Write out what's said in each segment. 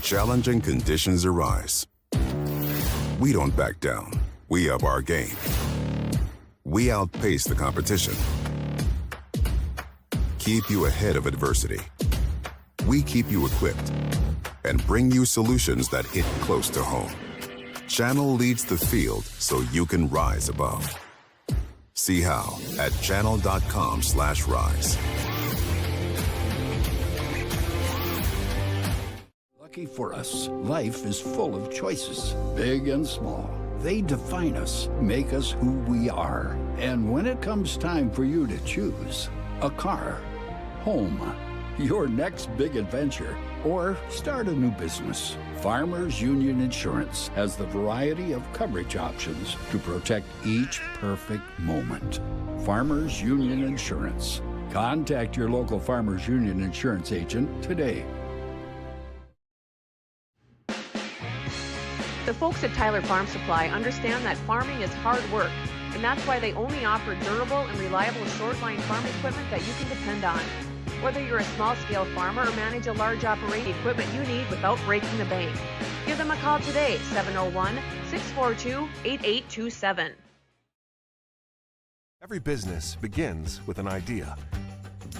challenging conditions arise, we don't back down. We up our game. We outpace the competition. Keep you ahead of adversity. We keep you equipped and bring you solutions that hit close to home. Channel leads the field so you can rise above. See how at channel.com/rise. Lucky for us, life is full of choices, big and small. They define us, make us who we are. And when it comes time for you to choose a car, home, your next big adventure, or start a new business, Farmers Union Insurance has the variety of coverage options to protect each perfect moment. Farmers Union Insurance. Contact your local Farmers Union Insurance agent today. The folks at Tyler Farm Supply understand that farming is hard work, and that's why they only offer durable and reliable short-line farm equipment that you can depend on. Whether you're a small-scale farmer or manage a large operation, equipment you need without breaking the bank. Give them a call today, 701-642-8827. Every business begins with an idea.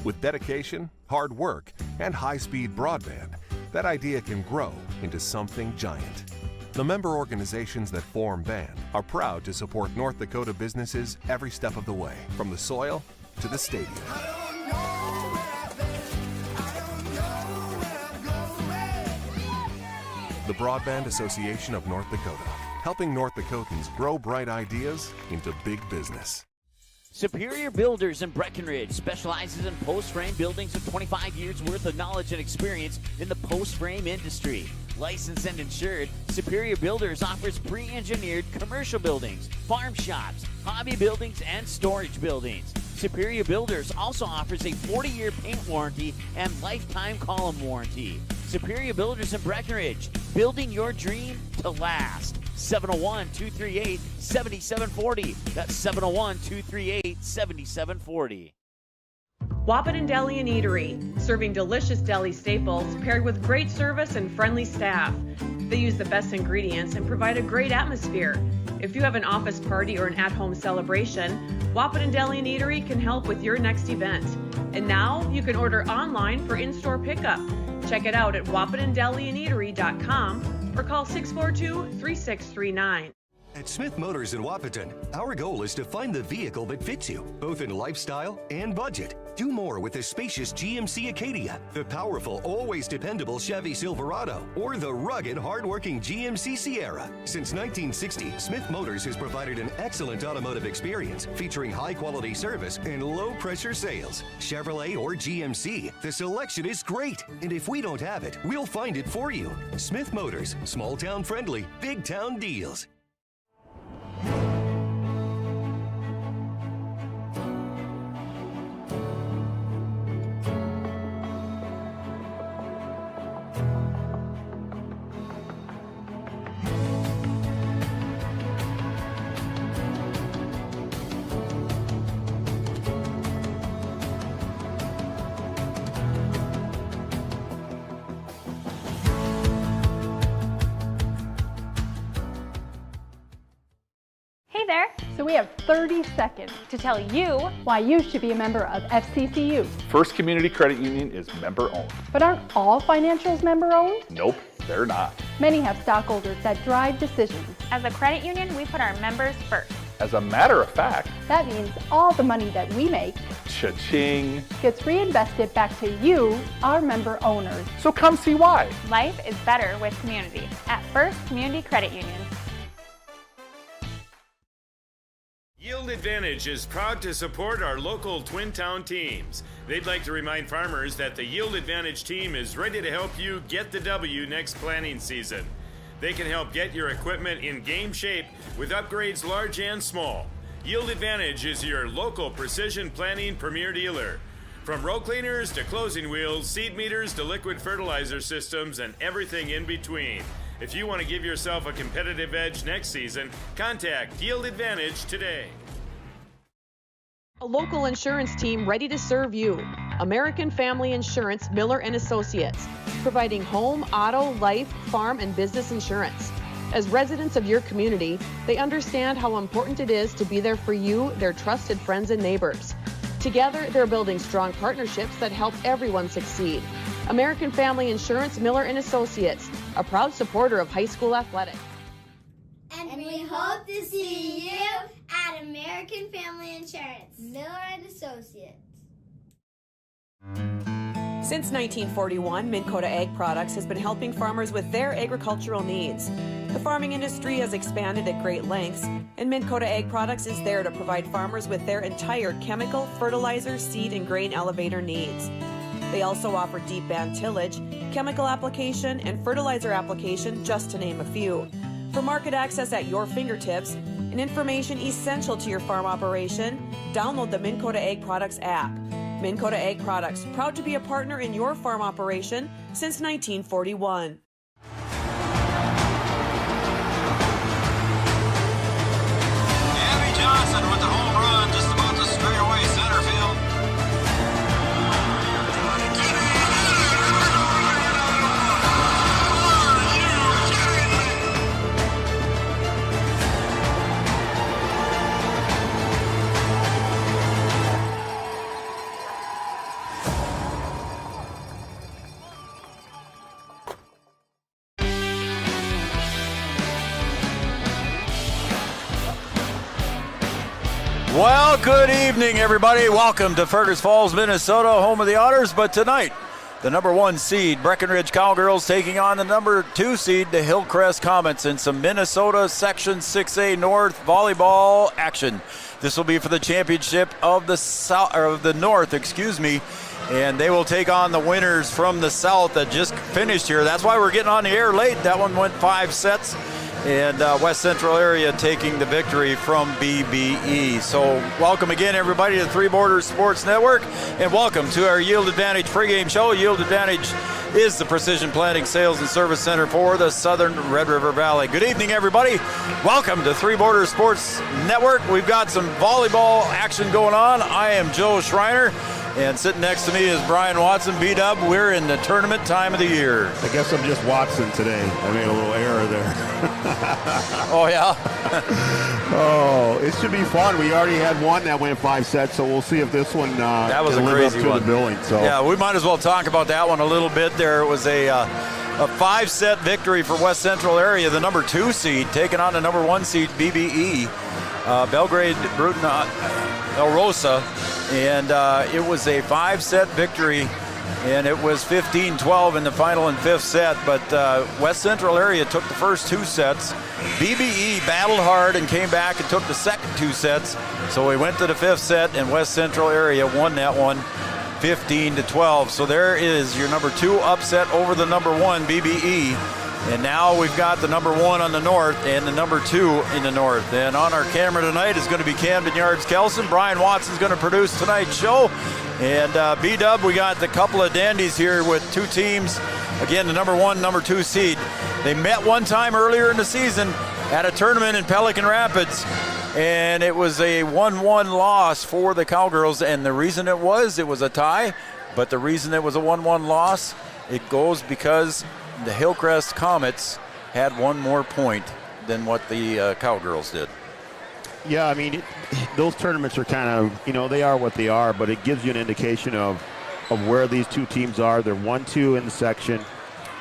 With dedication, hard work, and high-speed broadband, that idea can grow into something giant. The member organizations that form BAND are proud to support North Dakota businesses every step of the way, from the soil to the stadium. The Broadband Association of North Dakota, helping North Dakotans grow bright ideas into big business. Superior Builders in Breckenridge specializes in post-frame buildings with 25 years worth of knowledge and experience in the post-frame industry. Licensed and insured, Superior Builders offers pre-engineered commercial buildings, farm shops, hobby buildings, and storage buildings. Superior Builders also offers a 40-year paint warranty and lifetime column warranty. Superior Builders in Breckenridge, building your dream to last. 701-238-7740. That's 701-238-7740. Wahpeton Deli and Eatery, serving delicious deli staples paired with great service and friendly staff. They use the best ingredients and provide a great atmosphere. If you have an office party or an at-home celebration, Wahpeton Deli and Eatery can help with your next event. And now you can order online for in-store pickup. Check it out at wahpetondeliandeatery.com or call 642-3639. At Smith Motors in Wahpeton, our goal is to find the vehicle that fits you, both in lifestyle and budget. Do more with the spacious GMC Acadia, the powerful, always dependable Chevy Silverado, or the rugged, hardworking GMC Sierra. Since 1960, Smith Motors has provided an excellent automotive experience featuring high-quality service and low-pressure sales. Chevrolet or GMC, the selection is great. And if we don't have it, we'll find it for you. Smith Motors, small-town friendly, big-town deals. So we have 30 seconds to tell you why you should be a member of FCCU. First Community Credit Union is member-owned. But aren't all financials member-owned? Nope, they're not. Many have stockholders that drive decisions. As a credit union, we put our members first. As a matter of fact, that means all the money that we make, cha-ching, gets reinvested back to you, our member owners. So come see why. Life is better with community at First Community Credit Union. Yield Advantage is proud to support our local Twin Town teams. They'd like to remind farmers that the Yield Advantage team is ready to help you get the W next planting season. They can help get your equipment in game shape with upgrades large and small. Yield Advantage is your local precision planting premier dealer. From row cleaners to closing wheels, seed meters to liquid fertilizer systems, and everything in between. If you want to give yourself a competitive edge next season, contact Yield Advantage today. A local insurance team ready to serve you. American Family Insurance Miller & Associates, providing home, auto, life, farm, and business insurance. As residents of your community, they understand how important it is to be there for you, their trusted friends and neighbors. Together, they're building strong partnerships that help everyone succeed. American Family Insurance Miller & Associates, a proud supporter of high school athletics. And we hope to see you at American Family Insurance Miller & Associates. Since 1941, Minn Kota Ag Products has been helping farmers with their agricultural needs. The farming industry has expanded at great lengths, and Minn Kota Ag Products is there to provide farmers with their entire chemical, fertilizer, seed, and grain elevator needs. They also offer deep band tillage, chemical application, and fertilizer application, just to name a few. For market access at your fingertips and information essential to your farm operation, download the Minn Kota Ag Products app. Minn Kota Ag Products, proud to be a partner in your farm operation since 1941. Abby Johnson with the home run, just about to straightaway center field. Well, good evening, everybody. Welcome to Fergus Falls, Minnesota, home of the Otters. But tonight, the number 1 seed, Breckenridge Cowgirls, taking on the number 2 seed, the Hillcrest Comets, in some Minnesota Section 6A North volleyball action. This will be for the championship of the South, or of the North, and they will take on the winners from the South that just finished here. That's why we're getting on the air late. That one went 5 sets. And West Central area taking the victory from BBE. So welcome again, everybody, to the Three Borders Sports Network, and welcome to our Yield Advantage pregame show. Yield Advantage is the precision planting sales and service center for the Southern Red River Valley. Good evening, everybody. Welcome to Three Borders Sports Network. We've got some volleyball action going on. I am Joe Schreiner. And sitting next to me is Brian Watson, B-Dub. We're in the tournament time of the year. I guess I'm just Watson today. I made a little error there. Oh, yeah? Oh, it should be fun. We already had one that went 5 sets, so we'll see if this one that was can a live crazy up to one. the billing. So. Yeah, we might as well talk about that one a little bit there. It was a 5-set victory for West Central area, the number 2 seed, taking on the number 1 seed, BBE. Belgrade Bruton El Rosa, and it was a 5-set victory, and it was 15-12 in the final and 5th set, but West Central area took the first 2 sets. BBE battled hard and came back and took the second 2 sets, so we went to the 5th set, and West Central area won that one 15-12. So there is your number 2 upset over the number 1, BBE. And now we've got the number 1 on the north and the number 2 in the north. And on our camera tonight is going to be Camden Yards Kelson. Brian Watson's going to produce tonight's show. And B-Dub, we got the couple of dandies here with 2 teams. Again, the number 1, number 2 seed. They met one time earlier in the season at a tournament in Pelican Rapids. And it was a 1-1 loss for the Cowgirls. And the reason it was a tie. But the reason it was a 1-1 loss, it goes because the Hillcrest Comets had 1 more point than what the Cowgirls did. Yeah, I mean, those tournaments are kind of, they are what they are, but it gives you an indication of where these 2 teams are. They're 1-2 in the section,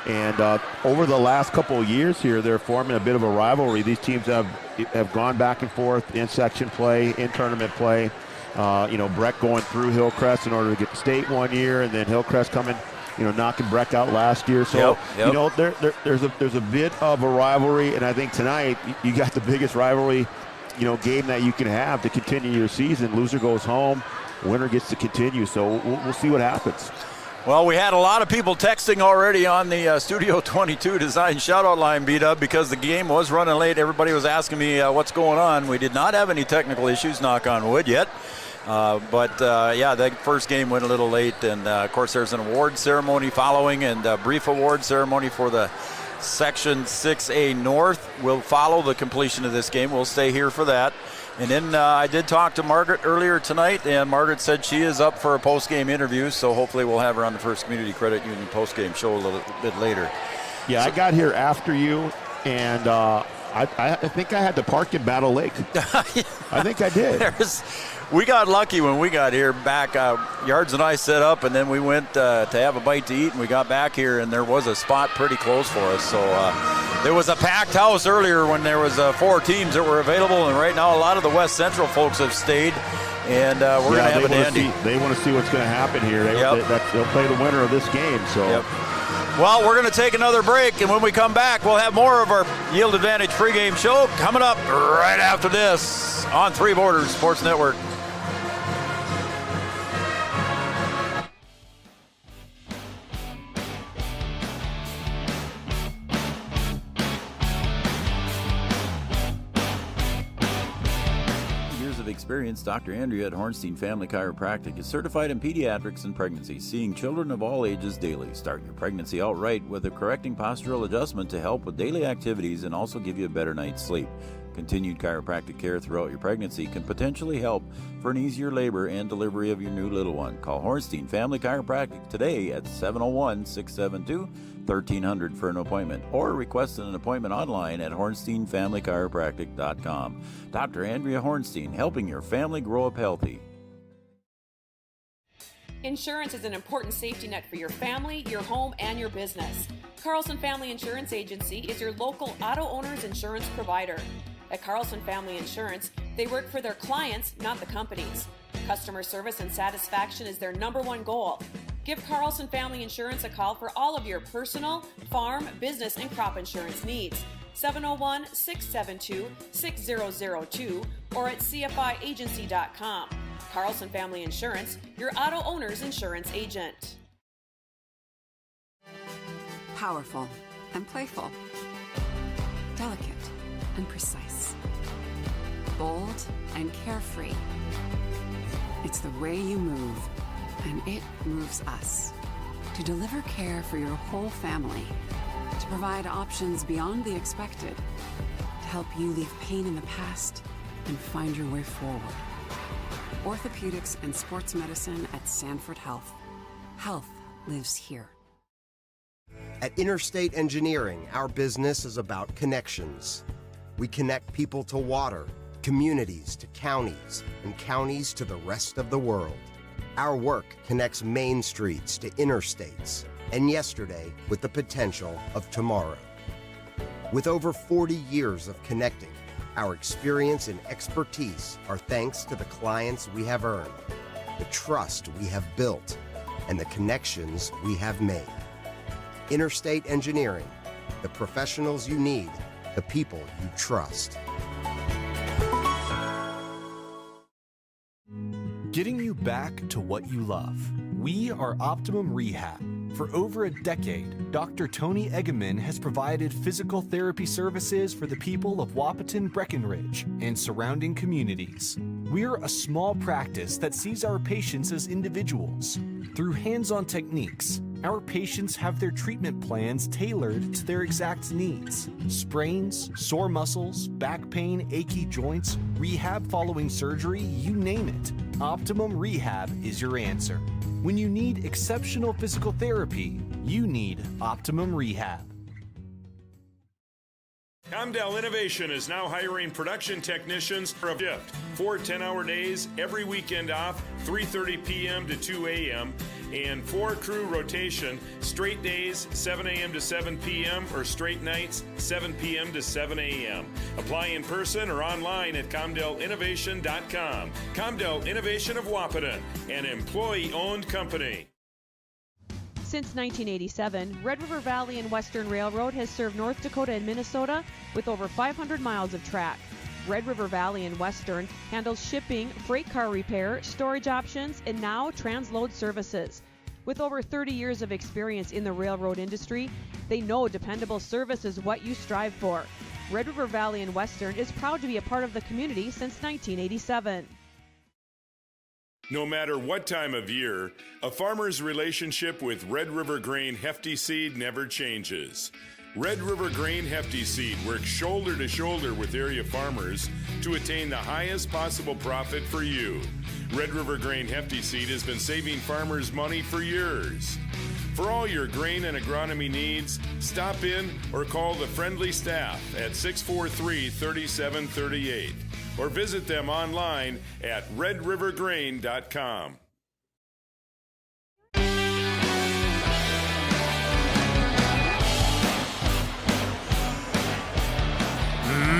and over the last couple of years here, they're forming a bit of a rivalry. These teams have gone back and forth in section play, in tournament play. Breck going through Hillcrest in order to get the state one year, and then Hillcrest coming, knocking Breck out last year. So, Yep. there's a bit of a rivalry, and I think tonight you got the biggest rivalry, game that you can have to continue your season. Loser goes home, winner gets to continue. So we'll see what happens. Well, we had a lot of people texting already on the Studio 22 Design Shoutout line, B-Dub, because the game was running late. Everybody was asking me what's going on. We did not have any technical issues, knock on wood, yet. That first game went a little late, and of course there's an award ceremony following, and a brief award ceremony for the Section 6A North will follow the completion of this game. We'll stay here for that. And then I did talk to Margaret earlier tonight, and Margaret said she is up for a post-game interview, so hopefully we'll have her on the First Community Credit Union post-game show a little bit later. Yeah, so I got here after you, and I think I had to park in Battle Lake. I think I did. We got lucky when we got here back. Yards and I set up, and then we went to have a bite to eat, and we got back here, and there was a spot pretty close for us. So there was a packed house earlier when there was 4 teams that were available, and right now a lot of the West Central folks have stayed, and we're going to have a dandy. They want to see what's going to happen here. They'll play the winner of this game. So. Yep. Well, we're going to take another break, and when we come back, we'll have more of our Yield Advantage pregame show coming up right after this on Three Borders Sports Network. Experience, Dr. Andrea at Hornstein Family Chiropractic is certified in pediatrics and pregnancy, seeing children of all ages daily. Start your pregnancy out right with a correcting postural adjustment to help with daily activities and also give you a better night's sleep. Continued chiropractic care throughout your pregnancy can potentially help for an easier labor and delivery of your new little one. Call Hornstein Family Chiropractic today at 701-672-1300 for an appointment, or request an appointment online at hornsteinfamilychiropractic.com. Dr. Andrea Hornstein, helping your family grow up healthy. Insurance is an important safety net for your family, your home, and your business. Carlson Family Insurance Agency is your local auto owner's insurance provider. At Carlson Family Insurance, they work for their clients, not the companies. Customer service and satisfaction is their #1 goal. Give Carlson Family Insurance a call for all of your personal, farm, business, and crop insurance needs. 701-672-6002 or at cfiagency.com. Carlson Family Insurance, your auto owner's insurance agent. Powerful and playful. Delicate and precise. Bold and carefree. It's the way you move, and it moves us. To deliver care for your whole family. To provide options beyond the expected. To help you leave pain in the past and find your way forward. Orthopedics and sports medicine at Sanford Health. Health lives here. At Interstate Engineering, our business is about connections. We connect people to water, communities to counties, and counties to the rest of the world. Our work connects main streets to interstates, and yesterday with the potential of tomorrow. With over 40 years of connecting, our experience and expertise are thanks to the clients we have earned, the trust we have built, and the connections we have made. Interstate Engineering, the professionals you need, the people you trust. Getting you back to what you love. We are Optimum Rehab. For over a decade, Dr. Tony Eggeman has provided physical therapy services for the people of Wahpeton, Breckenridge, and surrounding communities. We're a small practice that sees our patients as individuals. Through hands-on techniques, our patients have their treatment plans tailored to their exact needs. Sprains, sore muscles, back pain, achy joints, rehab following surgery, you name it. Optimum Rehab is your answer. When you need exceptional physical therapy, you need Optimum Rehab. Comdell Innovation is now hiring production technicians for a shift. 4 10-hour days, every weekend off, 3:30 p.m. to 2 a.m., and 4 crew rotation, straight days, 7 a.m. to 7 p.m., or straight nights, 7 p.m. to 7 a.m. Apply in person or online at ComdellInnovation.com. Comdell Innovation of Wahpeton, an employee-owned company. Since 1987, Red River Valley and Western Railroad has served North Dakota and Minnesota with over 500 miles of track. Red River Valley and Western handles shipping, freight car repair, storage options, and now transload services. With over 30 years of experience in the railroad industry, they know dependable service is what you strive for. Red River Valley and Western is proud to be a part of the community since 1987. No matter what time of year, a farmer's relationship with Red River Grain Hefty Seed never changes. Red River Grain Hefty Seed works shoulder to shoulder with area farmers to attain the highest possible profit for you. Red River Grain Hefty Seed has been saving farmers money for years. For all your grain and agronomy needs, stop in or call the friendly staff at 643-3738 or visit them online at redrivergrain.com.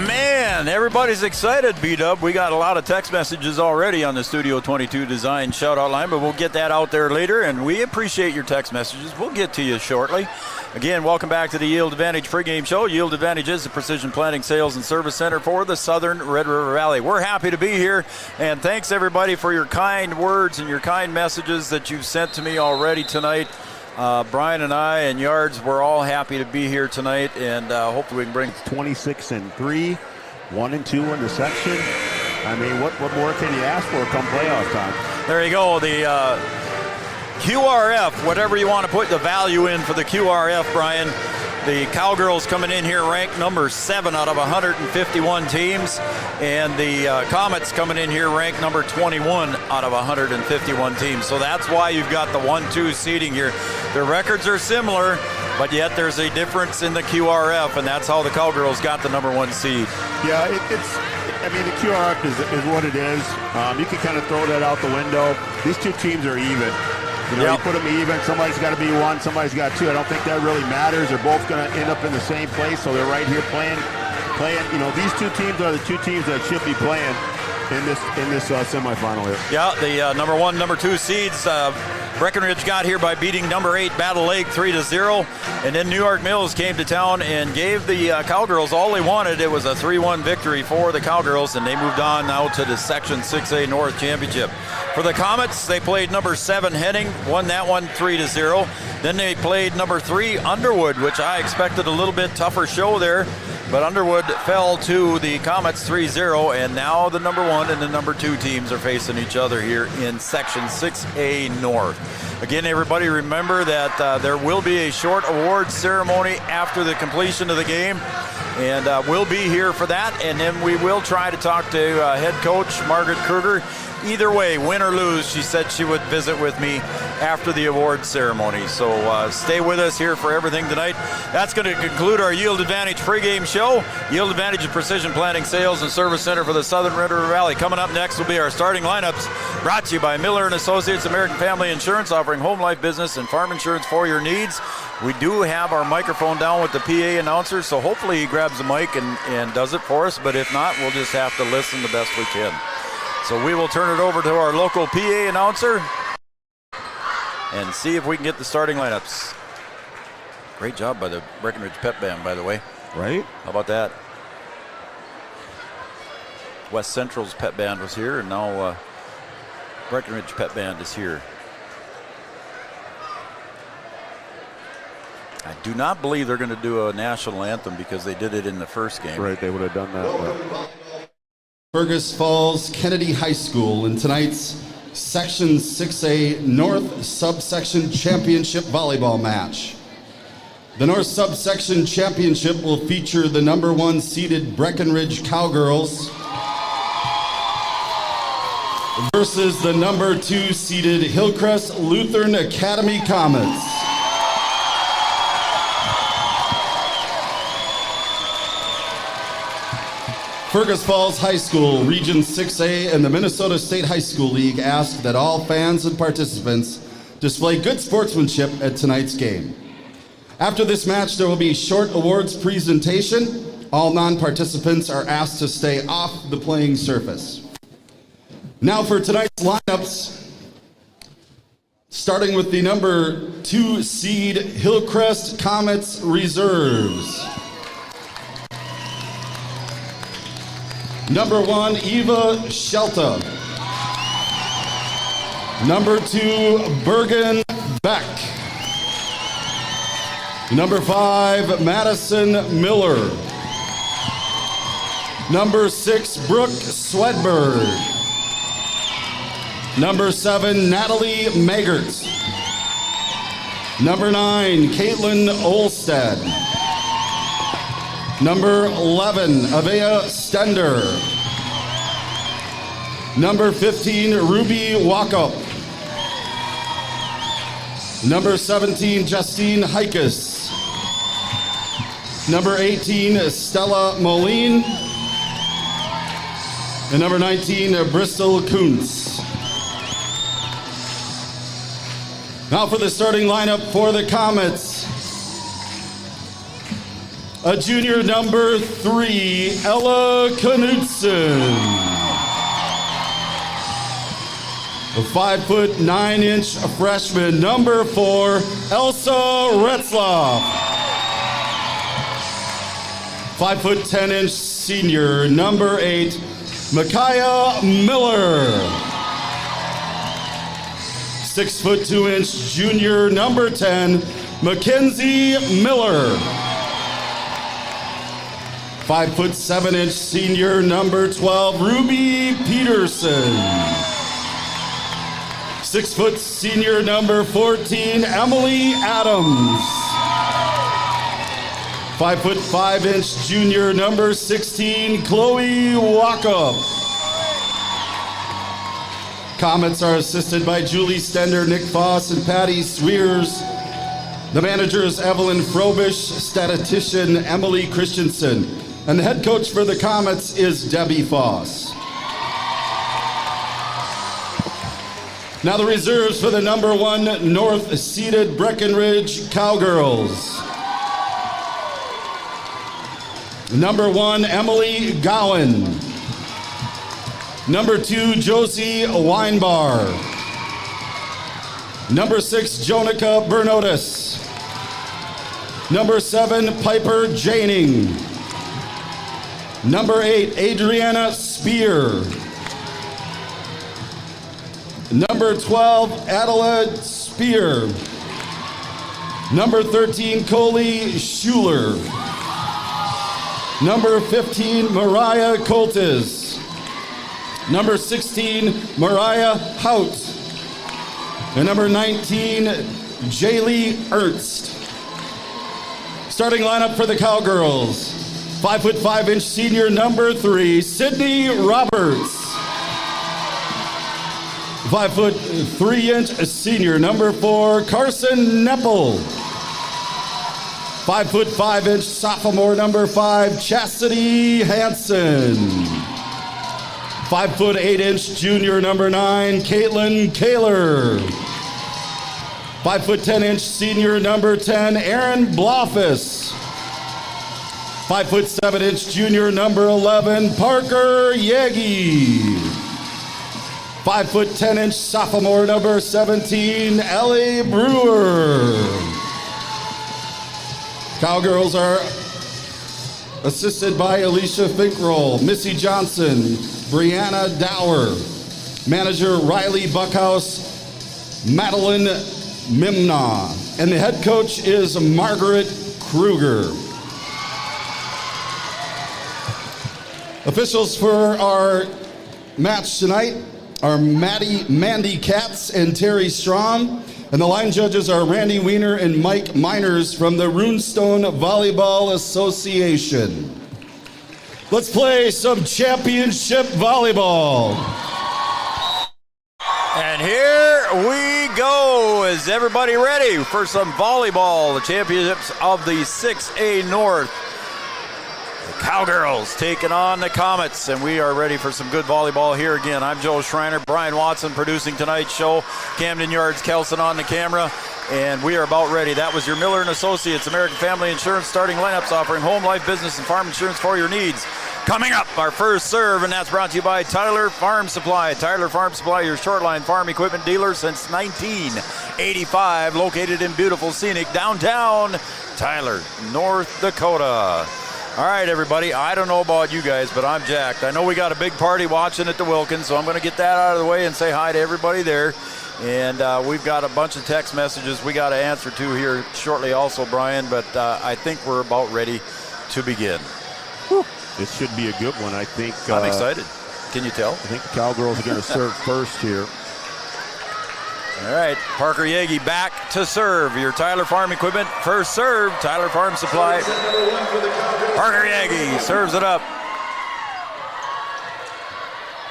Man, everybody's excited, B-Dub. We got a lot of text messages already on the Studio 22 Design shout-out line, but we'll get that out there later, and we appreciate your text messages. We'll get to you shortly. Again, welcome back to the Yield Advantage pregame show. Yield Advantage is the precision planting sales and service center for the Southern Red River Valley. We're happy to be here, and thanks, everybody, for your kind words and your kind messages that you've sent to me already tonight. Brian and I and Yards, we're all happy to be here tonight, and hopefully we can bring 26-3, 1-2 in the section. I mean, what more can you ask for come playoff time? There you go. The QRF, whatever you want to put the value in for the QRF, Brian. The Cowgirls coming in here ranked number 7 out of 151 teams, and the Comets coming in here ranked number 21 out of 151 teams. So that's why you've got the 1-2 seeding here. Their records are similar, but yet there's a difference in the QRF, and that's how the Cowgirls got the number 1 seed. Yeah, I mean, the QRF is what it is. You can kind of throw that out the window. These two teams are even. You know, you put them even, somebody's got to be 1, somebody's got 2. I don't think that really matters. They're both going to end up in the same place, so they're right here playing. You know, these two teams are the two teams that should be playing in this semifinal here. Yeah, the number 1, number 2 seeds. Breckenridge got here by beating number 8 Battle Lake 3-0, and then New York Mills came to town and gave the Cowgirls all they wanted. It was a 3-1 victory for the Cowgirls, and they moved on now to the Section 6A North Championship. For the Comets, they played number 7 Henning, won that one 3-0. Then they played number 3 Underwood, which I expected a little bit tougher show there, but Underwood fell to the Comets 3-0, and now the number 1 and the number 2 teams are facing each other here in Section 6A North. Again, everybody remember that there will be a short awards ceremony after the completion of the game, and we'll be here for that, and then we will try to talk to head coach Margaret Kruger. Either way, win or lose, she said she would visit with me after the awards ceremony. So stay with us here for everything tonight. That's going to conclude our Yield Advantage pregame show. Yield Advantage is Precision Planting Sales and Service Center for the Southern Red River Valley. Coming up next will be our starting lineups, brought to you by Miller & Associates American Family Insurance, offering home life, business, and farm insurance for your needs. We do have our microphone down with the PA announcer, so hopefully he grabs the mic and does it for us. But if not, we'll just have to listen the best we can. So we will turn it over to our local PA announcer and see if we can get the starting lineups. Great job by the Breckenridge Pep Band, by the way. Right? How about that? West Central's Pep Band was here, and now Breckenridge Pep Band is here. I do not believe they're going to do a national anthem because they did it in the first game. Right, they would have done that. Fergus Falls Kennedy High School in tonight's Section 6A North Subsection Championship Volleyball match. The North Subsection Championship will feature the number 1 seeded Breckenridge Cowgirls versus the number 2 seeded Hillcrest Lutheran Academy Comets. Fergus Falls High School, Region 6A, and the Minnesota State High School League ask that all fans and participants display good sportsmanship at tonight's game. After this match, there will be a short awards presentation. All non-participants are asked to stay off the playing surface. Now for tonight's lineups, starting with the number 2 seed Hillcrest Comets reserves. Number 1, Eva Shelta. Number 2, Bergen Beck. Number 5, Madison Miller. Number 6, Brooke Swedberg. Number 7, Natalie Magert. Number 9, Caitlin Olstad. Number 11, Avea Stender. Number 15, Ruby Walkup. Number 17, Justine Hikus. Number 18, Stella Moline. And number 19, Bristol Kuntz. Now for the starting lineup for the Comets. A junior number 3, Ella Knudsen. A 5'9" freshman, number 4, Elsa Retzlaff. 5'10" senior, number 8, Micaiah Miller. 6'2" junior, number 10, Mackenzie Miller. 5'7" senior, number 12, Ruby Peterson. 6 foot senior, number 14, Emily Adams. 5'5" junior, number 16, Chloe Walkup. Comets are assisted by Julie Stender, Nick Foss, and Patty Sweers. The manager is Evelyn Frobish, statistician Emily Christensen, and the head coach for the Comets is Debbie Foss. Now the reserves for the number 1 north-seeded Breckenridge Cowgirls. Number 1, Emily Gowan. Number 2, Josie Weinbar. Number 6, Jonica Bernotis. Number 7, Piper Janing. Number 8, Adriana Spear. Number 12, Adelaide Spear. Number 13, Coley Schuler. Number 15, Mariah Coltis. Number 16, Mariah Hout. And number 19, Jaylee Ernst. Starting lineup for the Cowgirls. 5'5" senior, number 3, Sydney Roberts. 5'3" senior, number 4, Carson Neppel. 5'5" sophomore, number 5, Chastity Hansen. 5'8" junior, number 9, Caitlin Kaler. 5'10" senior, number 10, Aaron Blofus. 5'7" junior, number 11, Parker Yegi. 5'10" sophomore, number 17, Ellie Brewer. Cowgirls are assisted by Alicia Finkroll, Missy Johnson, Brianna Dower, manager Riley Buckhouse, Madeline Mimna, and the head coach is Margaret Kruger. Officials for our match tonight are Mandy Katz and Terry Strom, and the line judges are Randy Weiner and Mike Miners from the Runestone Volleyball Association. Let's play some championship volleyball. And here we go. Is everybody ready for some volleyball? The championships of the 6A North. Cowgirls taking on the Comets, and we are ready for some good volleyball here again. I'm Joe Schreiner, Brian Watson producing tonight's show, Camden Yards Kelson on the camera, and we are about ready. That was your Miller & Associates American Family Insurance starting lineups offering home, life, business, and farm insurance for your needs. Coming up, our first serve, and that's brought to you by Tyler Farm Supply. Tyler Farm Supply, your short-line farm equipment dealer since 1985, located in beautiful, scenic downtown Tyler, North Dakota. All right, everybody, I don't know about you guys, but I'm jacked. I know we got a big party watching at the Wilkins, so I'm going to get that out of the way and say hi to everybody there. And we've got a bunch of text messages we got to answer to here shortly also, Brian, but I think we're about ready to begin. Whew. This should be a good one, I think. I'm excited. Can you tell? I think the Cowgirls are going to serve first here. All right, Parker Yagi back to serve. Your Tyler Farm Equipment first serve. Tyler Farm Supply. Parker Yagi serves it up.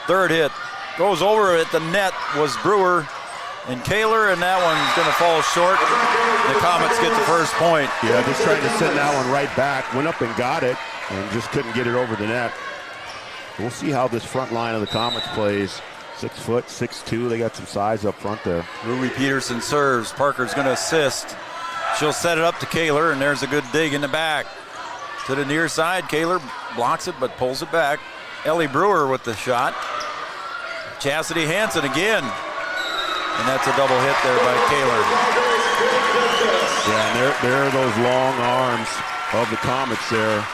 Third hit goes over at the net was Brewer and Kaler, and that one's going to fall short. The Comets get the first point. Yeah, just trying to send that one right back. Went up and got it and just couldn't get it over the net. We'll see how this front line of the Comets plays. 6 foot, 6'2". They got some size up front there. Ruby Peterson serves. Parker's going to assist. She'll set it up to Kaler, and there's a good dig in the back. To the near side, Kaler blocks it but pulls it back. Ellie Brewer with the shot. Chastity Hansen again. And that's a double hit there by Kaler. Yeah, and there are those long arms of the Comets there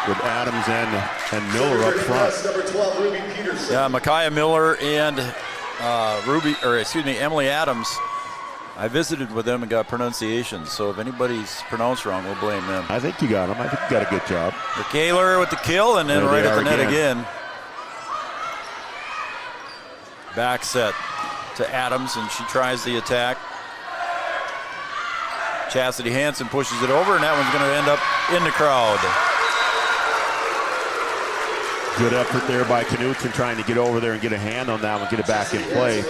with Adams and Miller up front. Yeah, Micaiah Miller and Emily Adams. I visited with them and got pronunciations, so if anybody's pronounced wrong, we'll blame them. I think you got them. I think you got a good job. Kaler with the kill, and then right at the net again. Back set to Adams, and she tries the attack. Chastity Hansen pushes it over, and that one's going to end up in the crowd. Good effort there by Knutson trying to get over there and get a hand on that one, get it back in play.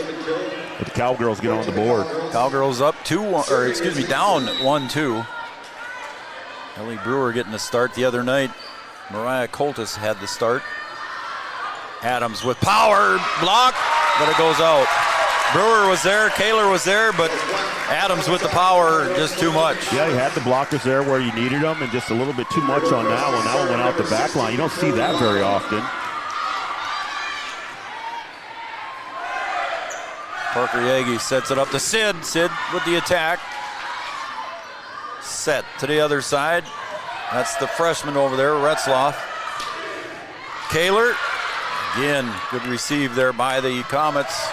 But the Cowgirls get on the board. Cowgirls up down 1-2. Ellie Brewer getting the start the other night. Mariah Coltis had the start. Adams with power, block, but it goes out. Brewer was there, Kaler was there, but Adams with the power, just too much. Yeah, he had the blockers there where you needed them, and just a little bit too much on that one. That one went out the back line. You don't see that very often. Parker Yagi sets it up to Sid. Sid with the attack. Set to the other side. That's the freshman over there, Retzloff. Kaler, again, good receive there by the Comets.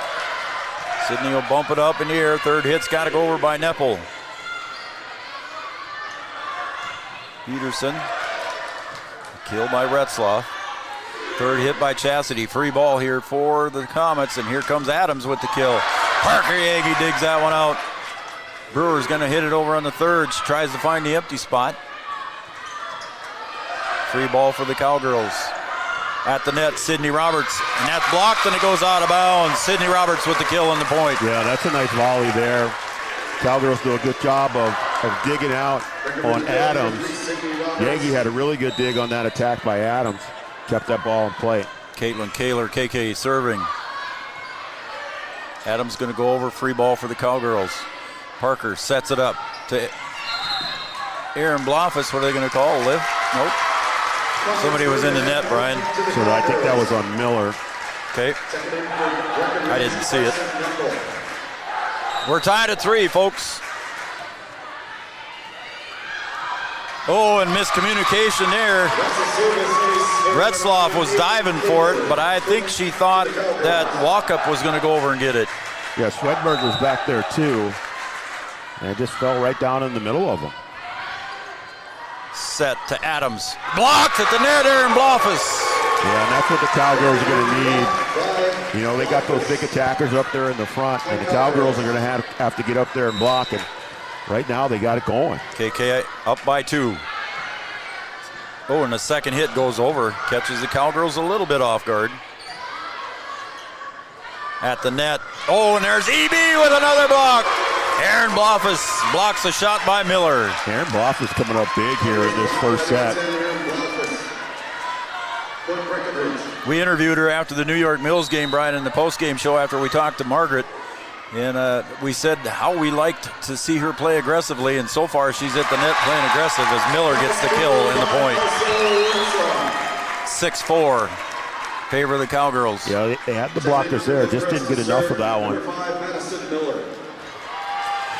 Sydney will bump it up in the air. Third hit's got to go over by Neppel. Peterson, killed by Retzloff. Third hit by Chastity. Free ball here for the Comets, and here comes Adams with the kill. Parker Yagi digs that one out. Brewer's going to hit it over on the third. She tries to find the empty spot. Free ball for the Cowgirls. At the net, Sydney Roberts, and that's blocked, and it goes out of bounds. Sydney Roberts with the kill and the point. Yeah, that's a nice volley there. Cowgirls do a good job of digging out on Adams. Yagi had a really good dig on that attack by Adams. Kept that ball in play. Caitlin Kaler, KK serving. Adams going to go over, free ball for the Cowgirls. Parker sets it up to Aaron Blofus. What are they going to call? Lift? Nope. Somebody was in the net, Brian. So I think that was on Miller. Okay. I didn't see it. We're tied at 3, folks. Oh, and miscommunication there. Retzloff was diving for it, but I think she thought that Walkup was going to go over and get it. Yeah, Swedberg was back there too. And it just fell right down in the middle of them. Set to Adams. Blocked at the net, Aaron Blofus. Yeah, and that's what the Cowgirls are going to need. You know, they got those big attackers up there in the front, and the Cowgirls are going to have to get up there and block. And right now, they got it going. KK up by 2. Oh, and the second hit goes over. Catches the Cowgirls a little bit off guard. At the net. Oh, and there's EB with another block. Aaron Blofus blocks a shot by Miller. Aaron Blofus coming up big here in this first set. We interviewed her after the New York Mills game, Brian, in the postgame show after we talked to Margaret. And we said how we liked to see her play aggressively, and so far she's at the net playing aggressive as Miller gets the kill and the point. 6-4, favor of the Cowgirls. Yeah, they had the blockers there, just didn't get enough of that one.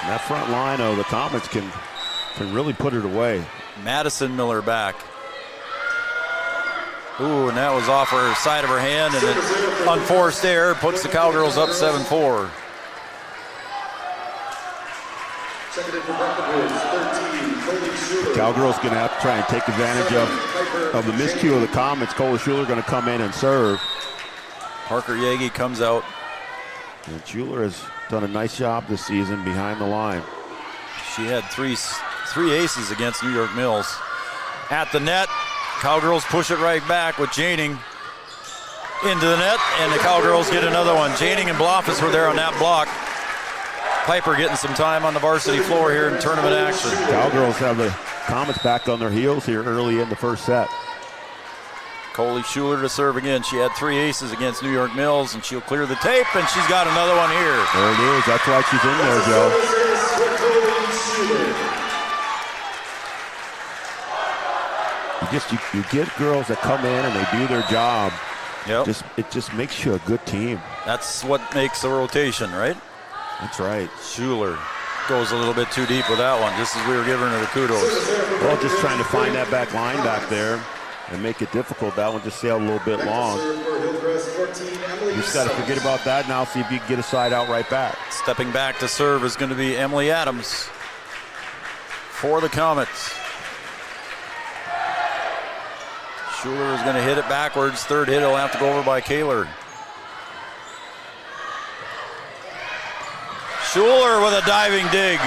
And that front line of the Comets can really put it away. Madison Miller back. Ooh, and that was off her side of her hand, and an unforced error puts the Cowgirls up 7-4. The Cowgirls going to have to try and take advantage of the miscue of the Comets. Cole Schuler going to come in and serve. Parker Yagi comes out. And Schuler has done a nice job this season behind the line. She had three aces against New York Mills. At the net, Cowgirls push it right back with Janing into the net, and the Cowgirls get another one. Janing and Blofis were there on that block. Piper getting some time on the varsity floor here in tournament action. Cowgirls have the Comets back on their heels here early in the first set. Coley Schuler to serve again. She had 3 aces against New York Mills, and she'll clear the tape, and she's got another one here. There it is. That's why she's in there, Joe. You get girls that come in and they do their job. Yep. It just makes you a good team. That's what makes the rotation, right? That's right. Schuler goes a little bit too deep with that one, just as we were giving her the kudos. Well, just trying to find that back line back there and make it difficult. That one just sailed a little bit long. You just got to forget about that now, see if you can get a side out right back. Stepping back to serve is going to be Emily Adams for the Comets. Schuler is going to hit it backwards. Third hit, he'll have to go over by Kaler. Schuler with a diving dig.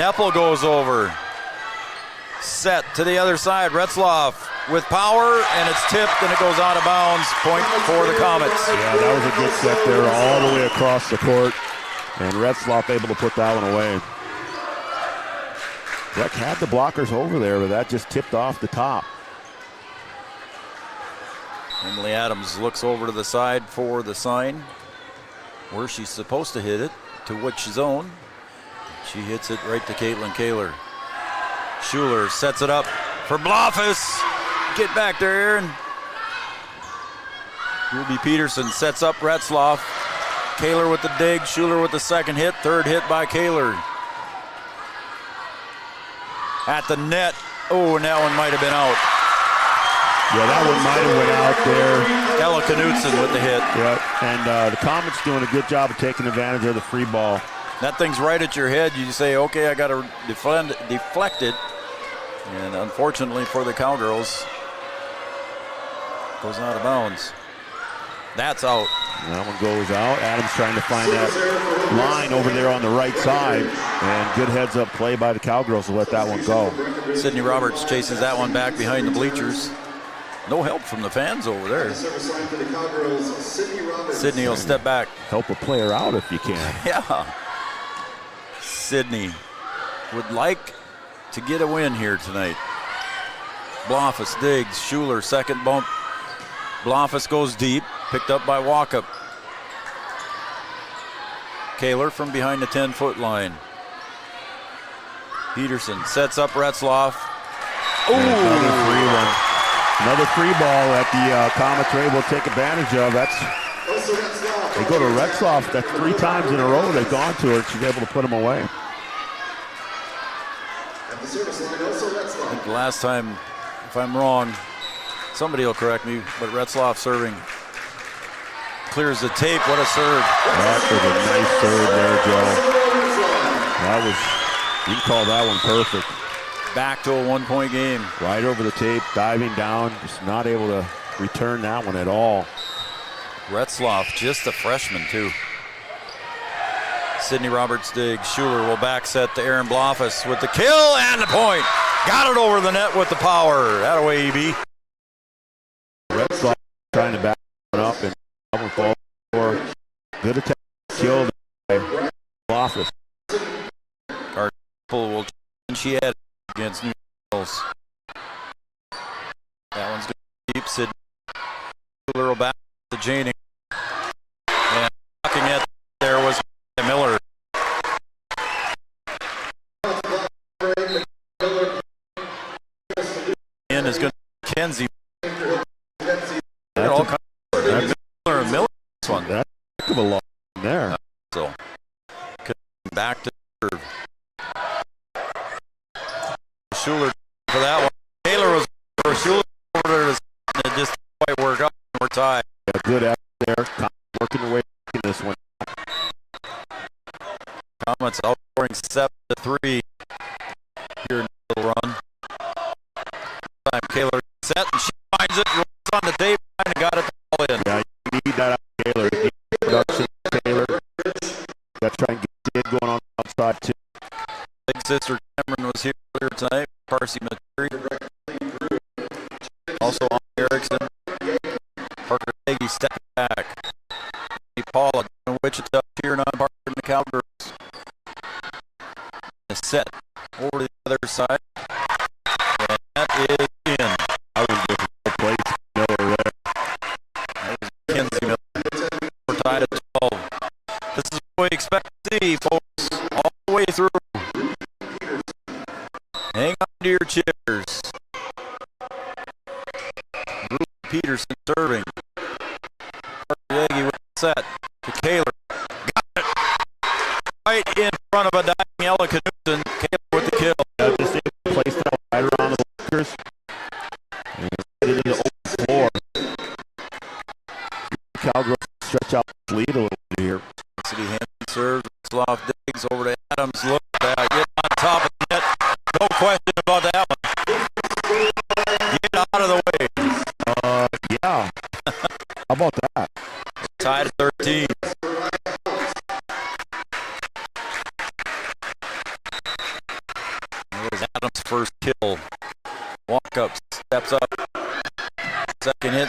Neppel goes over. Set to the other side. Retzloff with power, and it's tipped, and it goes out of bounds. Point for the Comets. Yeah, that was a good set there all the way across the court, and Retzloff able to put that one away. Breck had the blockers over there, but that just tipped off the top. Emily Adams looks over to the side for the sign, where she's supposed to hit it, to which zone. She hits it right to Caitlin Kaler. Schuler sets it up for Blofis. Get back there, Aaron. Ruby Peterson sets up Retzloff. Kaler with the dig, Schuler with the second hit, third hit by Kaler. At the net, oh, and that one might have been out. Yeah, that one might have went out there. Ella Knutson with the hit. Yep, and the Comets doing a good job of taking advantage of the free ball. That thing's right at your head. You say, okay, I got to deflect it. And unfortunately for the Cowgirls, goes out of bounds. That's out. That one goes out. Adams trying to find that line over there on the right side. And good heads-up play by the Cowgirls to let that one go. Sydney Roberts chases that one back behind the bleachers. No help from the fans over there. Sydney will step back. Help a player out if you can. Yeah. Sydney would like to get a win here tonight. Blofis digs. Schuler, second bump. Blofis goes deep. Picked up by Walkup. Kaler from behind the 10-foot line. Peterson sets up Retzloff. Another free one. Another free ball that the Comets are able to take advantage of. They go to Retzloff. That's 3 times in a row they've gone to her. She's able to put them away. I think the last time, if I'm wrong, somebody will correct me, but Retzloff serving. Clears the tape. What a serve. That was a nice serve there, Joe. That was, you can call that one perfect. Back to a 1-point game. Right over the tape, diving down, just not able to return that one at all. Retzloff, just a freshman too. Sydney Roberts digs. Schuler will back set to Aaron Blofis with the kill and the point. Got it over the net with the power. That away, EB. Retzloff trying to back one up and fall for good attack. Killed by Blofis. Our will she had against New Orleans. That one's going to keep Sydney. Schuler will back to Janing. And knocking it there was Miller. In is going to Kenzie. All kinds of Miller this one. That's a heck of a long there. So back to serve. Schuler for that one. Taylor was for Schuler over there. It just didn't quite work out. We're tied. Yeah, good effort there. Working their way in this one. Comets outscoring 7-3 here in the little run. Time Kaler set and she finds it. Rolls on the tape and got it all in. Yeah, you need that out of Kaler. Production sister Cameron was here earlier tonight. Parsi Materi. Also on Erickson. Parker Nagy stepping back. Paula in Wichita cheering on Parker and the Cowgirls. A set over to the other side. And that is in. I was looking for place Miller there. That was Mackenzie Miller. We're tied at 12. This is what we expect to see, folks, all the way through. Hang on to your chairs. Bruce Peterson serving. Parker Yagi with the set to Kaler. Got it. Right in front of a diving Ella Knudsen. Kaler with the kill. Just able to place that right around the blockers. And get it into the open floor. Cowgirls stretch out the lead a little bit here. City Hansen serves. Sloth digs over to Adams. Look at that. Get on top of the net. No question about that one. Get out of the way. Yeah. How about that? Tied at 13. That was Adams' first kill. Walk up, steps up. Second hit.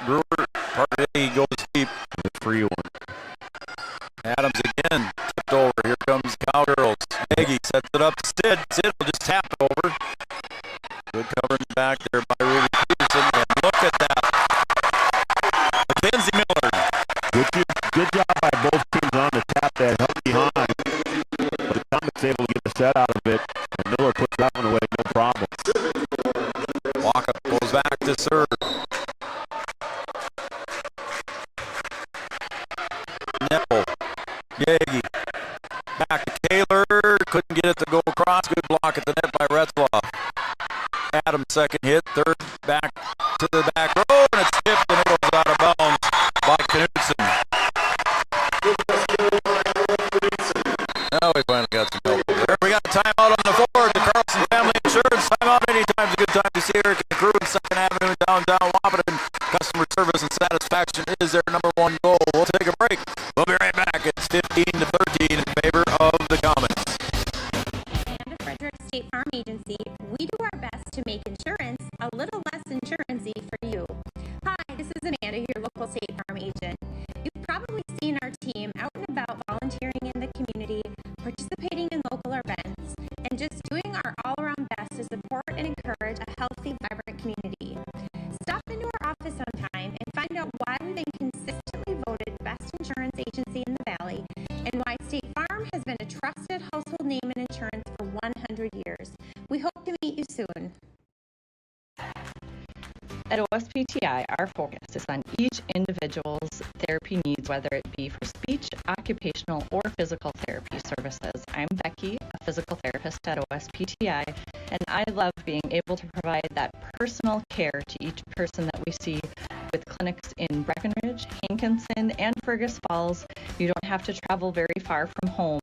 Brewer. Parker Nagy goes deep. The free one. Adams again. Tipped over. Here comes Cowgirls. Nagy sets it up to Sid. Sid will just tap it over. Good cover in the back there by Ruby Peterson. And look at that. Mackenzie Miller. Good job by both teams on the tap that helped behind. But the Comets able to get the set out of it. And Miller puts that one away, no problem. Walker goes back to serve. Nepple. Yagi. Back to Kaler. Couldn't get it to go across. Good block at the net by Retzloff. Adams second hit. Third back to the back row. And it's tipped and it goes out of bounds by Knudsen. Now we finally got some help over there. We got a timeout on the floor. The Carlson Family Insurance timeout. Anytime's a good time to see Eric and the crew in 2nd Avenue downtown Wapaton. Customer service and satisfaction is their number one goal. We'll take a break. We'll be right back. It's 15-13 in favor of the Comets. And the Frederick State Farm Agency, we do our best to make insurance a little less insurancy for you. Hi, this is Amanda, your local State Farm agent. You've probably seen our team out and about volunteering in the community, participating in local events, and just doing our all-around best to support and encourage a healthy, vibrant community. Stop into our office sometime and find out why we've been consistently voted best insurance agency in the Valley and why State Farm has been a trusted household name in insurance for 100 years. We hope to meet you soon. At OSPTI, our focus is on each individual's therapy needs, whether it be for speech, occupational, or physical therapy services. I'm Becky, a physical therapist at OSPTI, and I love being able to provide that personal care to each person that we see with clinics in Breckenridge, Hankinson, and Fergus Falls. You don't have to travel very far from home.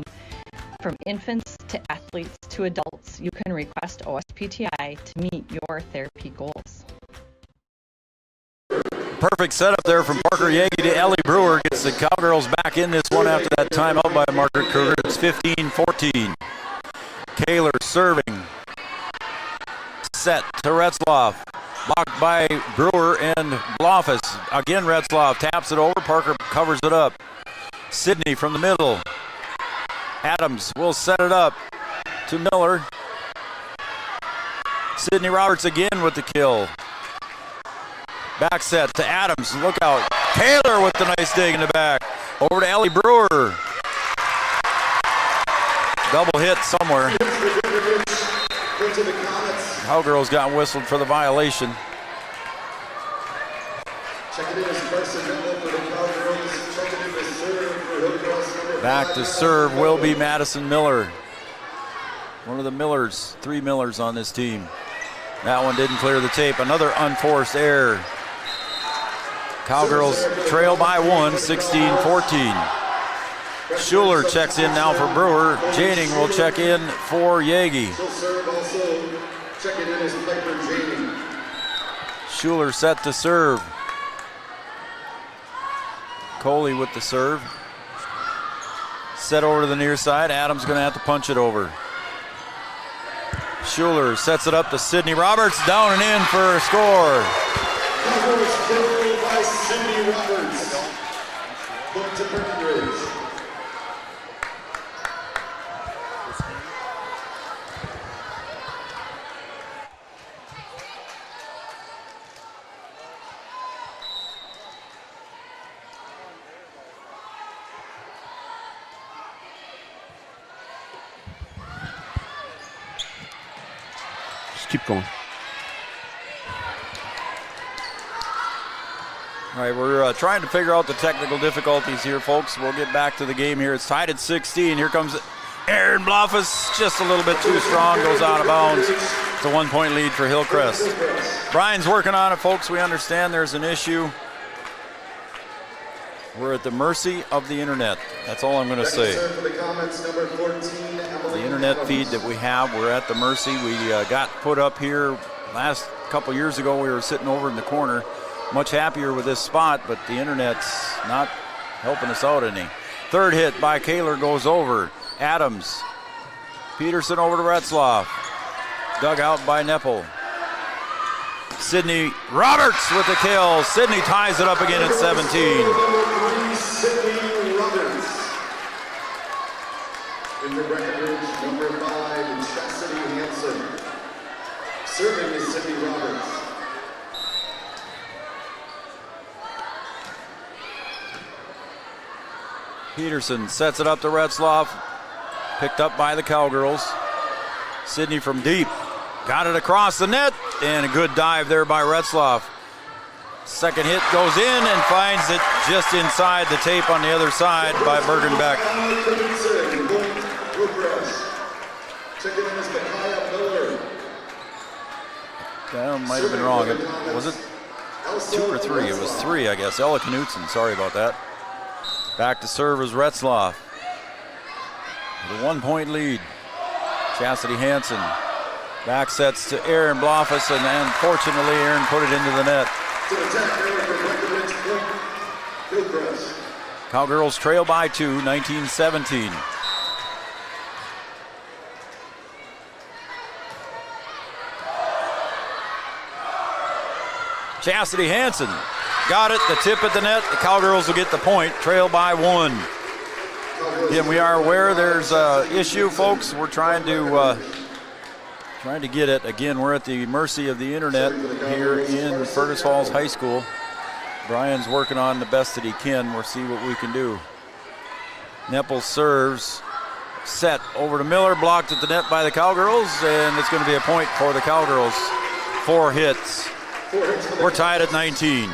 From infants to athletes to adults, you can request OSPTI to meet your therapy goals. Perfect setup there from Parker Yagi to Ellie Brewer. Gets the Cowgirls back in this one after that timeout by Margaret Kruger. It's 15-14. Kaler serving. Set to Retzloff. Blocked by Brewer and Blofus. Again, Retzloff taps it over. Parker covers it up. Sidney from the middle. Adams will set it up to Miller. Sidney Roberts again with the kill. Back set to Adams. Look out. Kaler with the nice dig in the back. Over to Ellie Brewer. Double hit somewhere. Cowgirls got whistled for the violation. Back to serve will be Madison Miller. One of the Millers, 3 Millers on this team. That one didn't clear the tape. Another unforced error. Cowgirls trail by 1, 16-14. Schuler checks in now for Brewer. Janing will check in for Yagi. Schuler set to serve. Coley with the serve. Set over to the near side. Adams going to have to punch it over. Schuler sets it up to Sydney Roberts, down and in for a score. By Sydney Roberts. Look to Breckenridge. Keep going. All right, we're trying to figure out the technical difficulties here, folks. We'll get back to the game here. It's tied at 16. Here comes Aaron Bloffus, just a little bit too strong, goes out of bounds. It's a 1-point lead for Hillcrest. Brian's working on it, folks. We understand there's an issue. We're at the mercy of the internet. That's all I'm going to say. The internet feed that we have, we're at the mercy. We got put up here last couple years ago. We were sitting over in the corner. Much happier with this spot, but the internet's not helping us out any. Third hit by Kaler goes over. Adams. Peterson over to Retzloff. Dug out by Neppel. Sydney Roberts with the kill. Sydney ties it up again at 17. Sydney Roberts. In the Breckenridge, number 5, Chastity Hansen. Serving is Sydney Roberts. Peterson sets it up to Retzloff. Picked up by the Cowgirls. Sydney from deep. Got it across the net. And a good dive there by Retzloff. Second hit goes in and finds it just inside the tape on the other side by Bergenbeck. That might have been wrong. Was it 2 or 3? It was 3, I guess. Ella Knutson, sorry about that. Back to serve is Retzloff. With a 1-point lead. Chastity Hansen. Back sets to Aaron Bloffus, and unfortunately Aaron put it into the net. Cowgirls trail by 2, 19-17. Chastity Hansen got it, the tip at the net. The Cowgirls will get the point, trail by 1. Again, we are aware there's an issue, folks. We're trying to get it. Again, we're at the mercy of the internet here in Fergus Falls High School. Brian's working on the best that he can. We'll see what we can do. Neppel serves, set over to Miller, blocked at the net by the Cowgirls, and it's going to be a point for the Cowgirls. 4 hits. We're tied at 19.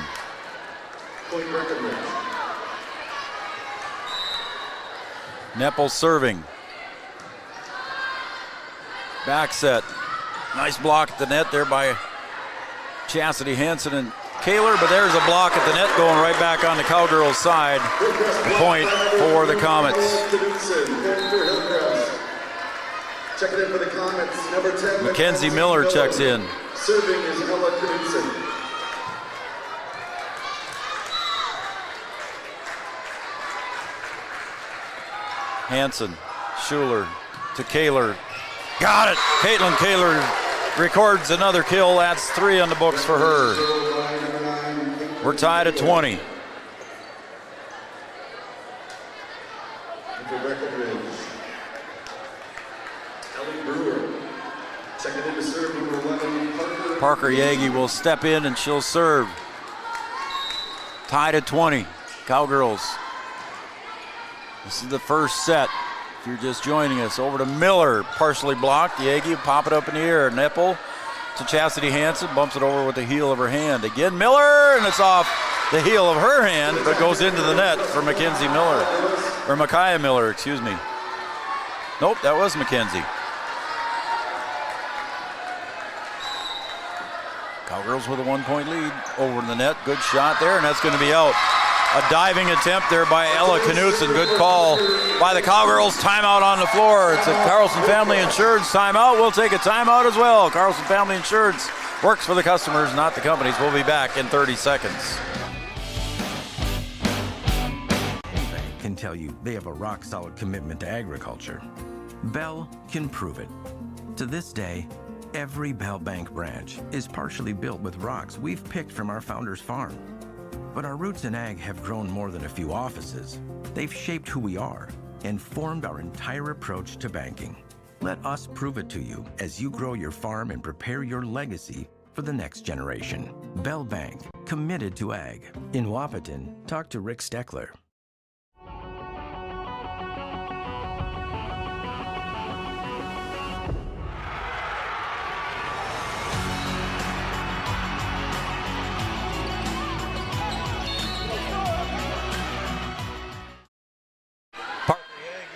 Neppel serving. Back set. Nice block at the net there by Chastity Hansen and Kaler, but there's a block at the net going right back on the Cowgirls' side. A point for the Comets. Checking in for the Comets, number 10. Mackenzie Miller checks in. Serving is Ella Knudsen. Hansen, Schuler to Kaler. Got it! Caitlin Kaler records another kill. That's 3 on the books for her. We're tied at 20. Parker Yagi will step in and she'll serve. Tied at 20. Cowgirls. This is the first set. If you're just joining us, over to Miller, partially blocked. Yagi pop it up in the air. Neppel to Chastity Hansen, bumps it over with the heel of her hand. Again, Miller, and it's off the heel of her hand, but goes into the net for Mackenzie Miller, or Micaiah Miller, excuse me. Nope, that was Mackenzie. Cowgirls with a 1-point lead over the net. Good shot there, and that's going to be out. A diving attempt there by Ella Knudsen. Good call by the Cowgirls. Timeout on the floor. It's a Carlson Family Insurance timeout. We'll take a timeout as well. Carlson Family Insurance works for the customers, not the companies. We'll be back in 30 seconds. Anybody can tell you they have a rock-solid commitment to agriculture. Bell can prove it. To this day, every Bell Bank branch is partially built with rocks we've picked from our founder's farm. But our roots in ag have grown more than a few offices. They've shaped who we are and formed our entire approach to banking. Let us prove it to you as you grow your farm and prepare your legacy for the next generation. Bell Bank, committed to ag. In Wahpeton, talk to Rick Steckler.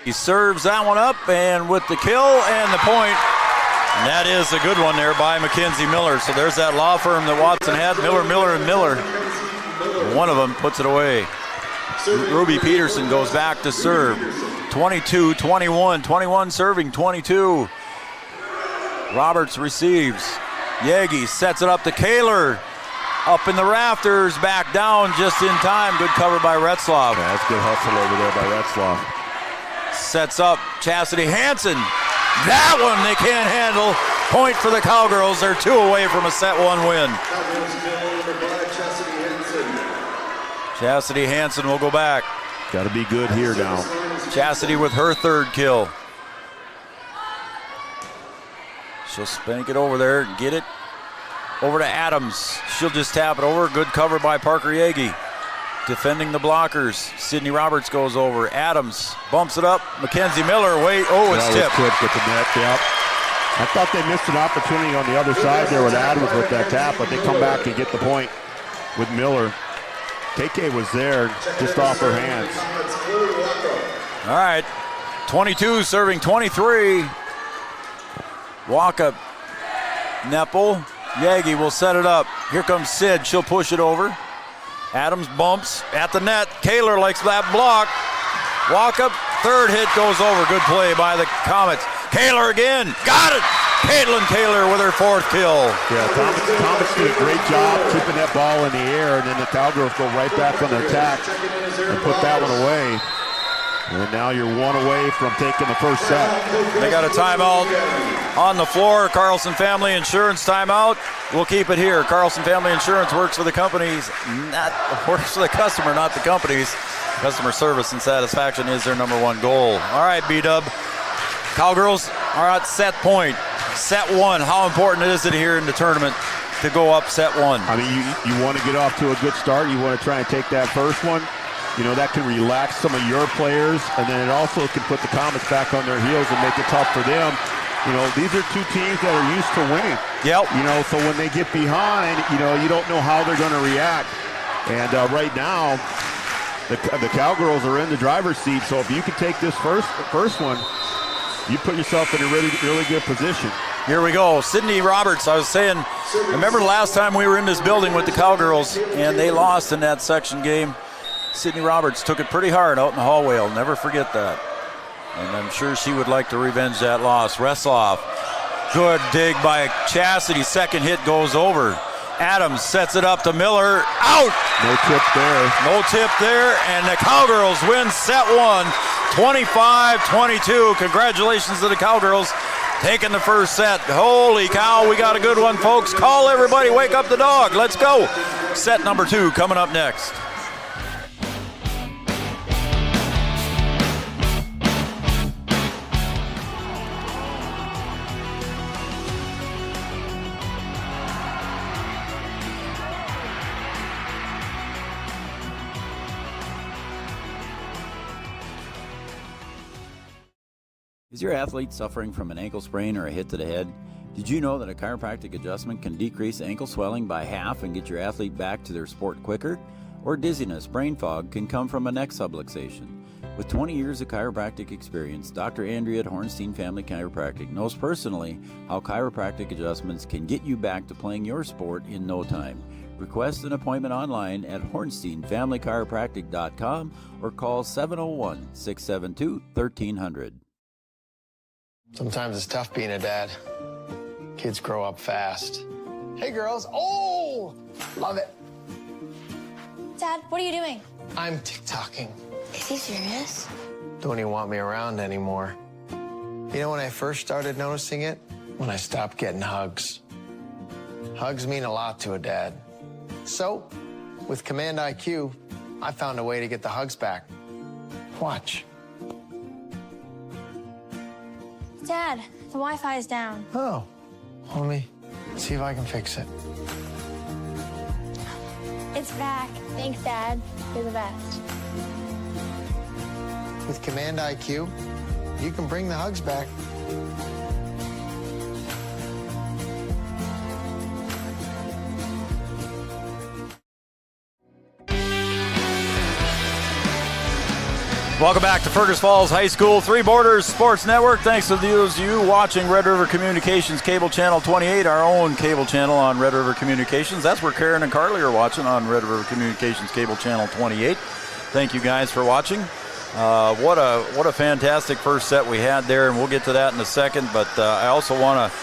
He serves that one up, and with the kill and the point, and that is a good one there by Mackenzie Miller. So there's that law firm that Watson had, Miller. One of them puts it away. Ruby Peterson goes back to serve. 22-21, 21 serving 22. Roberts receives. Yagi sets it up to Kaler. Up in the rafters, back down just in time. Good cover by Retzlaff. Yeah, that's good hustle over there by Retzlaff. Sets up Chastity Hansen. That one they can't handle. Point for the Cowgirls. They're 2 away from a set 1 win. Chastity Hansen will go back. Got to be good here now. Chastity with her 3rd kill. She'll spank it over there and get it over to Adams. She'll just tap it over. Good cover by Parker Yagi. Defending the blockers. Sydney Roberts goes over. Adams bumps it up. Mackenzie Miller, wait. Oh, it's tipped. Tipped at the net, yep. I thought they missed an opportunity on the other side there with Adams with that tap, but they come back and get the point with Miller. KK was there just off her hands. All right. 22 serving 23. Walkup. Neppel. Yagi will set it up. Here comes Sid. She'll push it over. Adams bumps at the net. Kaler likes that block. Walkup, 3rd hit goes over. Good play by the Comets. Kaler again. Got it! Caitlin Kaler with her 4th kill. Yeah, Comets did a great job keeping that ball in the air, and then the Cowgirls go right back on the attack and put that one away. And now you're 1 away from taking the 1st set. They got a timeout on the floor. Carlson Family Insurance timeout. We'll keep it here. Carlson Family Insurance works for the companies, works for the customer, not the companies. Customer service and satisfaction is their #1 goal. All right, B-Dub. Cowgirls are at set point. Set 1. How important is it here in the tournament to go up set 1? I mean, you want to get off to a good start. You want to try and take that first one. You know, that can relax some of your players, and then it also can put the Comets back on their heels and make it tough for them. You know, these are 2 teams that are used to winning. Yep. You know, so when they get behind, you know, you don't know how they're going to react. And right now, the Cowgirls are in the driver's seat, so if you can take this first one, you put yourself in a really, really good position. Here we go. Sydney Roberts, I was saying, remember the last time we were in this building with the Cowgirls, and they lost in that section game? Sydney Roberts took it pretty hard out in the hallway. I'll never forget that. And I'm sure she would like to revenge that loss. Retzlaff, good dig by Chastity. 2nd hit goes over. Adams sets it up to Miller. Out! No tip there. No tip there, and the Cowgirls win set 1, 25-22. Congratulations to the Cowgirls taking the 1st set. Holy cow, we got a good one, folks. Call everybody, wake up the dog. Let's go. Set #2 coming up next. Is your athlete suffering from an ankle sprain or a hit to the head? Did you know that a chiropractic adjustment can decrease ankle swelling by half and get your athlete back to their sport quicker? Or dizziness, brain fog can come from a neck subluxation. With 20 years of chiropractic experience, Dr. Andrea at Hornstein Family Chiropractic knows personally how chiropractic adjustments can get you back to playing your sport in no time. Request an appointment online at hornsteinfamilychiropractic.com or call 701-672-1300. Sometimes it's tough being a dad. Kids grow up fast. Hey, girls. Oh, love it. Dad, what are you doing? I'm TikToking. Is he serious? Don't even want me around anymore. You know when I first started noticing it? when I stopped getting hugs. Hugs mean a lot to a dad. So, with Command IQ, I found a way to get the hugs back. Watch. Dad, the Wi-Fi is down. Oh, let me see if I can fix it. It's back. Thanks, Dad. You're the best. With Command IQ, you can bring the hugs back. Welcome back to Fergus Falls High School, Three Borders Sports Network. Thanks to those of you watching Red River Communications Cable Channel 28, our own cable channel on Red River Communications. That's where Karen and Carly are watching, on Red River Communications Cable Channel 28. Thank you guys for watching. What a fantastic first set we had there, and we'll get to that in a second. But I also want to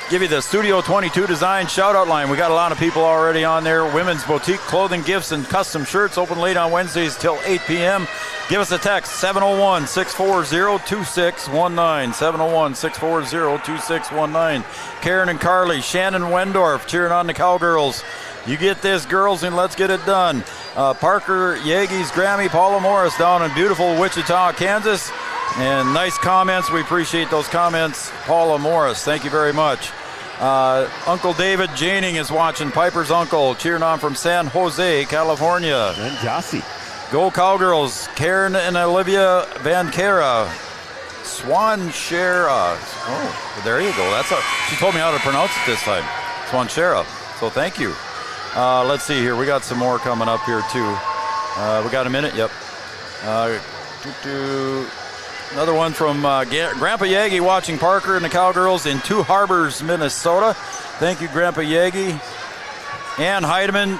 give you the Studio 22 Design shout-out line. We got a lot of people already on there. Women's boutique clothing, gifts, and custom shirts open late on Wednesdays till 8 p.m. Give us a text, 701-640-2619, 701-640-2619. Karen and Carly, Shannon Wendorf cheering on the Cowgirls. You get this, girls, and let's get it done. Parker Yeage's Grammy, Paula Morris down in beautiful Wichita, Kansas. And nice comments. We appreciate those comments, Paula Morris. Thank you very much. Uncle David Janing is watching. Piper's uncle cheering on from San Jose, California. And Jossie. Go Cowgirls. Karen and Olivia Vankera. Swanshera. Oh, there you go. She told me how to pronounce it this time. Swanshera. So thank you. Let's see here. We got some more coming up here too. We got a minute. Yep. Another one from Grandpa Yagi watching Parker and the Cowgirls in Two Harbors, Minnesota. Thank you, Grandpa Yagi. Ann Heidemann,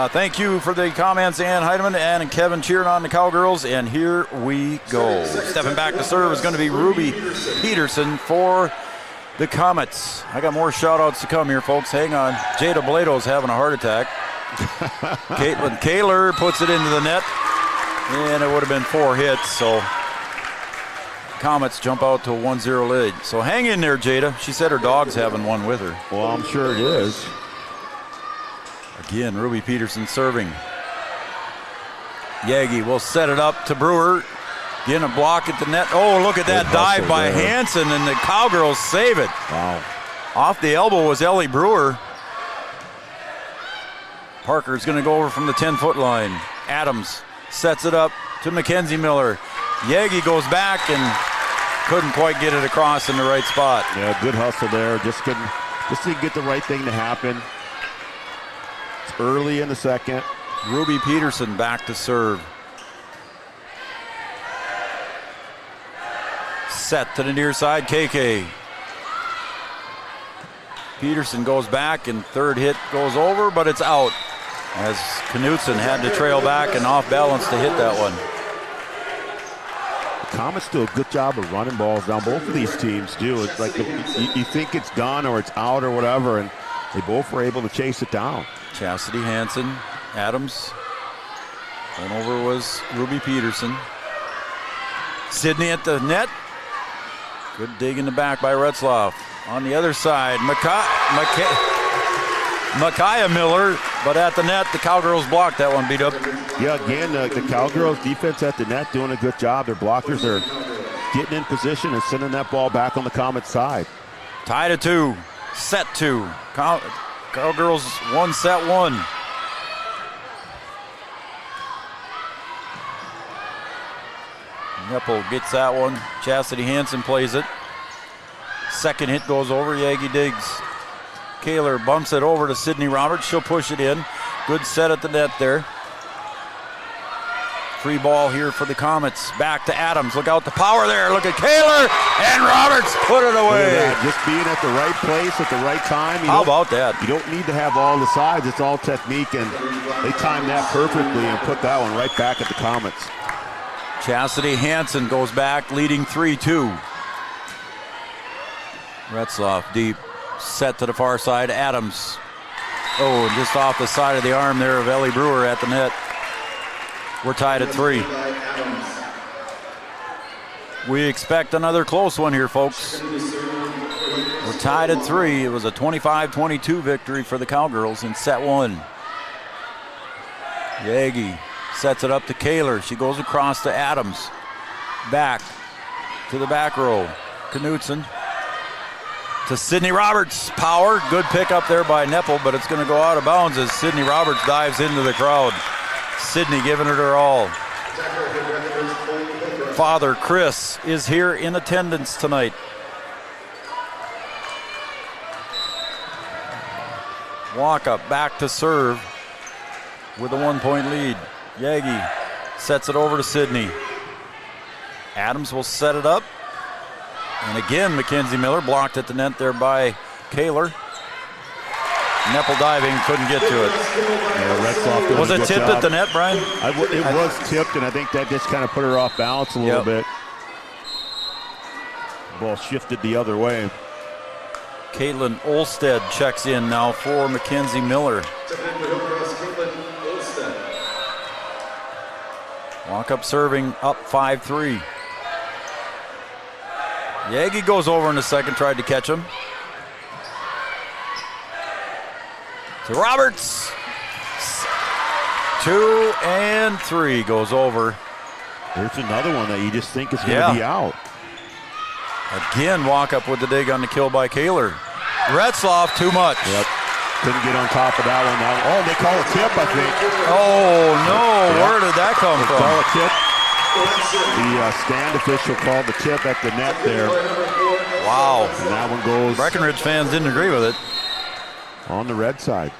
thank you for the comments, Ann Heidemann. Ann and Kevin cheering on the Cowgirls, and here we go. Stepping back to serve is going to be Ruby Peterson for the Comets. I got more shout-outs to come here, folks. Hang on. Jada Blado's having a heart attack. Caitlin Kaler puts it into the net, and it would have been 4 hits, so Comets jump out to a 1-0 lead. So hang in there, Jada. She said her dog's having one with her. Well, I'm sure it is. Again, Ruby Peterson serving. Yagi will set it up to Brewer. Getting a block at the net. Oh, look at that dive by Hansen, and the Cowgirls save it. Wow. Off the elbow was Ellie Brewer. Parker's going to go over from the 10-foot line. Adams sets it up to Mackenzie Miller. Yagi goes back and couldn't quite get it across in the right spot. Yeah, good hustle there. Just didn't get the right thing to happen. It's early in the second. Ruby Peterson back to serve. Set to the near side, KK. Peterson goes back, and third hit goes over, but it's out, as Knutson had to trail back and off balance to hit that one. Comets do a good job of running balls down. Both of these teams do. It's like you think it's done or it's out or whatever, and they both were able to chase it down. Chastity Hansen, Adams. Going over was Ruby Peterson. Sydney at the net. Good dig in the back by Retzloff. On the other side, Micaiah Miller, but at the net, the Cowgirls blocked that one, beat up. Yeah, again, the Cowgirls defense at the net doing a good job. Their blockers are getting in position and sending that ball back on the Comets side. Tied at 2, set 2. Cowgirls 1, set 1. Neppel gets that one. Chastity Hansen plays it. Second hit goes over. Yagi digs. Kaler bumps it over to Sydney Roberts. She'll push it in. Good set at the net there. Free ball here for the Comets. Back to Adams. Look out the power there. Look at Kaler, and Roberts put it away. Just being at the right place at the right time. How about that? You don't need to have all the sides. It's all technique, and they timed that perfectly and put that one right back at the Comets. Chastity Hansen goes back, leading 3-2. Retzloff deep, set to the far side. Adams. Oh, and just off the side of the arm there of Ellie Brewer at the net. We're tied at 3. We expect another close one here, folks. We're tied at 3. It was a 25-22 victory for the Cowgirls in set 1. Yagi sets it up to Kaler. She goes across to Adams. Back to the back row. Knutson to Sydney Roberts. Power. Good pick up there by Neppel, but it's going to go out of bounds as Sydney Roberts dives into the crowd. Sydney giving it her all. Father Chris is here in attendance tonight. Walk up back to serve with a 1-point lead. Yagi sets it over to Sydney. Adams will set it up. And again, Mackenzie Miller blocked at the net there by Kaler. Neppel diving, couldn't get to it. Yeah, was it tipped at the net, Brian? It was tipped, and I think that just kind of put her off balance a little bit. Ball shifted the other way. Caitlin Olsted checks in now for Mackenzie Miller. Walk up serving, up 5-3. Yagi goes over in the second, tried to catch him. To Roberts. 2 and 3 goes over. There's another one that you just think is going to be out. Again, walk up with the dig on the kill by Kaler. Retzloff, too much. Yep. Couldn't get on top of that one. Oh, they call a tip, I think. Oh, no. Where did that come from? Call a tip. The stand official called the tip at the net there. Wow. And that one goes. Breckenridge fans didn't agree with it. On the red side.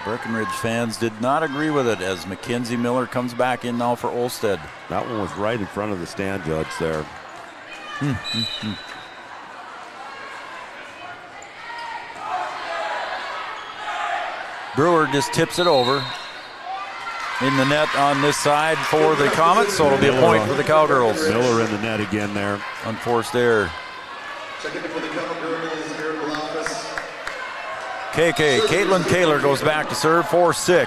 Breckenridge fans did not agree with it as Mackenzie Miller comes back in now for Olsted. That one was right in front of the stand judge there. Brewer just tips it over. In the net on this side for the Comets, so it'll be a point for the Cowgirls. Miller in the net again there. Unforced error. KK, Caitlin Kaler goes back to serve, 4-6.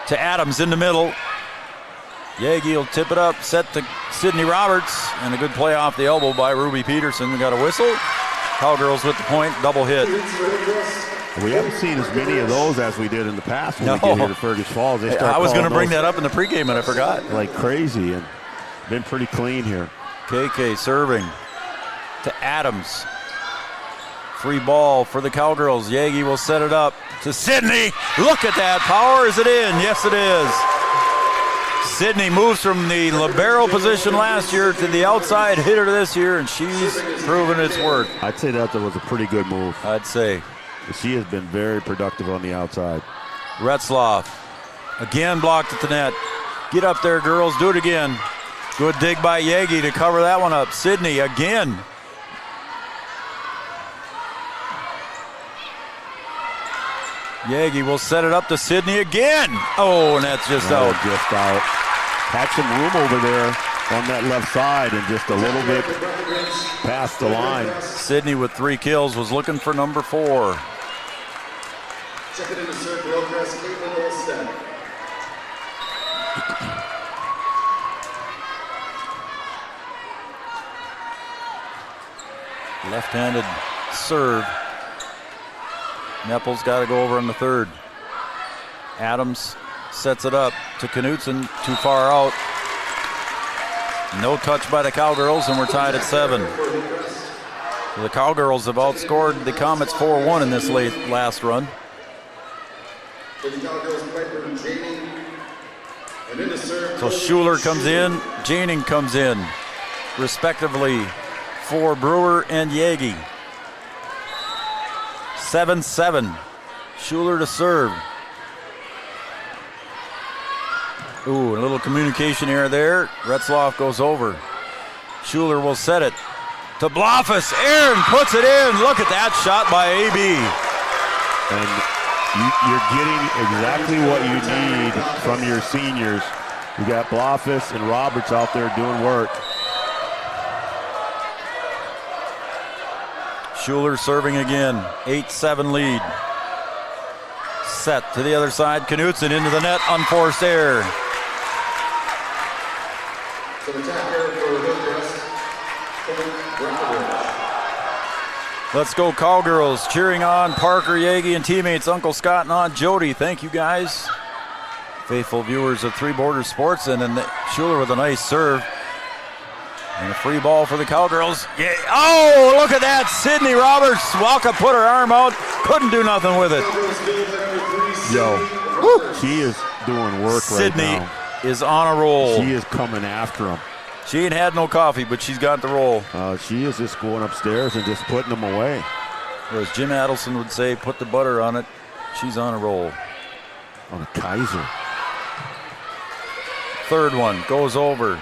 To Adams in the middle. Yagi will tip it up, set to Sydney Roberts, and a good play off the elbow by Ruby Peterson. We got a whistle. Cowgirls with the point, double hit. We haven't seen as many of those as we did in the past when we get here to Fergus Falls. I was going to bring that up in the pregame and I forgot. Like crazy, and been pretty clean here. KK serving to Adams. Free ball for the Cowgirls. Yagi will set it up to Sydney. Look at that. Power. Is it in? Yes, it is. Sydney moves from the libero position last year to the outside hitter this year, and she's proven its worth. I'd say that was a pretty good move. I'd say. She has been very productive on the outside. Retzloff again blocked at the net. Get up there, girls. Do it again. Good dig by Yagi to cover that one up. Sydney again. Yagi will set it up to Sydney again. Oh, and that's just out. Just out. Had some room over there on that left side and just a little bit past the line. Sydney with 3 kills was looking for number 4. Second in the serve, Hillcrest, Caitlin Olsted. Left-handed serve. Neppel's got to go over in the third. Adams sets it up to Knutson, too far out. No touch by the Cowgirls, and we're tied at 7. The Cowgirls have outscored the Comets 4-1 in this last run. So Schuler comes in, Janing comes in, respectively, for Brewer and Yagi. 7-7. Schuler to serve. Ooh, a little communication error there. Retzloff goes over. Schuler will set it to Blofus. Aaron puts it in. Look at that shot by AB. And you're getting exactly what you need from your seniors. You got Blofus and Roberts out there doing work. Schuler serving again. 8-7 lead. Set to the other side. Knutson into the net. Unforced error. Some attacker for Hillcrest, Breckenridge. Let's go Cowgirls, cheering on Parker, Yagi, and teammates, Uncle Scott and Aunt Jody. Thank you guys. Faithful viewers of Three Borders Sports, and then Schuler with a nice serve. And a free ball for the Cowgirls. Yeah. Oh, look at that. Sydney Roberts. Walka put her arm out. Couldn't do nothing with it. Yo, she is doing work Sydney right now. is on a roll. She is coming after him. She ain't had no coffee, but she's got the roll. She is just going upstairs and just putting them away. Or as Jim Adelson would say, put the butter on it. She's on a roll. On a Kaiser. Third one goes over.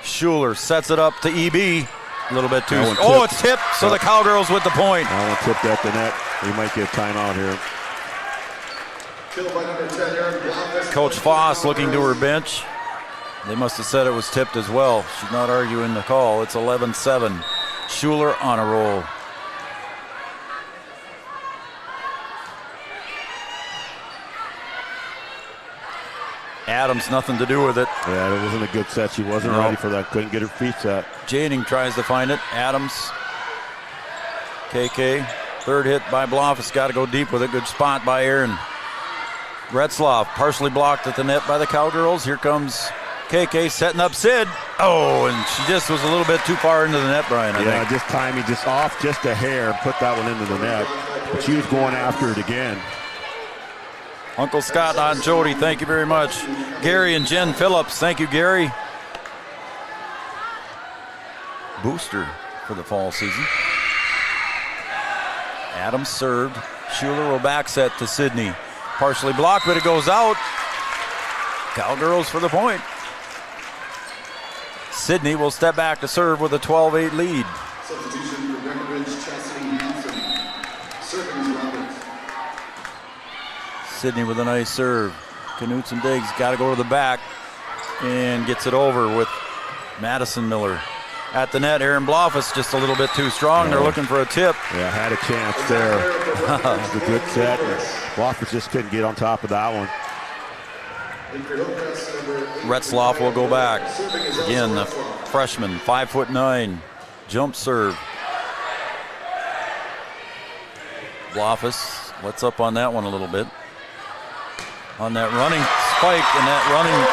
Schuler sets it up to EB. A little bit too. Oh, it's tipped, so the Cowgirls with the point. That one tipped at the net. We might get a timeout here. Coach Foss looking to her bench. They must have said it was tipped as well. She's not arguing the call. It's 11-7. Schuler on a roll. Adams, nothing to do with it. Yeah, it wasn't a good set. She wasn't ready for that. Couldn't get her feet set. Janing tries to find it. Adams. KK. Third hit by Bloff. Got to go deep with it. Good spot by Aaron. Retzloff partially blocked at the net by the Cowgirls. Here comes KK setting up Sid. Oh, and she just was a little bit too far into the net, Brian, I think. Just timing, just off just a hair, put that one into the net. But she was going after it again. Uncle Scott on Jody, thank you very much. Gary and Jen Phillips, thank you, Gary. Booster for the fall season. Adams served. Schuler will back set to Sydney. Partially blocked, but it goes out. Cowgirls for the point. Sydney will step back to serve with a 12-8 lead. Substitution for Breckenridge, Chastity Hansen. Serving Roberts. Sydney with a nice serve. Knutson Diggs got to go to the back and gets it over with Madison Miller. At the net, Aaron Bloffus just a little bit too strong. They're looking for a tip. Yeah, had a chance there. It was a good set. Bloffus just couldn't get on top of that one. Retzloff will go back. Again, the freshman, 5'9", jump serve. Bloffus lets up on that one a little bit. On that running spike and that running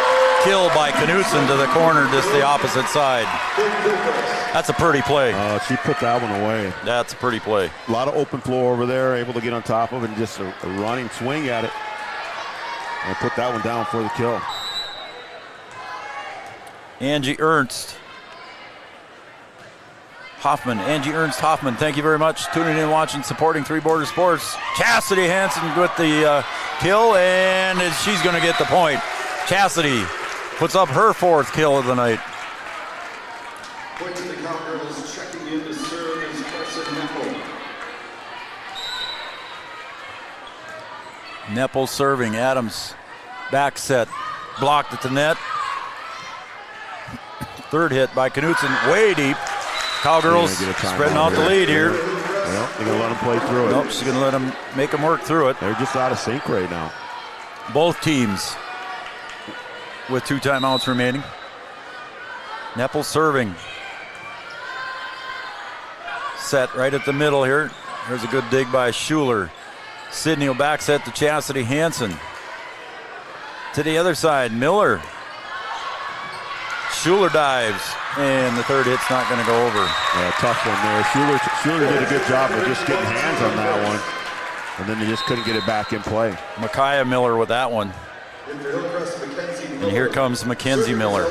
kill by Knutson to the corner, just the opposite side. That's a pretty play. She put that one away. That's a pretty play. A lot of open floor over there, able to get on top of it and just a running swing at it. And put that one down for the kill. Angie Ernst. Hoffman, Angie Ernst Hoffman, thank you very much. Tuning in, watching, supporting Three Borders Sports. Chastity Hansen with the kill, and she's going to get the point. Chastity puts up her fourth kill of the night. Point to the Cowgirls, checking in to serve is Carson Nepple. Nepple serving. Adams back set, blocked at the net. Third hit by Knutson, way deep. Cowgirls spreading out the lead here. Well, you're going to let them play through it. Nope, she's going to let them make them work through it. They're just out of sync right now. Both teams with 2 timeouts remaining. Nepple serving. Set right at the middle here. There's a good dig by Schuler. Sydney will back set to Chastity Hansen. To the other side, Miller. Schuler dives, and the third hit's not going to go over. Yeah, tough one there. Schuler did a good job of just getting hands on that one, and then they just couldn't get it back in play. Micaiah Miller with that one. And here comes Mackenzie Miller.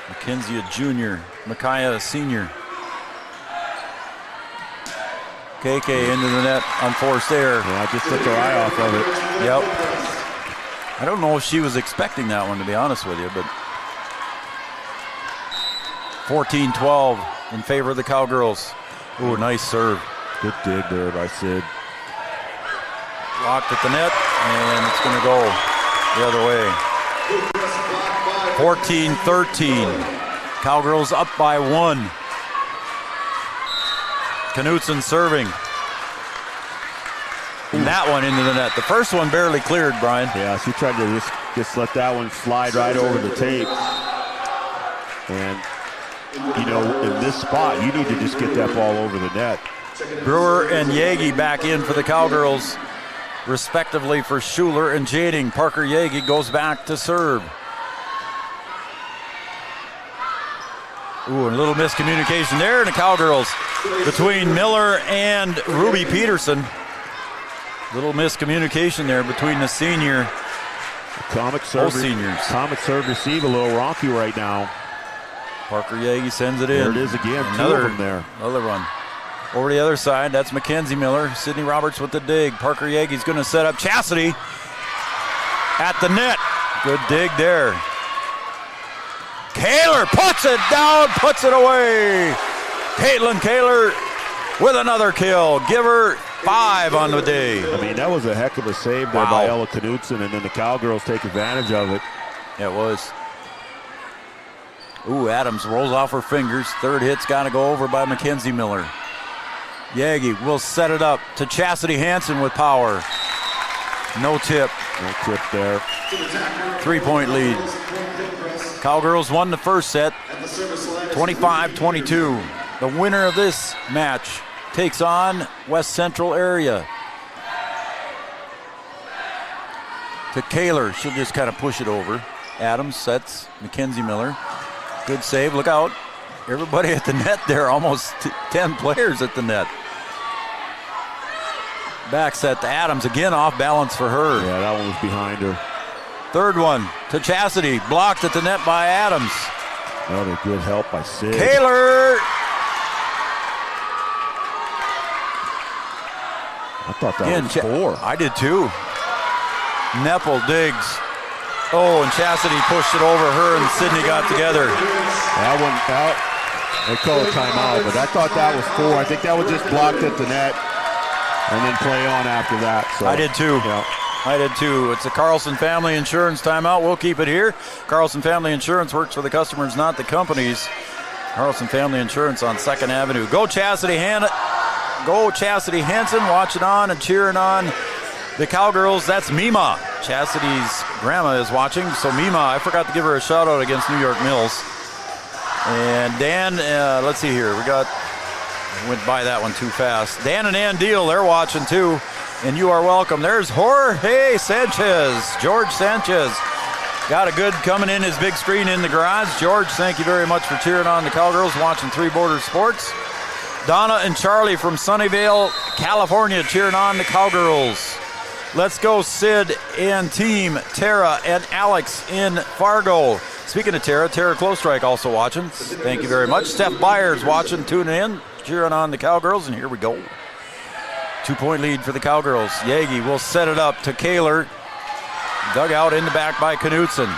Mackenzie a junior, Micaiah a senior. KK into the net, unforced error. Yeah, just took her eye off of it. Yep. I don't know if she was expecting that one, to be honest with you, but 14-12 in favor of the Cowgirls. Ooh, nice serve. Good dig there by Sid. Locked at the net, and it's going to go the other way. 14-13. Cowgirls up by 1. Knutson serving. And that one into the net. The first one barely cleared, Brian. Yeah, she tried to just let that one slide right over the tape. And, you know, in this spot, you need to just get that ball over the net. Brewer and Yagi back in for the Cowgirls, respectively for Schuler and Jading. Parker Yagi goes back to serve. Ooh, and a little miscommunication there in the Cowgirls between Miller and Ruby Peterson. Little miscommunication there between the senior. Comet serve receive a little rocky right now. Parker Yagi sends it in. There it is again. Two of them there. Another one. Over the other side, that's Mackenzie Miller. Sydney Roberts with the dig. Parker Yagi's going to set up Chastity at the net. Good dig there. Kaler puts it down, puts it away. Caitlin Kaler with another kill. Give her 5 on the day. I mean, that was a heck of a save there by Ella Knutson, and then the Cowgirls take advantage of it. Yeah, it was. Ooh, Adams rolls off her fingers. Third hit's got to go over by Mackenzie Miller. Yagi will set it up to Chastity Hansen with power. No tip. No tip there. 3-point lead. Cowgirls won the first set, 25-22. The winner of this match takes on West Central area. To Kaler, she'll just kind of push it over. Adams sets Mackenzie Miller. Good save, look out. Everybody at the net there, almost 10 players at the net. Back set to Adams, again off balance for her. Yeah, that one was behind her. Third one to Chastity, blocked at the net by Adams. Another good help by Sid. Kaler! I thought that was 4. I did too. Neppel digs. Oh, and Chastity pushed it over. Her and Sydney got together. That one out. They call a timeout, but I thought that was 4. I think that was just blocked at the net and then play on after that. So, I did too. Yeah. I did too. It's a Carlson Family Insurance timeout. We'll keep it here. Carlson Family Insurance works for the customers, not the companies. Carlson Family Insurance on 2nd Avenue. Go Chastity Hansen watching on and cheering on the Cowgirls. That's Mima. Chastity's grandma is watching. So Mima, I forgot to give her a shout out against New York Mills. And Dan, let's see here. I went by that one too fast. Dan and Ann Deal, they're watching too. And you are welcome. There's Jorge Sanchez. George Sanchez got a good coming in his big screen in the garage. George, thank you very much for cheering on the Cowgirls, watching Three Borders Sports. Donna and Charlie from Sunnyvale, California, cheering on the Cowgirls. Let's go Sid and team, Tara and Alex in Fargo. Speaking of Tara Clostrike also watching. Thank you very much. Steph Byers watching, tuning in, cheering on the Cowgirls, and here we go. 2-point lead for the Cowgirls. Yagi will set it up to Kaler. Dug out in the back by Knutson.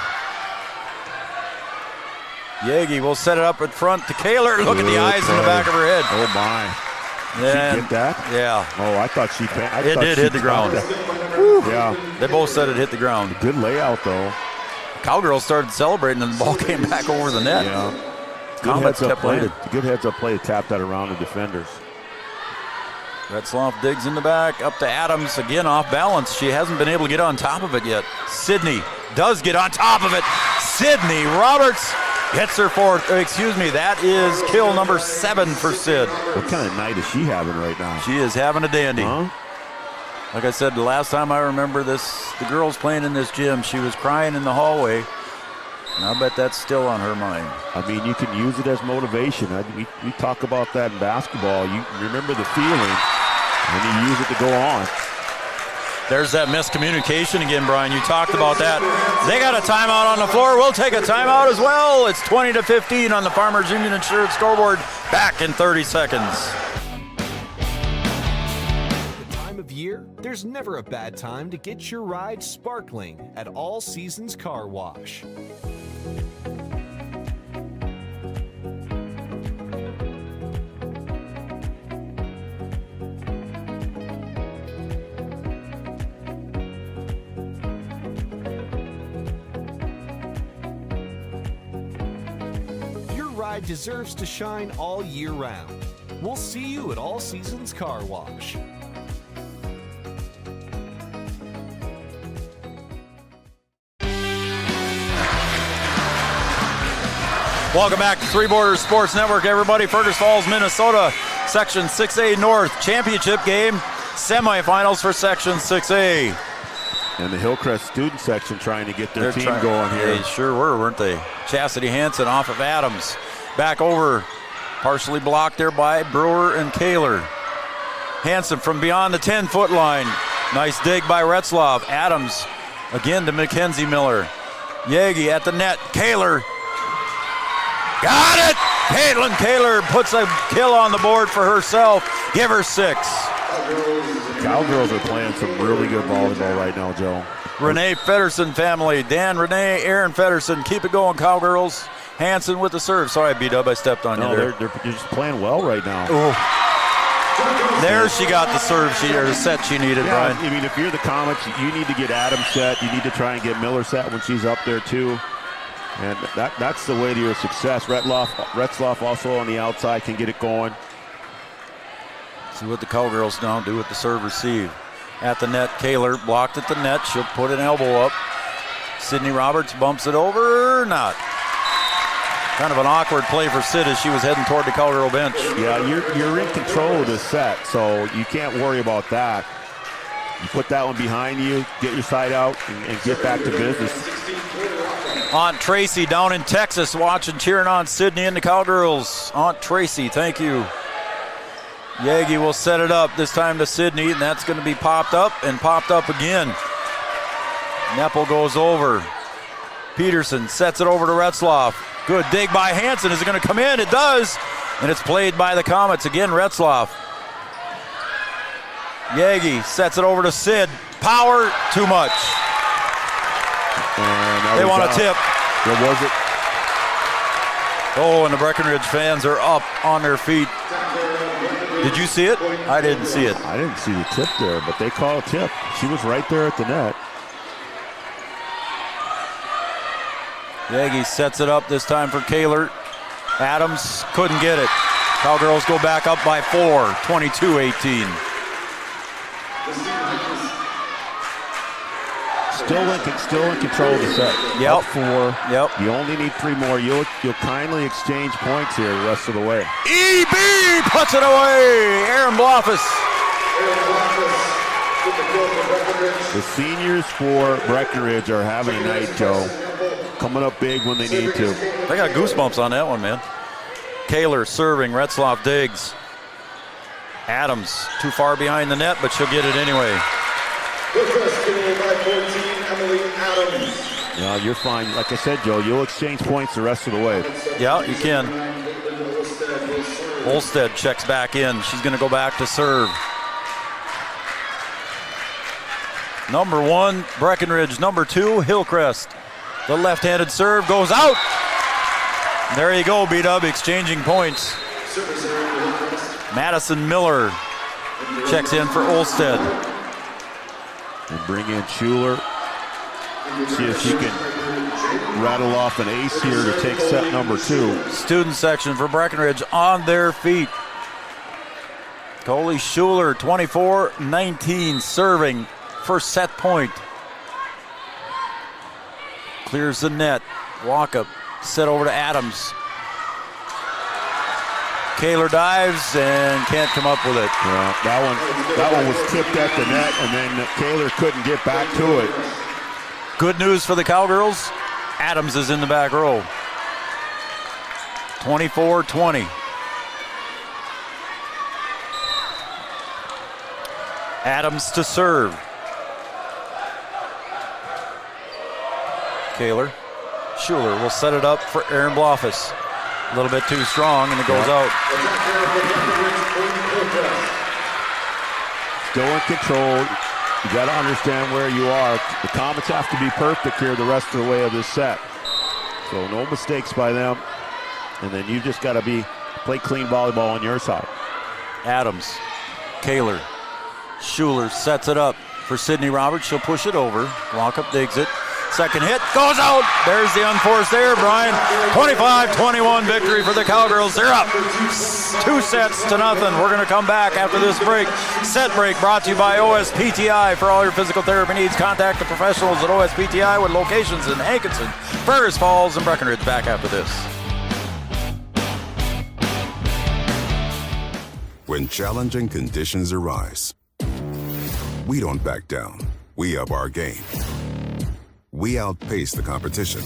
Yagi will set it up in front to Kaler. Look at the eyes in the back of her head. Oh, my. Did she get that? Yeah. Oh, I thought she... It did hit the ground. Yeah. They both said it hit the ground. Good layout, though. Cowgirls started celebrating, and the ball came back over the net. Yeah. Good heads-up play to tap that around the defenders. Retzloff digs in the back, up to Adams, again off balance. She hasn't been able to get on top of it yet. Sydney does get on top of it. Sydney Roberts gets her fourth. That is kill number 7 for Sid. What kind of night is she having right now? She is having a dandy. Huh? Like I said, the last time I remember this, the girls playing in this gym, she was crying in the hallway. And I bet that's still on her mind. I mean, you can use it as motivation. We talk about that in basketball. You remember the feeling, and you use it to go on. There's that miscommunication again, Brian. You talked about that. They got a timeout on the floor. We'll take a timeout as well. It's 20-15 on the Farmers Union Insurance scoreboard. Back in 30 seconds. There's never a bad time to get your ride sparkling at All Seasons Car Wash. Your ride deserves to shine all year round. We'll see you at All Seasons Car Wash. Welcome back to Three Borders Sports Network, everybody. Fergus Falls, Minnesota, Section 6A North championship game, semifinals for Section 6A. And the Hillcrest student section trying to get their team going here. They sure were, weren't they? Chastity Hansen off of Adams. Back over, partially blocked there by Brewer and Kaler. Hansen from beyond the 10-foot line. Nice dig by Retzloff. Adams again to Mackenzie Miller. Yagi at the net. Kaler. Got it! Caitlin Kaler puts a kill on the board for herself. Give her 6. Cowgirls are playing some really good volleyball right now, Joe. Renee Feddersen family. Dan, Renee, Aaron Feddersen. Keep it going, Cowgirls. Hansen with the serve. Sorry, B-Dub, I stepped on you there. They're just playing well right now. Oh. There she got the serve or the set she needed, Brian. I mean, if you're the Comets, you need to get Adams set. You need to try and get Miller set when she's up there, too. And that's the way to your success. Retzloff also on the outside can get it going. See what the Cowgirls now do with the serve receive. At the net, Kaler blocked at the net. She'll put an elbow up. Sydney Roberts bumps it over. Not. Kind of an awkward play for Sid as she was heading toward the Cowgirl bench. Yeah, you're in control of the set, so you can't worry about that. You put that one behind you, get your side out, and get back to business. Aunt Tracy down in Texas watching, cheering on Sydney and the Cowgirls. Aunt Tracy, thank you. Yagi will set it up, this time to Sydney, and that's going to be popped up and popped up again. Neppel goes over. Peterson sets it over to Retzloff. Good dig by Hansen. Is it going to come in? It does. And it's played by the Comets. Again, Retzloff. Yagi sets it over to Sid. Power, too much. And they want a tip. What was it? Oh, and the Breckenridge fans are up on their feet. Did you see it? I didn't see it. I didn't see the tip there, but they call a tip. She was right there at the net. Yagi sets it up this time for Kaler. Adams couldn't get it. Cowgirls go back up by 4, 22-18. Still in control of the set. Yep. Up 4. Yep. You only need 3 more. You'll kindly exchange points here the rest of the way. EB puts it away. Aaron Bloffus. The seniors for Breckenridge are having a night, Joe. Coming up big when they need to. They got goosebumps on that one, man. Kaler serving. Retzloff digs. Adams too far behind the net, but she'll get it anyway. Yeah, you're fine. Like I said, Joe, you'll exchange points the rest of the way. Yeah, you can. Olstead checks back in. She's going to go back to serve. Number 1, Breckenridge. Number 2, Hillcrest. The left-handed serve goes out. There you go, B-Dub, exchanging points. Madison Miller checks in for Olstead. And bring in Schuler. See if she can rattle off an ace here to take set number 2. Student section for Breckenridge on their feet. Coley Schuler, 24-19, serving. First set point. Clears the net. Walkup set over to Adams. Kaler dives and can't come up with it. Yeah, that one was tipped at the net, and then Kaler couldn't get back to it. Good news for the Cowgirls. Adams is in the back row. 24-20. Adams to serve. Kaler. Schuler will set it up for Aaron Bloffus. A little bit too strong, and it goes out. Still in control. You got to understand where you are. The Comets have to be perfect here the rest of the way of this set. So no mistakes by them. And then you just got to play clean volleyball on your side. Adams. Kaler. Schuler sets it up for Sydney Roberts. She'll push it over. Walkup digs it. Second hit goes out. There's the unforced error, Brian. 25-21 victory for the Cowgirls. They're up 2 sets to nothing. We're going to come back after this break. Set break brought to you by OSPTI. For all your physical therapy needs, contact the professionals at OSPTI with locations in Hankinson, Fergus Falls, and Breckenridge. Back after this. When challenging conditions arise, we don't back down. We up our game. We outpace the competition.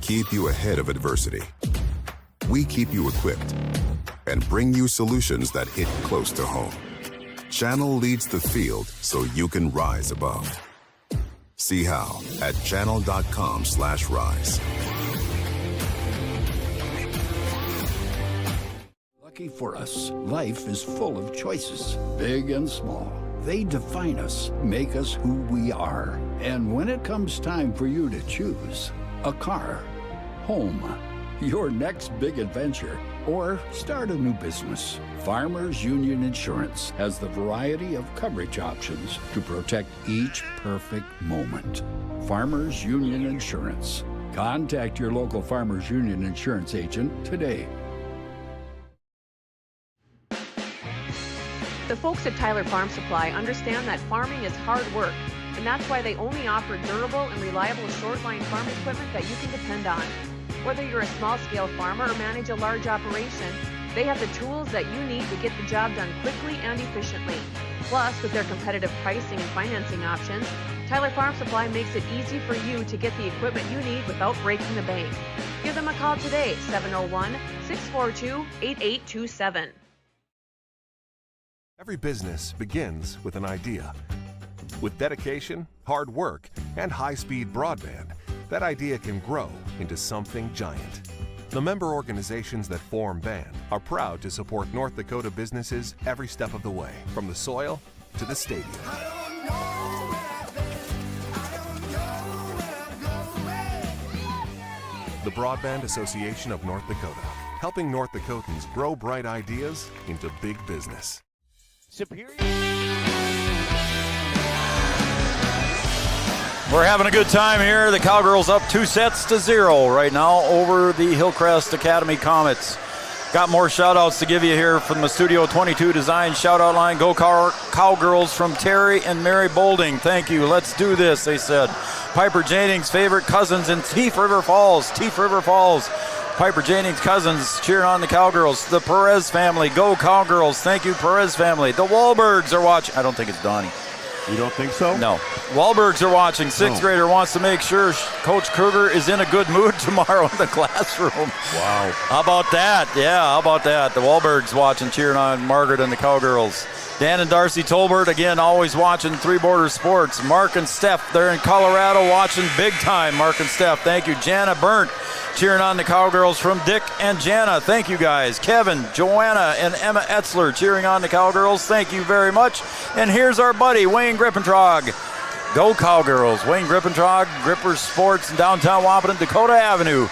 Keep you ahead of adversity. We keep you equipped and bring you solutions that hit close to home. Channel leads the field so you can rise above. See how at channel.com/rise. Lucky for us, life is full of choices, big and small. They define us, make us who we are. And when it comes time for you to choose a car, home, your next big adventure, or start a new business, Farmers Union Insurance has the variety of coverage options to protect each perfect moment. Farmers Union Insurance. Contact your local Farmers Union Insurance agent today. The folks at Tyler Farm Supply understand that farming is hard work, and that's why they only offer durable and reliable short-line farm equipment that you can depend on. Whether you're a small-scale farmer or manage a large operation, they have the tools that you need to get the job done quickly and efficiently. Plus, with their competitive pricing and financing options, Tyler Farm Supply makes it easy for you to get the equipment you need without breaking the bank. Give them a call today, 701-642-8827. Every business begins with an idea. With dedication, hard work, and high-speed broadband, that idea can grow into something giant. The member organizations that form BAND are proud to support North Dakota businesses every step of the way, from the soil to the stadium. The Broadband Association of North Dakota, helping North Dakotans grow bright ideas into big business. We're having a good time here. The Cowgirls up 2-0 right now over the Hillcrest Academy Comets. Got more shout-outs to give you here from the Studio 22 Design shout-out line. Go Cowgirls from Terry and Mary Bolding. Thank you. Let's do this, they said. Piper Janing's favorite cousins in Thief River Falls. Piper Janing's cousins cheering on the Cowgirls. The Perez family. Go Cowgirls. Thank you, Perez family. The Wahlbergs are watching. I don't think it's Donnie. You don't think so? No. Wahlbergs are watching. Sixth grader wants to make sure Coach Kruger is in a good mood tomorrow in the classroom. Wow. How about that? Yeah, how about that? The Wahlbergs watching, cheering on Margaret and the Cowgirls. Dan and Darcy Tolbert, again, always watching Three Border Sports. Mark and Steph, they're in Colorado watching big time. Mark and Steph, thank you. Jana Burnt, cheering on the Cowgirls from Dick and Jana. Thank you, guys. Kevin, Joanna, and Emma Etzler cheering on the Cowgirls. Thank you very much. And here's our buddy, Wayne Grippentrog. Go Cowgirls. Wayne Grippentrog, Gripper Sports in downtown Wapaton, Dakota Avenue.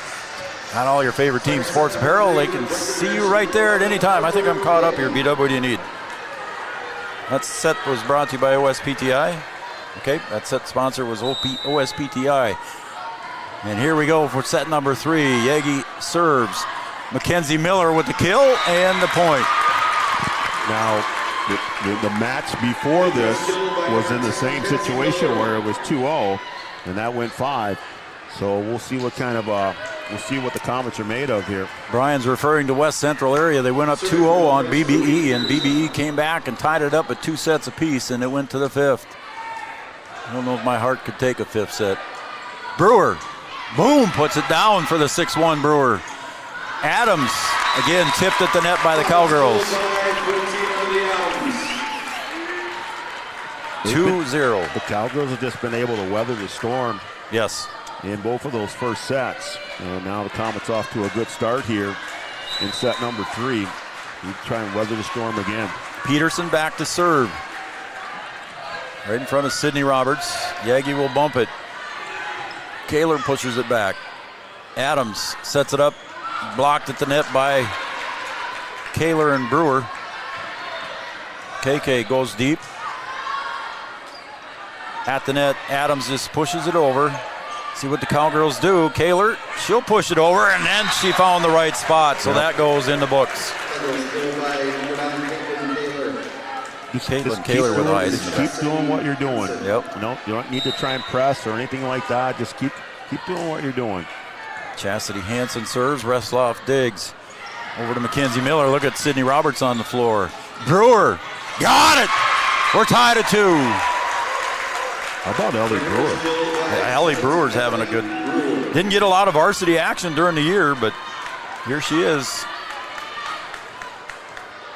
Got all your favorite team sports apparel. They can see you right there at any time. I think I'm caught up here. B-Dub, what do you need? That set was brought to you by OSPTI. Okay, that set sponsor was OSPTI. And here we go for set number 3. Yegi serves. Mackenzie Miller with the kill and the point. Now, the match before this was in the same situation where it was 2-0, and that went 5. So we'll see what kind of we'll see what the Comets are made of here. Brian's referring to West Central area. They went up 2-0 on BBE, and BBE came back and tied it up at 2 sets apiece, and it went to the 5th. I don't know if my heart could take a 5th set. Brewer, boom, puts it down for the 6-1 Brewer. Adams, again, tipped at the net by the Cowgirls. 2-0. The Cowgirls have just been able to weather the storm. Yes. In both of those first sets. And now the Comets off to a good start here in set number 3. We try and weather the storm again. Peterson back to serve. Right in front of Sydney Roberts. Yagi will bump it. Kaler pushes it back. Adams sets it up. Blocked at the net by Kaler and Brewer. KK goes deep. At the net, Adams just pushes it over. See what the Cowgirls do. Kaler, she'll push it over, and then she found the right spot, so that goes in the books. Caitlin Kaler with eyes. Just keep doing what you're doing. Yep. No, you don't need to try and press or anything like that. Just keep doing what you're doing. Chastity Hansen serves. Resloff digs. Over to Mackenzie Miller. Look at Sydney Roberts on the floor. Brewer. Got it. We're tied at 2. How about Ellie Brewer? Yeah, Ellie Brewer's having a good... Didn't get a lot of varsity action during the year, but here she is.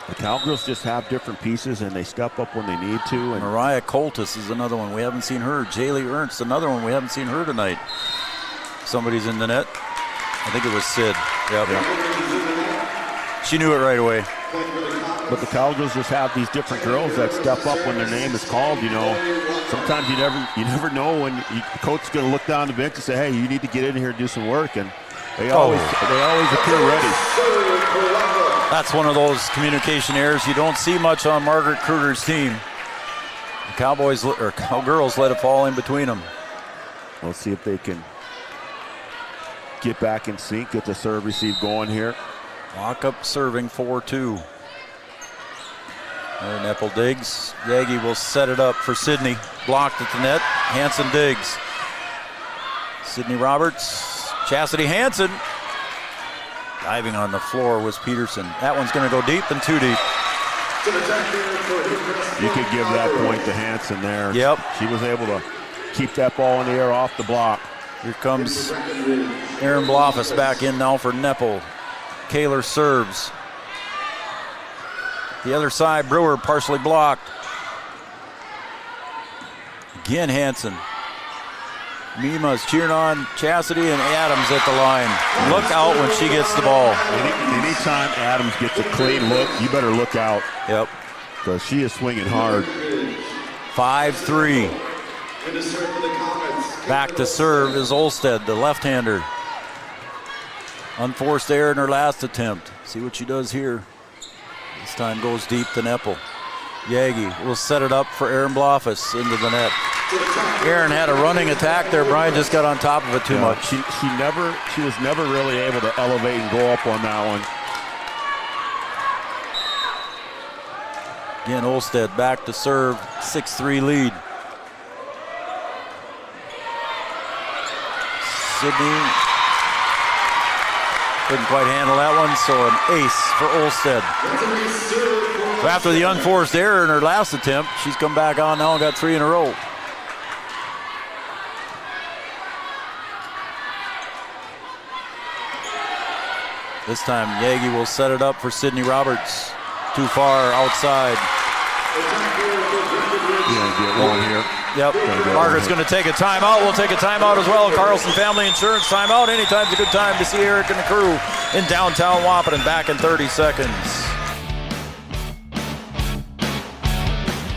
The Cowgirls just have different pieces, and they step up when they need to. And Mariah Coltis is another one. We haven't seen her. Jaylee Ernst, another one. We haven't seen her tonight. Somebody's in the net. I think it was Sid. Yep. She knew it right away. But the Cowgirls just have these different girls that step up when their name is called. You know, sometimes you never know when the coach is going to look down the bench and say, "Hey, you need to get in here and do some work." And they always appear ready. That's one of those communication errors you don't see much on Margaret Kruger's team. The Cowgirls let it fall in between them. Let's see if they can get back in sync, get the serve receive going here. Lock up serving 4-2. There, Nepple digs. Yagi will set it up for Sydney. Blocked at the net. Hansen digs. Sydney Roberts. Chastity Hansen. Diving on the floor was Peterson. That one's going to go deep and too deep. You could give that point to Hansen there. Yep. She was able to keep that ball in the air off the block. Here comes Aaron Blofus back in now for Nepple. Kaler serves. The other side, Brewer partially blocked. Again, Hansen. Mima's cheering on Chastity and Adams at the line. Look out when she gets the ball. Anytime Adams gets a clean look, you better look out. Yep. Because she is swinging hard. 5-3. Back to serve is Olsted, the left-hander. Unforced error in her last attempt. See what she does here. This time goes deep to Nepple. Yagi will set it up for Aaron Blofus into the net. Aaron had a running attack there. Brian just got on top of it too much. She was never really able to elevate and go up on that one. Again, Olsted back to serve. 6-3 lead. Sydney couldn't quite handle that one, so an ace for Olsted. So after the unforced error in her last attempt, she's come back on now and got 3 in a row. This time, Yagi will set it up for Sydney Roberts. Too far outside. Get one here. Yep. Margaret's going to take a timeout. We'll take a timeout as well. Carlson Family Insurance timeout. Anytime's a good time to see Eric and the crew in downtown Wahpeton. Back in 30 seconds.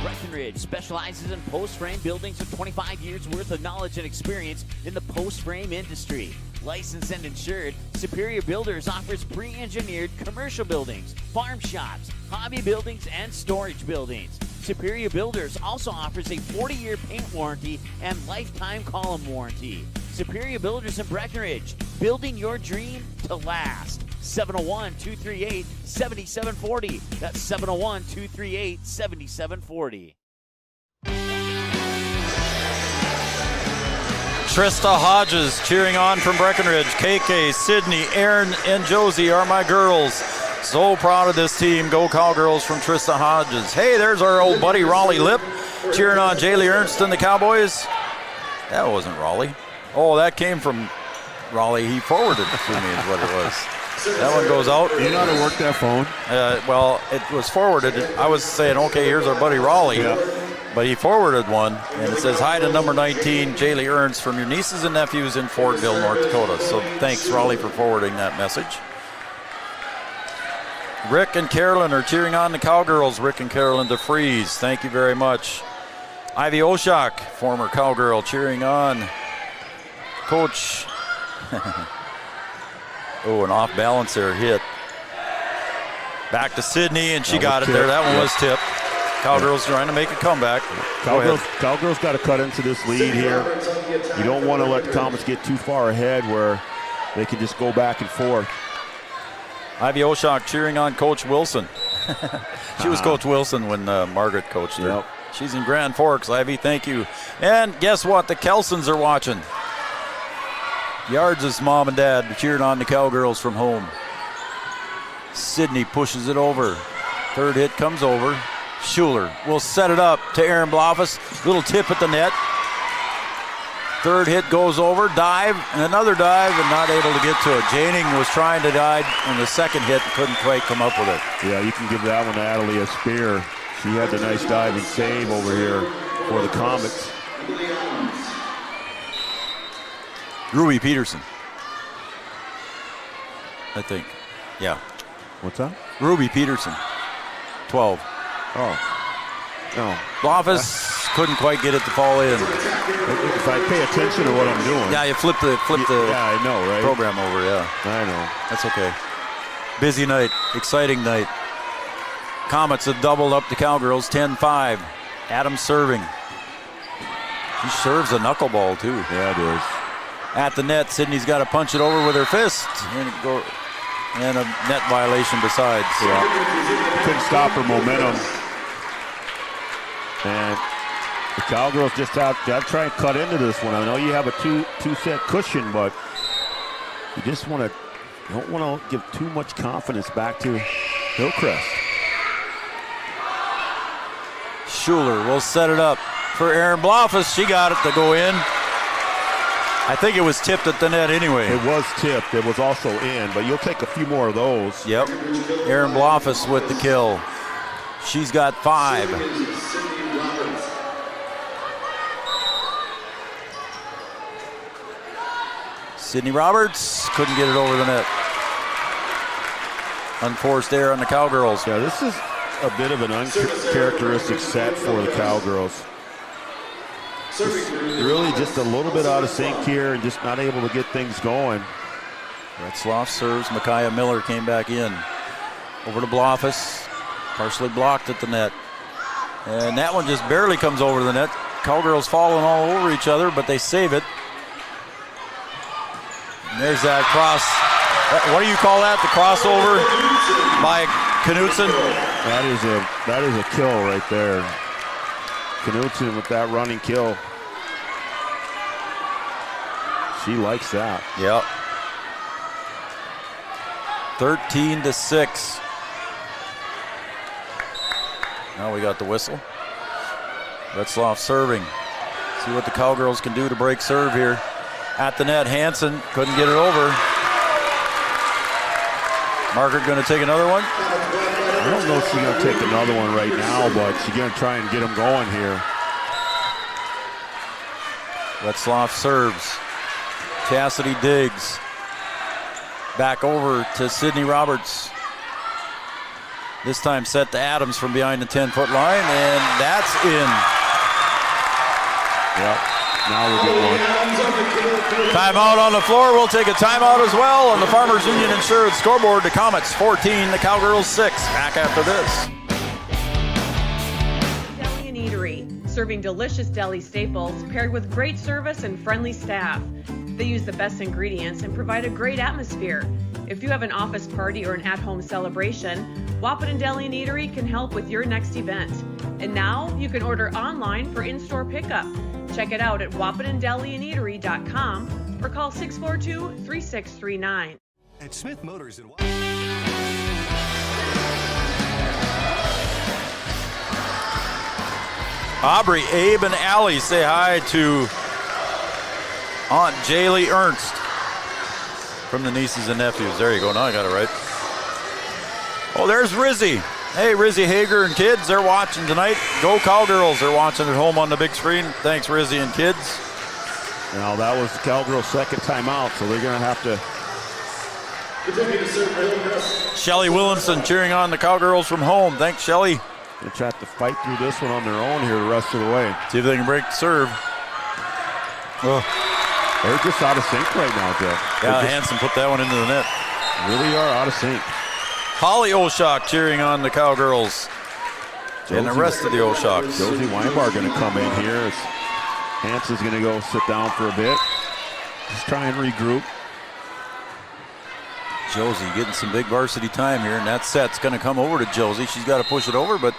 Breckenridge specializes in post-frame buildings with 25 years worth of knowledge and experience in the post-frame industry. Licensed and insured, Superior Builders offers pre-engineered commercial buildings, farm shops, hobby buildings, and storage buildings. Superior Builders also offers a 40-year paint warranty and lifetime column warranty. Superior Builders in Breckenridge, building your dream to last. 701-238-7740. That's 701-238-7740. Trista Hodges cheering on from Breckenridge. KK, Sydney, Aaron, and Josie are my girls. So proud of this team. Go Cowgirls from Trista Hodges. Hey, there's our old buddy Raleigh Lip cheering on Jaylee Ernst and the Cowboys. That wasn't Raleigh. Oh, that came from Raleigh. He forwarded it to me is what it was. That one goes out. You know how to work that phone? Well, it was forwarded. I was saying, okay, here's our buddy Raleigh. Yeah. But he forwarded one, and it says, hi to number 19, Jaylee Ernst, from your nieces and nephews in Fortville, North Dakota. So thanks, Raleigh, for forwarding that message. Rick and Carolyn are cheering on the Cowgirls. Rick and Carolyn DeFries, thank you very much. Ivy Oshak, former Cowgirl, cheering on Coach. Oh, an off balance there, hit. Back to Sydney, and she got it there. That one was tipped. Cowgirls trying to make a comeback. Cowgirls got to cut into this lead here. You don't want to let the Comets get too far ahead where they can just go back and forth. Ivy Oshak cheering on Coach Wilson. She was Coach Wilson when Margaret coached her. Yep. She's in Grand Forks, Ivy, thank you. And guess what? The Kelsons are watching. Yards' mom and dad cheering on the Cowgirls from home. Sydney pushes it over. Third hit comes over. Schuler will set it up to Aaron Blofus. Little tip at the net. Third hit goes over, dive, and another dive, and not able to get to it. Janing was trying to dive on the second hit and couldn't quite come up with it. Yeah, you can give that one to Adelia Spear. She had the nice dive and save over here for the Comets. Ruby Peterson, I think. Yeah. What's that? Ruby Peterson, 12. Oh. No. Blofus couldn't quite get it to fall in. If I pay attention to what I'm doing. Yeah, you flip the I know, right? program over, yeah. I know. That's okay. Busy night, exciting night. Comets have doubled up the Cowgirls, 10-5. Adams serving. She serves a knuckleball, too. Yeah, it is. At the net, Sydney's got to punch it over with her fist. And a net violation besides. Yeah. Couldn't stop her momentum. And the Cowgirls just got to try and cut into this one. I know you have a two-set cushion, but you just don't want to give too much confidence back to Hillcrest. Schuler will set it up for Aaron Blofus. She got it to go in. I think it was tipped at the net anyway. It was tipped. It was also in, but you'll take a few more of those. Yep. Aaron Blofus with the kill. She's got 5. Sydney Roberts couldn't get it over the net. Unforced error on the Cowgirls. Yeah, this is a bit of an uncharacteristic set for the Cowgirls. Really just a little bit out of sync here and just not able to get things going. Retzloff serves. Micaiah Miller came back in. Over to Blofus. Partially blocked at the net. And that one just barely comes over the net. Cowgirls falling all over each other, but they save it. And there's that cross. What do you call that? The crossover by Knutson? That is a kill right there. Knutson with that running kill. She likes that. Yep. 13-6. Now we got the whistle. Retzloff serving. See what the Cowgirls can do to break serve here. At the net, Hansen couldn't get it over. Margaret going to take another one? I don't know if she's going to take another one right now, but she's going to try and get them going here. Retzloff serves. Cassidy digs. Back over to Sydney Roberts. This time set to Adams from behind the 10-foot line, and that's in. Yep, now we'll get one. Timeout on the floor. We'll take a timeout as well on the Farmers Union Insurance scoreboard. The Comets 14, the Cowgirls 6. Back after this. Deli and Eatery, serving delicious deli staples paired with great service and friendly staff. They use the best ingredients and provide a great atmosphere. If you have an office party or an at-home celebration, Wahpeton Deli and Eatery can help with your next event. And now you can order online for in-store pickup. Check it out at WahpetonDeliandEatery.com or call 642-3639. At Smith Motors in Aubrey, Abe, and Allie say hi to Aunt Jaylee Ernst from the nieces and nephews. There you go. Now I got it right. Oh, there's Rizzy. Hey, Rizzy Hager and kids, they're watching tonight. Go Cowgirls. They're watching at home on the big screen. Thanks, Rizzy and kids. Now, that was the Cowgirls' second timeout, so they're going to have to. Shelly Williamson cheering on the Cowgirls from home. Thanks, Shelly. They'll try to fight through this one on their own here the rest of the way. See if they can break the serve. Oh. They're just out of sync right now, Jeff. Yeah, Hansen put that one into the net. Really are out of sync. Holly Olshock cheering on the Cowgirls. And the rest of the Olshocks. Josie Weinbar going to come in here. Hansen's going to go sit down for a bit. Just try and regroup. Josie getting some big varsity time here, and that set's going to come over to Josie. She's got to push it over, but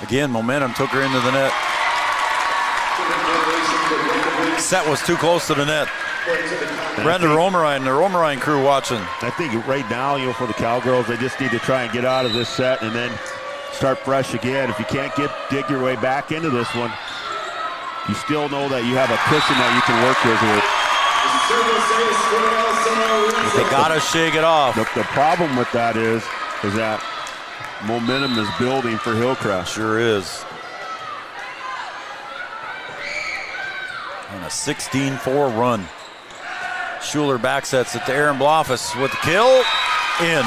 again, momentum took her into the net. Set was too close to the net. Brenda Romerine, the Romerine crew watching. I think right now, for the Cowgirls, they just need to try and get out of this set and then start fresh again. If you can't dig your way back into this one, you still know that you have a cushion that you can work with. They gotta shake it off. The problem with that is that momentum is building for Hillcrest. Sure is. And a 16-4 run. Schuler back sets it to Aaron Blofus with the kill. In.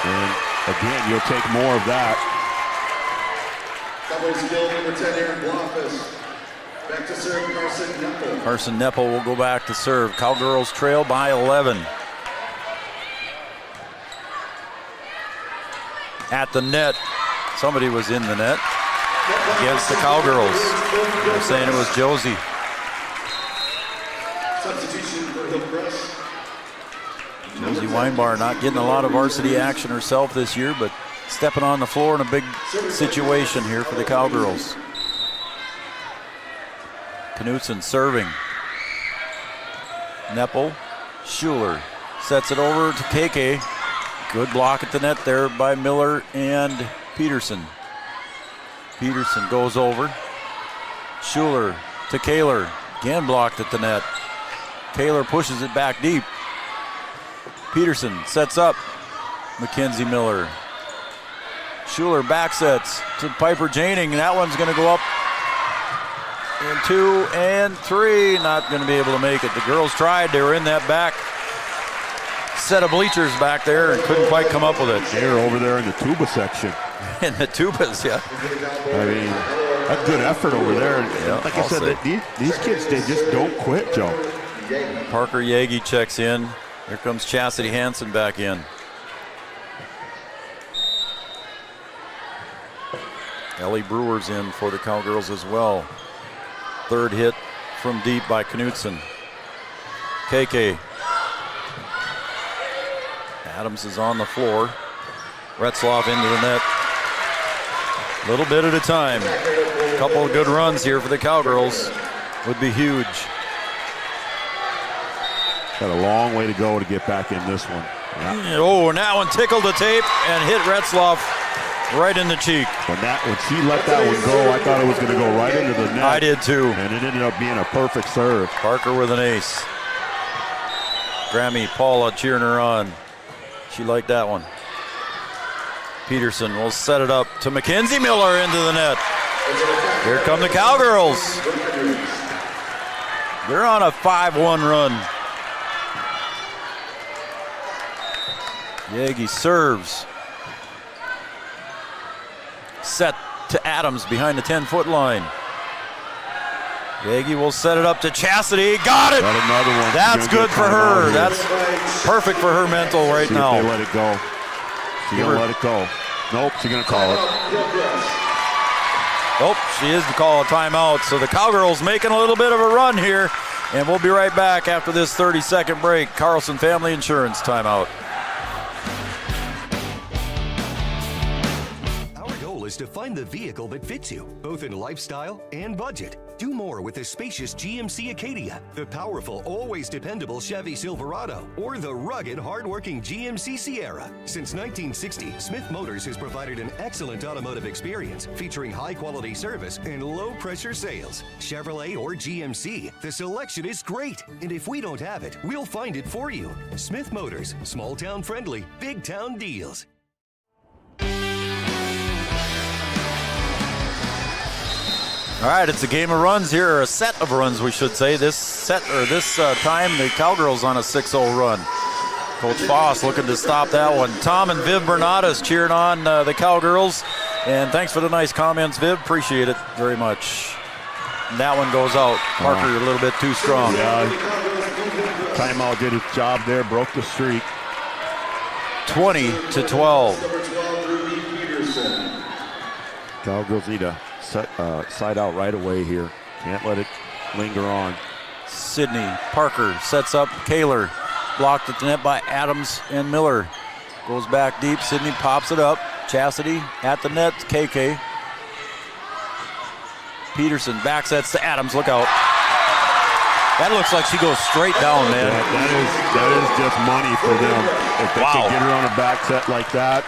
And again, you'll take more of that. Cowboys kill number 10, Aaron Blofus. Back to serve, Carson Neppel. Carson Neppel will go back to serve. Cowgirls trail by 11. At the net. Somebody was in the net against the Cowgirls. They're saying it was Josie. Substitution for Hillcrest. Josie Weinbar not getting a lot of varsity action herself this year, but stepping on the floor in a big situation here for the Cowgirls. Knutson serving. Neppel. Schuler sets it over to KK. Good block at the net there by Miller and Peterson. Peterson goes over. Schuler to Kaler. Again blocked at the net. Kaler pushes it back deep. Peterson sets up. Mackenzie Miller. Schuler back sets to Piper Janing. That one's going to go up. And 2 and 3. Not going to be able to make it. The girls tried. They were in that back set of bleachers back there and couldn't quite come up with it. They're over there in the tuba section. In the tubas, yeah. I mean, that's good effort over there. Yeah, like I said, these kids, they just don't quit, Joe. Parker Yagi checks in. Here comes Chastity Hansen back in. Ellie Brewer's in for the Cowgirls as well. Third hit from deep by Knutson. KK. Adams is on the floor. Retzloff into the net. A little bit at a time. A couple of good runs here for the Cowgirls would be huge. Got a long way to go to get back in this one. Yeah. Oh, and that one tickled the tape and hit Retzloff right in the cheek. When she let that one go, I thought it was going to go right into the net. I did too. And it ended up being a perfect serve. Parker with an ace. Grammy Paula cheering her on. She liked that one. Peterson will set it up to Mackenzie Miller into the net. Here come the Cowgirls. They're on a 5-1 run. Yagi serves. Set to Adams behind the 10-foot line. Yagi will set it up to Chastity. Got it! Got another one. That's good for her. That's perfect for her mental right now. If they let it go. She's going to let it go. Nope, she's going to call it. Nope, she is to call a timeout. So the Cowgirls making a little bit of a run here. And we'll be right back after this 30-second break. Carlson Family Insurance timeout. Is to find the vehicle that fits you, both in lifestyle and budget. Do more with the spacious GMC Acadia, the powerful, always dependable Chevy Silverado, or the rugged, hardworking GMC Sierra. Since 1960, Smith Motors has provided an excellent automotive experience featuring high-quality service and low-pressure sales. Chevrolet or GMC, the selection is great, and if we don't have it, we'll find it for you. Smith Motors, small-town friendly, big-town deals. All right, it's a game of runs here, or a set of runs, we should say. This time, the Cowgirls on a 6-0 run. Coach Foss looking to stop that one. Tom and Viv Bernadas cheering on the Cowgirls. And thanks for the nice comments, Viv. Appreciate it very much. And that one goes out. Parker a little bit too strong. Yeah, timeout did its job there, broke the streak. 20-12. Cowgirls need a side out right away here. Can't let it linger on. Sydney Parker sets up Kaler. Blocked at the net by Adams and Miller. Goes back deep. Sydney pops it up. Chastity at the net. KK. Peterson back sets to Adams. Look out. That looks like she goes straight down, man. Yeah, that is just money for them. If they can get her on a back set like that.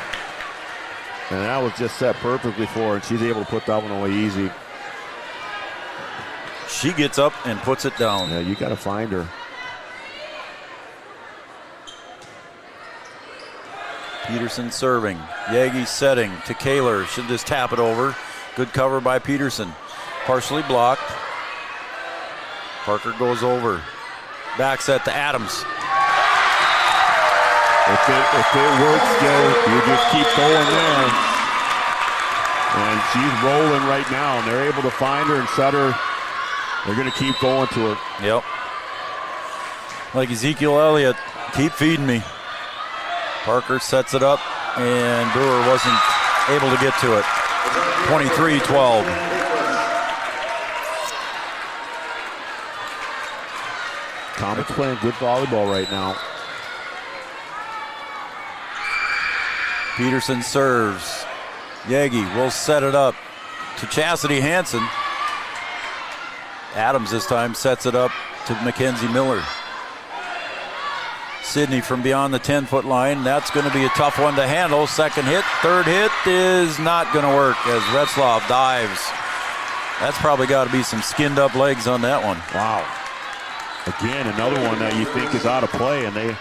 And that was just set perfectly for her, and she's able to put that one away easy. She gets up and puts it down. Yeah, you got to find her. Peterson serving. Yagi setting to Kaler. She'll just tap it over. Good cover by Peterson. Partially blocked. Parker goes over. Back set to Adams. If it works, Joe, you just keep going there. And she's rolling right now, and they're able to find her and set her. They're going to keep going to her. Yep. Like Ezekiel Elliott, keep feeding me. Parker sets it up, and Brewer wasn't able to get to it. 23-12. Comets playing good volleyball right now. Peterson serves. Yagi will set it up to Chastity Hansen. Adams this time sets it up to Mackenzie Miller. Sydney from beyond the 10-foot line. That's going to be a tough one to handle. Second hit, third hit is not going to work as Retzlaff dives. That's probably got to be some skinned up legs on that one. Wow. Again, another one that you think is out of play, and they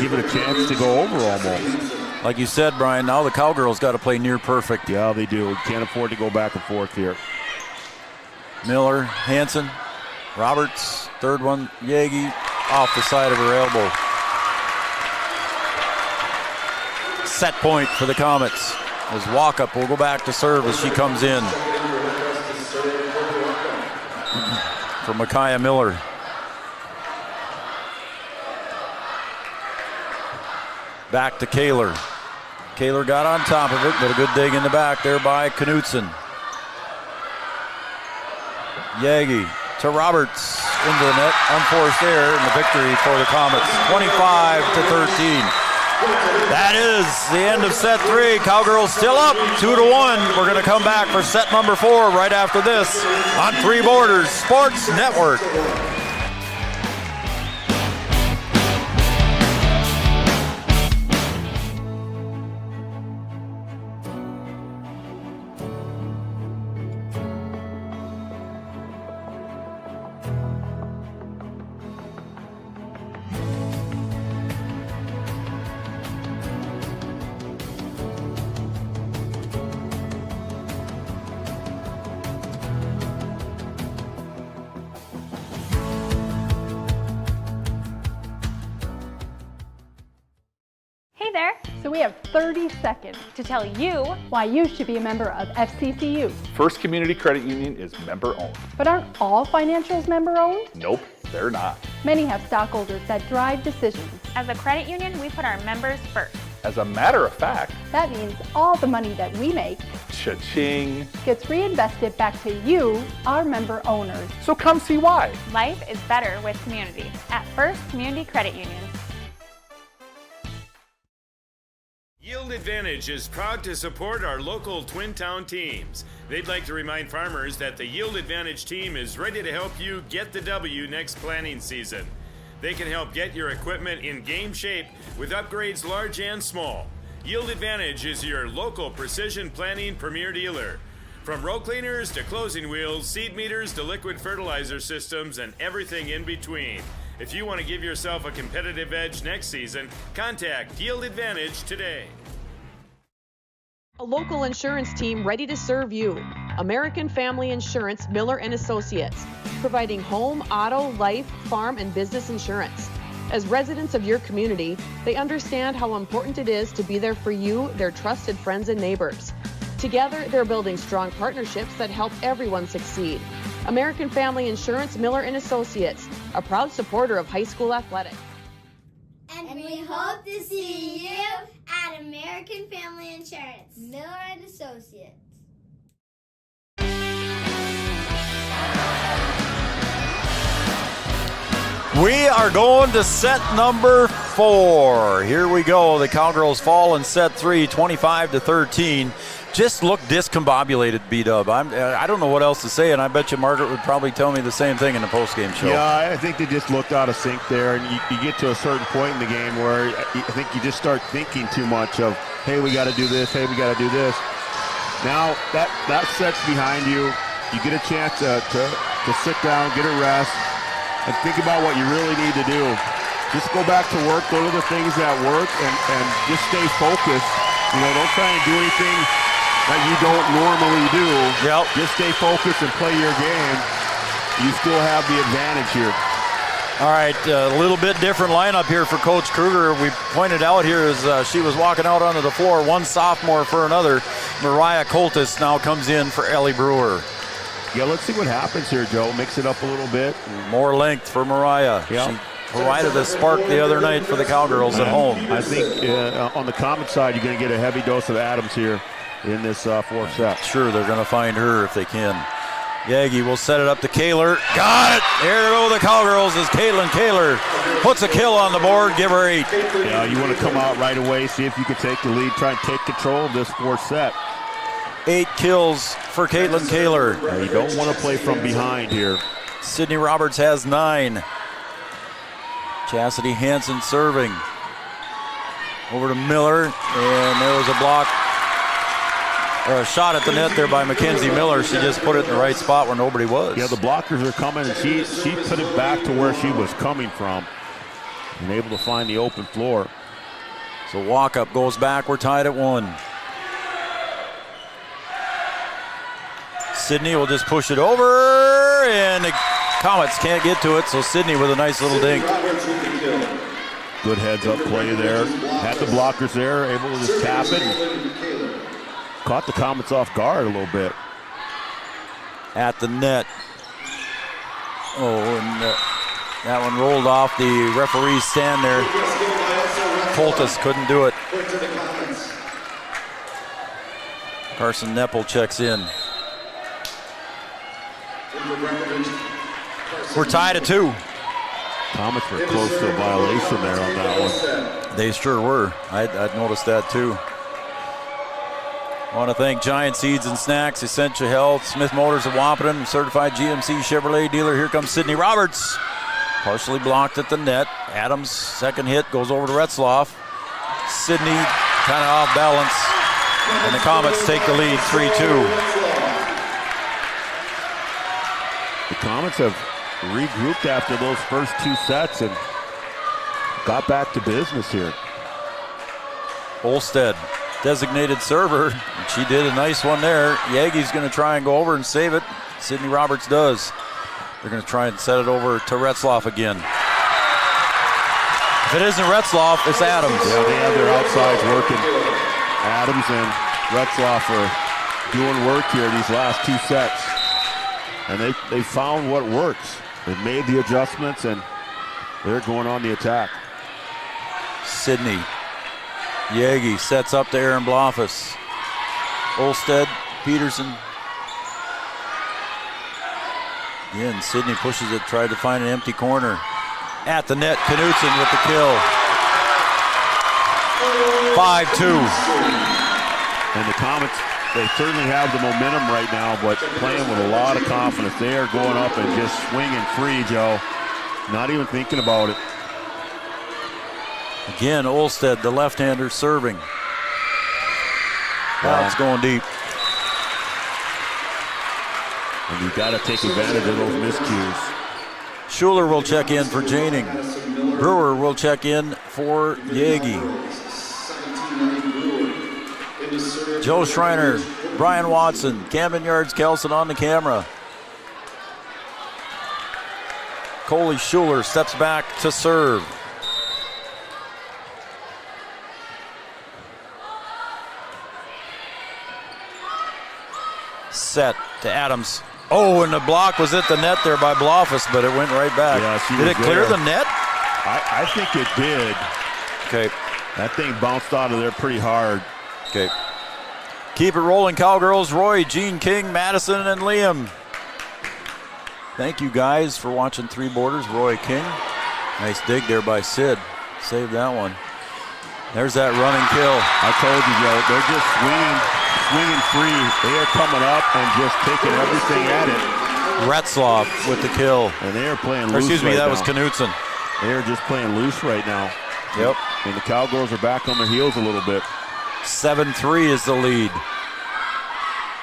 give it a chance to go over almost. Like you said, Brian, now the Cowgirls got to play near perfect. Yeah, they do. Can't afford to go back and forth here. Miller, Hansen, Roberts, third one, Yagi, off the side of her elbow. Set point for the Comets as Walkup will go back to serve as she comes in. For Micaiah Miller. Back to Kaler. Kaler got on top of it, but a good dig in the back there by Knutson. Yagi to Roberts into the net, unforced error, and the victory for the Comets, 25-13. That is the end of set 3. Cowgirls still up 2-1. We're going to come back for set number 4 right after this on Three Borders Sports Network. So we have 30 seconds to tell you why you should be a member of FCCU. First Community Credit Union is member owned. But aren't all financials member owned? Nope, they're not. Many have stockholders that drive decisions. As a credit union, we put our members first. As a matter of fact, that means all the money that we make cha-ching gets reinvested back to you, our member owners. So come see why. Life is better with community at First Community Credit Union. Yield Advantage is proud to support our local Twin Town teams. They'd like to remind farmers that the Yield Advantage team is ready to help you get the W next planting season. They can help get your equipment in game shape with upgrades large and small. Yield Advantage is your local precision planting premier dealer. From row cleaners to closing wheels, seed meters to liquid fertilizer systems, and everything in between. If you want to give yourself a competitive edge next season, contact Yield Advantage today. A local insurance team ready to serve you. American Family Insurance, Miller & Associates, providing home, auto, life, farm, and business insurance. As residents of your community, they understand how important it is to be there for you, their trusted friends and neighbors. Together, they're building strong partnerships that help everyone succeed. American Family Insurance, Miller & Associates, a proud supporter of high school athletics. And we hope to see you at American Family Insurance, Miller & Associates. We are going to set number 4. Here we go. The Cowgirls fall in set 3, 25-13. just looked discombobulated, B-Dub. I don't know what else to say, and I bet you Margaret would probably tell me the same thing in the postgame show. Yeah, I think they just looked out of sync there, and you get to a certain point in the game where I think you just start thinking too much of, hey, we got to do this, hey, we got to do this. Now that set's behind you. You get a chance to sit down, get a rest, and think about what you really need to do. Just go back to work, go to the things that work, and just stay focused. Don't try and do anything that you don't normally do. Yep. Just stay focused and play your game. You still have the advantage here. All right, a little bit different lineup here for Coach Kruger. We pointed out here as she was walking out onto the floor, one sophomore for another. Mariah Coltis now comes in for Ellie Brewer. Yeah, let's see what happens here, Joe. Mix it up a little bit. More length for Mariah. Yeah. She provided a spark the other night for the Cowgirls at home. I think on the Comet side, you're going to get a heavy dose of Adams here in this fourth set. Sure, they're going to find her if they can. Yagi will set it up to Kaler. Got it! There go the Cowgirls as Caitlin Kaler puts a kill on the board. Give her 8. Yeah, you want to come out right away, see if you can take the lead, try and take control of this fourth set. 8 kills for Caitlin Kaler. Yeah, you don't want to play from behind here. Sydney Roberts has 9. Chastity Hansen serving. Over to Miller, and there was a block. Or a shot at the net there by Mackenzie Miller. She just put it in the right spot where nobody was. Yeah, the blockers are coming, and she put it back to where she was coming from and able to find the open floor. So walk-up goes back. We're tied at 1. Sydney will just push it over, and the Comets can't get to it, so Sydney with a nice little dink. Good heads-up play there. Had the blockers there, able to just tap it. Caught the Comets off guard a little bit. At the net. Oh, and that one rolled off the referee's stand there. Coltis couldn't do it. Carson Neppel checks in. We're tied at 2. Comets were close to a violation there on that one. They sure were. I'd noticed that too. I want to thank Giant Seeds and Snacks, Essentia Health, Smith Motors of Wapaton, certified GMC Chevrolet dealer. Here comes Sydney Roberts. Partially blocked at the net. Adams' second hit goes over to Retzloff. Sydney kind of off balance. And the Comets take the lead 3-2. The Comets have regrouped after those first 2 sets and got back to business here. Olstead, designated server. And she did a nice one there. Yagi's going to try and go over and save it. Sydney Roberts does. They're going to try and set it over to Retzloff again. If it isn't Retzloff, it's Adams. Yeah, they have their outsides working. Adams and Retzloff are doing work here these last 2 sets. And they found what works. They've made the adjustments, and they're going on the attack. Sydney. Yagi sets up to Aaron Blofus. Olstead, Peterson. Again, Sydney pushes it, tried to find an empty corner. At the net, Knutson with the kill. 5-2. And the Comets, they certainly have the momentum right now, but playing with a lot of confidence. They are going up and just swinging free, Joe. Not even thinking about it. Again, Olstead, the left-hander, serving. That's going deep. And you got to take advantage of those miscues. Schuler will check in for Janing. Brewer will check in for Yagi. Joe Schreiner, Brian Watson, Camden Yards, Kelson on the camera. Coley Schuler steps back to serve. Set to Adams. Oh, and the block was at the net there by Blofus, but it went right back. Yeah, did it clear the net? I think it did. Okay. That thing bounced out of there pretty hard. Okay. Keep it rolling, Cowgirls. Roy, Gene King, Madison, and Liam. Thank you guys for watching Three Borders. Roy King. Nice dig there by Sid. Saved that one. There's that running kill. I told you, Joe, they're just swinging free. They are coming up and just taking everything at it. Retzloff with the kill. And they are playing loose. Excuse me, right that now. was Knutson. They are just playing loose right now. Yep. And the Cowgirls are back on their heels a little bit. 7-3 is the lead.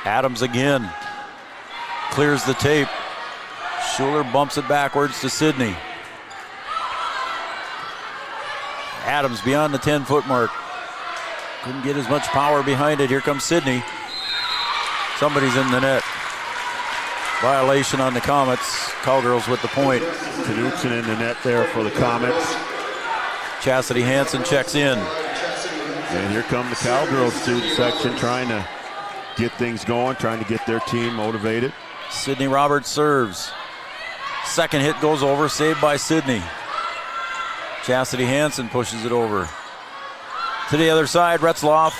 Adams again. Clears the tape. Schuler bumps it backwards to Sidney. Adams beyond the 10-foot mark. Couldn't get as much power behind it. Here comes Sidney. Somebody's in the net. Violation on the Comets. Cowgirls with the point. Knutson in the net there for the Comets. Chastity Hansen checks in. And here come the Cowgirls student section trying to get things going, trying to get their team motivated. Sidney Roberts serves. Second hit goes over, saved by Sidney. Chastity Hansen pushes it over. To the other side, Retzloff.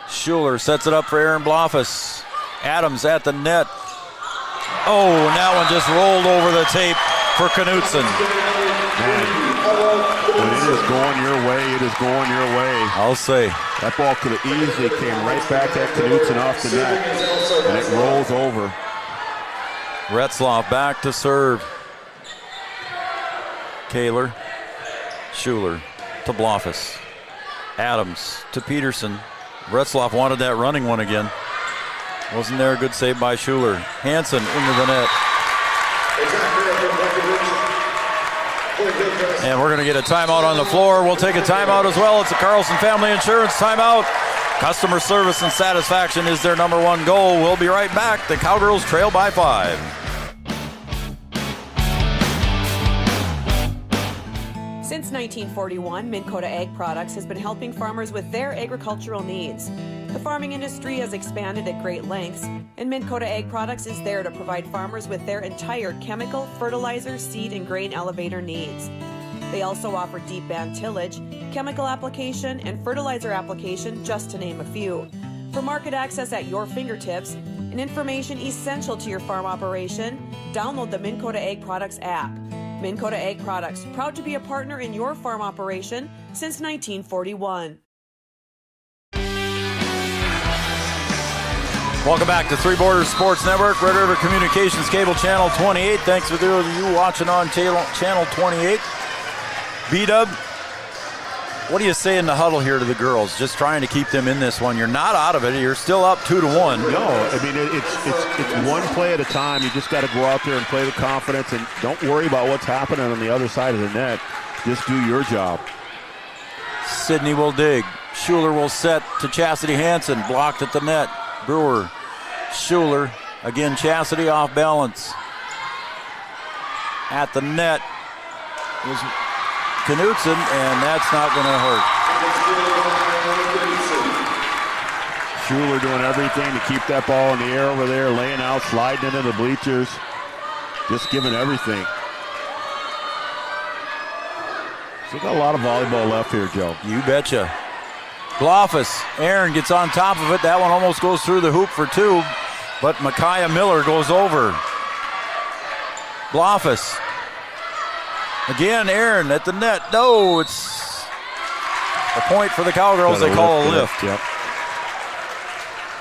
Schuler sets it up for Aaron Blofus. Adams at the net. Oh, and that one just rolled over the tape for Knutson. When it is going your way, it is going your way. I'll say. That ball could have easily came right back at Knutson off the net, and it rolls over. Retzloff back to serve. Kaler. Schuler to Blofus. Adams to Peterson. Retzloff wanted that running one again. Wasn't there a good save by Schuler. Hansen into the net. And we're going to get a timeout on the floor. We'll take a timeout as well. It's a Carlson Family Insurance timeout. Customer service and satisfaction is their number one goal. We'll be right back. The Cowgirls trail by 5. Since 1941, Minn Kota Ag Products has been helping farmers with their agricultural needs. The farming industry has expanded at great lengths, and Minn Kota Ag Products is there to provide farmers with their entire chemical, fertilizer, seed, and grain elevator needs. They also offer deep band tillage, chemical application, and fertilizer application, just to name a few. For market access at your fingertips and information essential to your farm operation, download the Minn Kota Ag Products app. Minn Kota Ag Products, proud to be a partner in your farm operation since 1941. Welcome back to Three Borders Sports Network, Red River Communications Cable Channel 28. Thanks for those of you watching on Channel 28. B-Dub, what do you say in the huddle here to the girls? Just trying to keep them in this one. You're not out of it. You're still up 2-1. No, I mean, it's one play at a time. You just got to go out there and play with confidence and don't worry about what's happening on the other side of the net. Just do your job. Sidney will dig. Schuler will set to Chastity Hansen. Blocked at the net. Brewer. Schuler. Again, Chastity off balance. At the net was Knutson, and that's not going to hurt. Schuler doing everything to keep that ball in the air over there, laying out, sliding into the bleachers, just giving everything. Still got a lot of volleyball left here, Joe. You betcha. Blofus, Aaron gets on top of it. That one almost goes through the hoop for 2, but Micaiah Miller goes over. Blofus. Again, Aaron at the net. No, it's a point for the Cowgirls. They call a lift. Yep.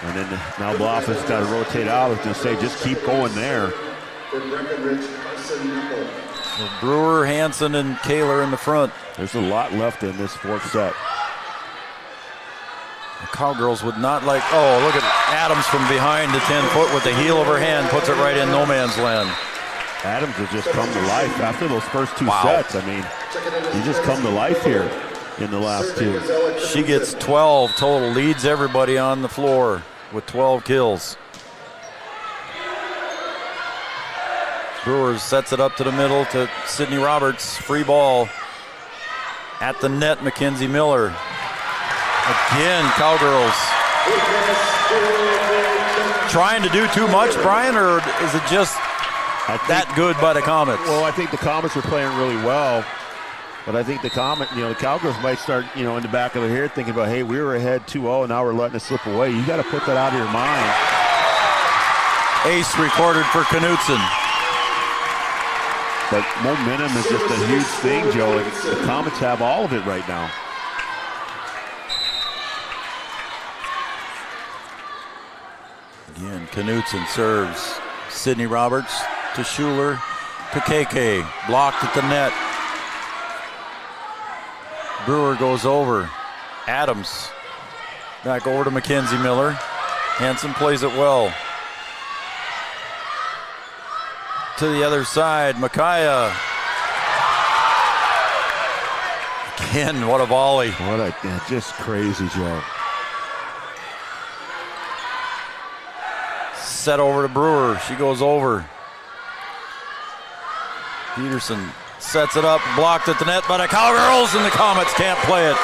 And then now Blofus got to rotate out. I was going to say, just keep going there. So Brewer, Hansen, and Kaler in the front. There's a lot left in this fourth set. The Cowgirls would not like, oh, look at Adams from behind the 10-foot with the heel of her hand, puts it right in no man's land. Adams has just come to life after those first 2 sets. I mean, he just come to life here in the last 2. She gets 12 total, leads everybody on the floor with 12 kills. Brewers sets it up to the middle to Sidney Roberts. Free ball at the net, Mackenzie Miller. Again, Cowgirls trying to do too much, Brian, or is it just that good by the Comets? Well, I think the Comets are playing really well, but I think the Cowgirls might start, in the back of their head thinking about, hey, we were ahead 2-0, and now we're letting it slip away. You got to put that out of your mind. Ace recorded for Knutson. But momentum is just a huge thing, Joe, and the Comets have all of it right now. Again, Knutson serves. Sydney Roberts to Schuler to KK. Blocked at the net. Brewer goes over. Adams back over to Mackenzie Miller. Hanson plays it well. To the other side, Micaiah. Again, what a volley. What a just crazy, Joe. Set over to Brewer. She goes over. Peterson sets it up, blocked at the net by the Cowgirls, and the Comets can't play it.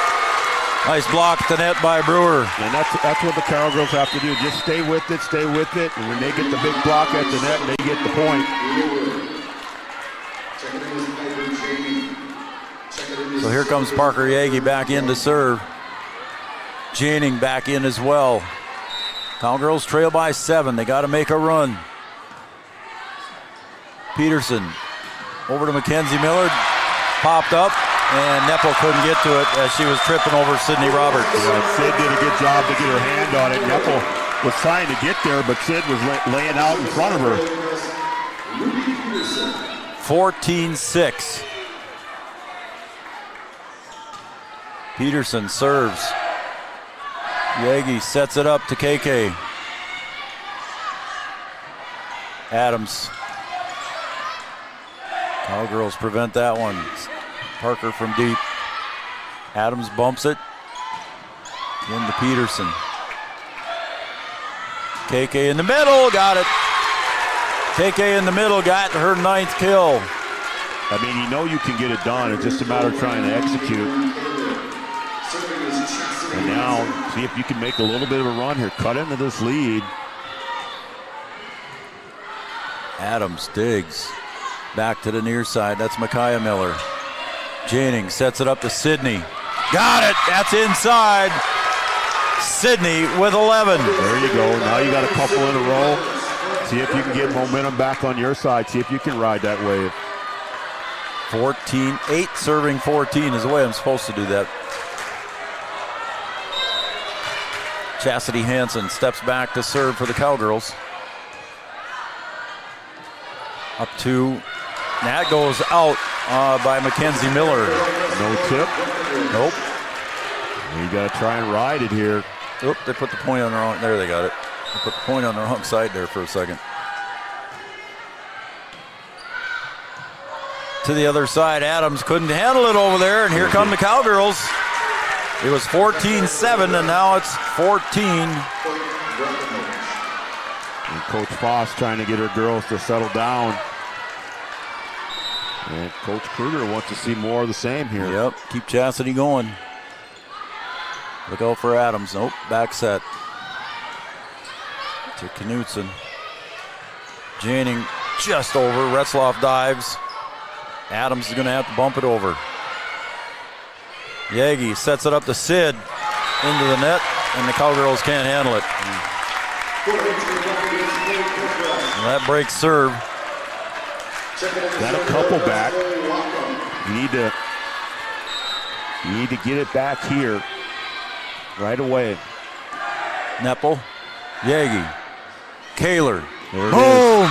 Nice block at the net by Brewer. And that's what the Cowgirls have to do. Just stay with it, and when they get the big block at the net, they get the point. So here comes Parker Yagi back in to serve. Janning back in as well. Cowgirls trail by 7. They got to make a run. Peterson over to Mackenzie Miller. Popped up, and Neppel couldn't get to it as she was tripping over Sydney Roberts. Yeah, Sid did a good job to get her hand on it. Neppel was trying to get there, but Sid was laying out in front of her. 14-6. Peterson serves. Yagi sets it up to KK. Adams. Cowgirls prevent that one. Parker from deep. Adams bumps it. Into Peterson. KK in the middle, got it. KK in the middle got her 9th kill. I mean, you know you can get it done. It's just a matter of trying to execute. And now, see if you can make a little bit of a run here. Cut into this lead. Adams digs. Back to the near side. That's Micaiah Miller. Janning sets it up to Sydney. Got it. That's inside. Sydney with 11. There you go. Now you got a couple in a row. See if you can get momentum back on your side. See if you can ride that wave. 14-8 serving 14 is the way I'm supposed to do that. Chastity Hanson steps back to serve for the Cowgirls. Up 2. That goes out by Mackenzie Miller. No tip? Nope. You got to try and ride it here. Oop, they put the point on the wrong. There, they got it. They put the point on the wrong side there for a second. To the other side, Adams couldn't handle it over there, and here come the Cowgirls. It was 14-7, and now it's 14. And Coach Foss trying to get her girls to settle down. And Coach Kruger wants to see more of the same here. Yep, keep Chastity going. Look out for Adams. Nope, back set. To Knutson. Janning just over. Retzloff dives. Adams is going to have to bump it over. Yagi sets it up to Sid into the net, and the Cowgirls can't handle it. And that breaks serve. Got a couple back. You need to get it back here right away. Neppel, Yagi, Kaler, boom!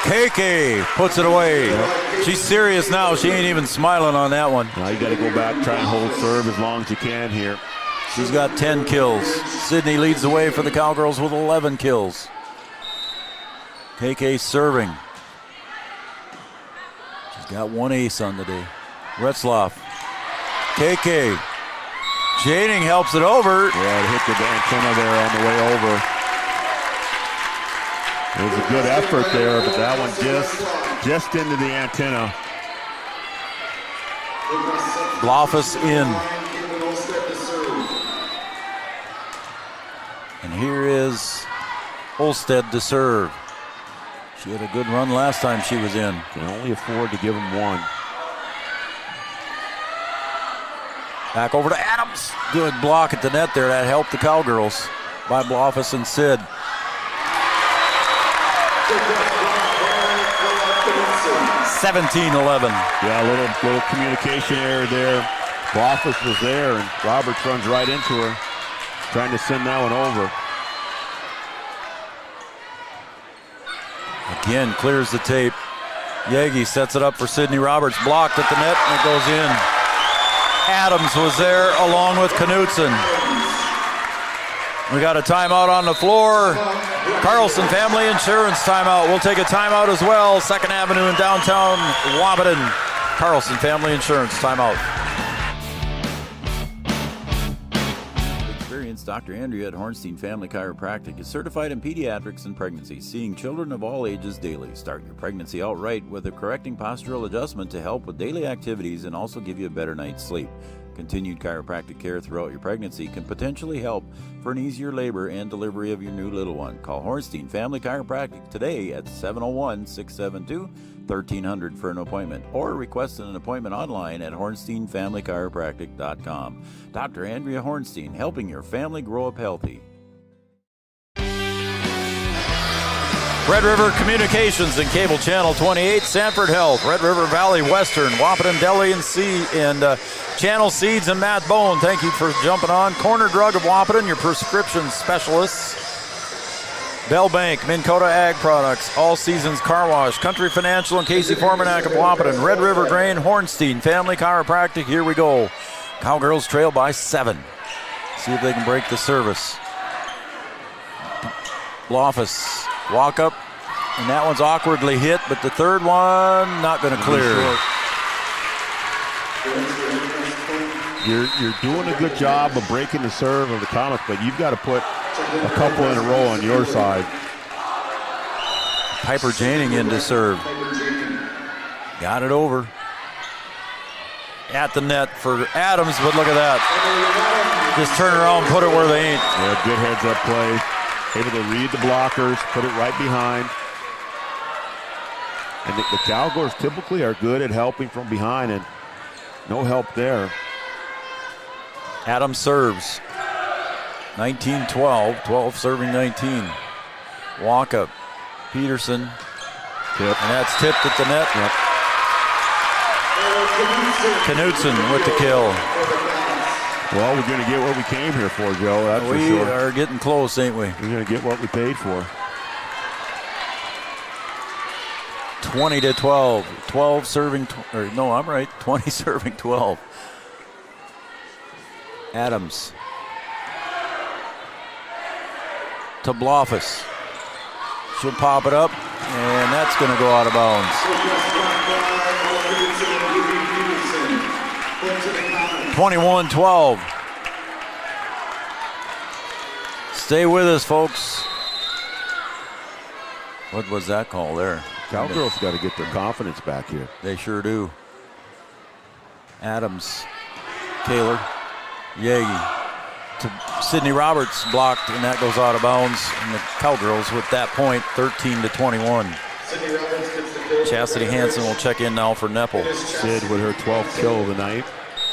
KK puts it away. Yep. She's serious now. She ain't even smiling on that one. Now you got to go back, try and hold serve as long as you can here. She's got 10 kills. Sydney leads the way for the Cowgirls with 11 kills. KK serving. She's got 1 ace on the day. Retzloff. KK. Janning helps it over. Yeah, it hit the antenna there on the way over. It was a good effort there, but that one just into the antenna. Blofus in. And here is Olsted to serve. She had a good run last time she was in. Can only afford to give him one. Back over to Adams. Good block at the net there. That helped the Cowgirls by Blofus and Sid. 17-11. Yeah, a little communication error there. Blofus was there, and Roberts runs right into her, trying to send that one over. Tien clears the tape. Yagi sets it up for Sydney Roberts. Blocked at the net, and it goes in. Adams was there along with Knutson. We got a timeout on the floor. Carlson Family Insurance timeout. We'll take a timeout as well. 2nd Avenue in downtown Wapaton. Carlson Family Insurance timeout. Dr. Andrea at Hornstein Family Chiropractic is certified in pediatrics and pregnancy, seeing children of all ages daily. Start your pregnancy out right with a correcting postural adjustment to help with daily activities and also give you a better night's sleep. Continued chiropractic care throughout your pregnancy can potentially help for an easier labor and delivery of your new little one. Call Hornstein Family Chiropractic today at 701-672-1300 for an appointment, or request an appointment online at hornsteinfamilychiropractic.com. Dr. Andrea Hornstein, helping your family grow up healthy. Red River Communications and Cable Channel 28, Sanford Health, Red River Valley Western, Wapaton Deli and Channel Seeds and Matt Bone. Thank you for jumping on. Corner Drug of Wapaton, your prescription specialists. Bell Bank, Minn Kota Ag Products, All Seasons Car Wash, Country Financial and Casey Formanak of Wapaton, Red River Grain, Hornstein Family Chiropractic. Here we go. Cowgirls trail by 7. See if they can break the service. Loftus, walk up, and that one's awkwardly hit, but the third one not going to clear. You're doing a good job of breaking the serve of the Comets, but you've got to put a couple in a row on your side. Piper Janing in to serve. Got it over. At the net for Adams, but look at that. Just turn around and put it where they ain't. Yeah, good heads-up play. Able to read the blockers, put it right behind. And the Cowgirls typically are good at helping from behind, and no help there. Adams serves. 19-12, 12 serving 19. Walk up. Peterson. Tip. And that's tipped at the net. Yep. Knutson with the kill. Well, we're going to get what we came here for, Joe. That's for sure. We are getting close, ain't we? We're going to get what we paid for. 20-12. 12 serving, 20 serving 12. Adams. To Blofus. She'll pop it up, and that's going to go out of bounds. 21-12. Stay with us, folks. What was that call there? Cowgirls got to get their confidence back here. They sure do. Adams, Taylor, Yagi to Sydney Roberts, blocked, and that goes out of bounds. And the Cowgirls with that point, 13-21. Chastity Hansen will check in now for Nepple. Sid with her 12th kill of the night.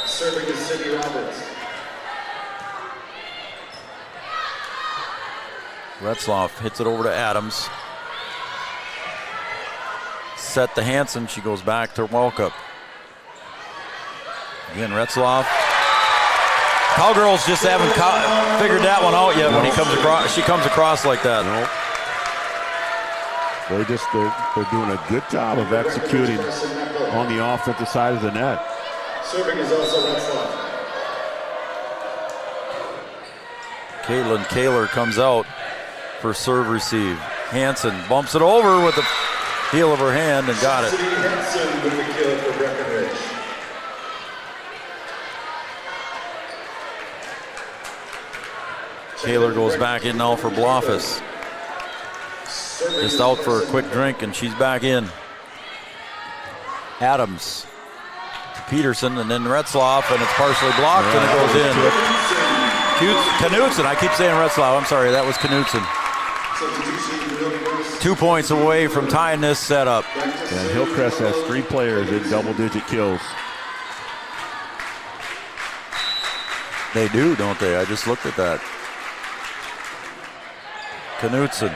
Serving is Sydney Roberts. Retzloff hits it over to Adams. Set to Hansen. She goes back to Welkup. Again, Retzloff. Cowgirls just haven't figured that one out yet when he comes across. She comes across like that. Nope. They're doing a good job of executing on the offensive side of the net. Serving is also Retzloff. Caitlin Kaler comes out for serve receive. Hansen bumps it over with the heel of her hand and got it. Hansen with the kill for Breckenridge. Kaler goes back in now for Blofus. Just out for a quick drink, and she's back in. Adams to Peterson, and then Retzloff, and it's partially blocked, and it goes in. Knutson, I keep saying Retzloff. I'm sorry, that was Knutson. 2 points away from tying this setup. And Hillcrest has 3 players in double-digit kills. They do, don't they? I just looked at that. Knutson.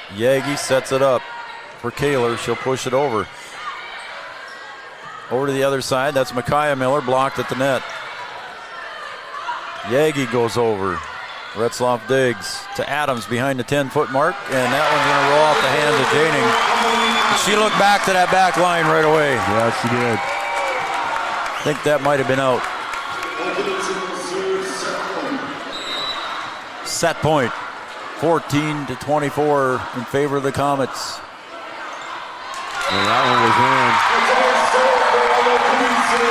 Yagi sets it up for Kaler. She'll push it over. Over to the other side. That's Micaiah Miller, blocked at the net. Yagi goes over. Retzloff digs to Adams behind the 10-foot mark, and that one's going to roll off the hands of Janing. She looked back to that back line right away. Yeah, she did. I think that might have been out. Set point, 14-24 in favor of the Comets. And that one was in.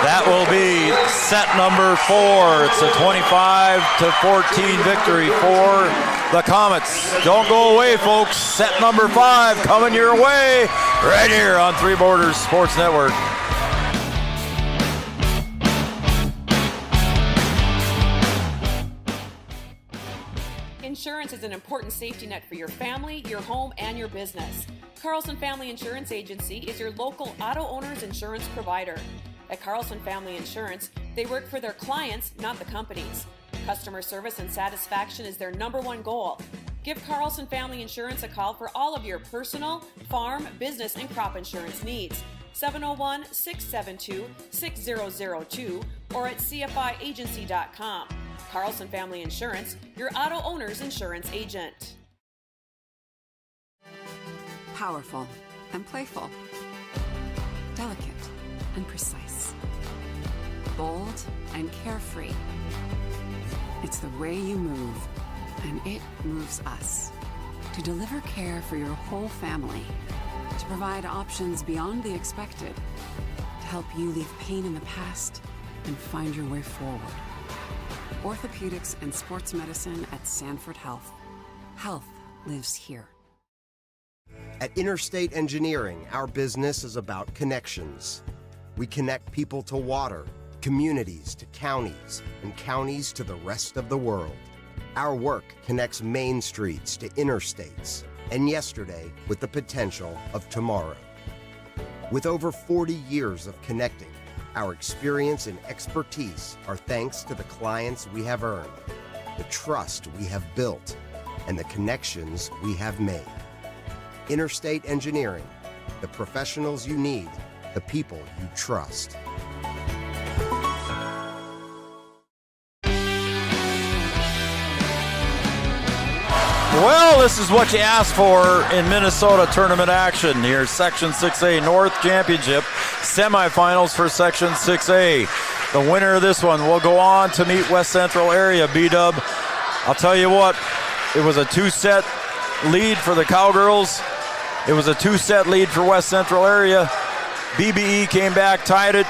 That will be set number 4. It's a 25-14 victory for the Comets. Don't go away, folks. Set number 5 coming your way right here on Three Borders Sports Network. Insurance is an important safety net for your family, your home, and your business. Carlson Family Insurance Agency is your local auto owner's insurance provider. At Carlson Family Insurance, they work for their clients, not the companies. Customer service and satisfaction is their #1 goal. Give Carlson Family Insurance a call for all of your personal, farm, business, and crop insurance needs. 701-672-6002 or at cfiagency.com. Carlson Family Insurance, your auto owner's insurance agent. Powerful and playful. Delicate and precise. Bold and carefree. It's the way you move, and it moves us. To deliver care for your whole family. To provide options beyond the expected. To help you leave pain in the past and find your way forward. Orthopedics and sports medicine at Sanford Health. Health lives here. At Interstate Engineering, our business is about connections. We connect people to water, communities to counties, and counties to the rest of the world. Our work connects main streets to interstates, and yesterday with the potential of tomorrow. With over 40 years of connecting, our experience and expertise are thanks to the clients we have earned, the trust we have built, and the connections we have made. Interstate Engineering, the professionals you need, the people you trust. Well, this is what you asked for in Minnesota tournament action. Here's Section 6A North Championship semifinals for Section 6A. The winner of this one will go on to meet West Central Area B-Dub. I'll tell you what, it was a 2-set lead for the Cowgirls. It was a 2-set lead for West Central Area. BBE came back, tied it.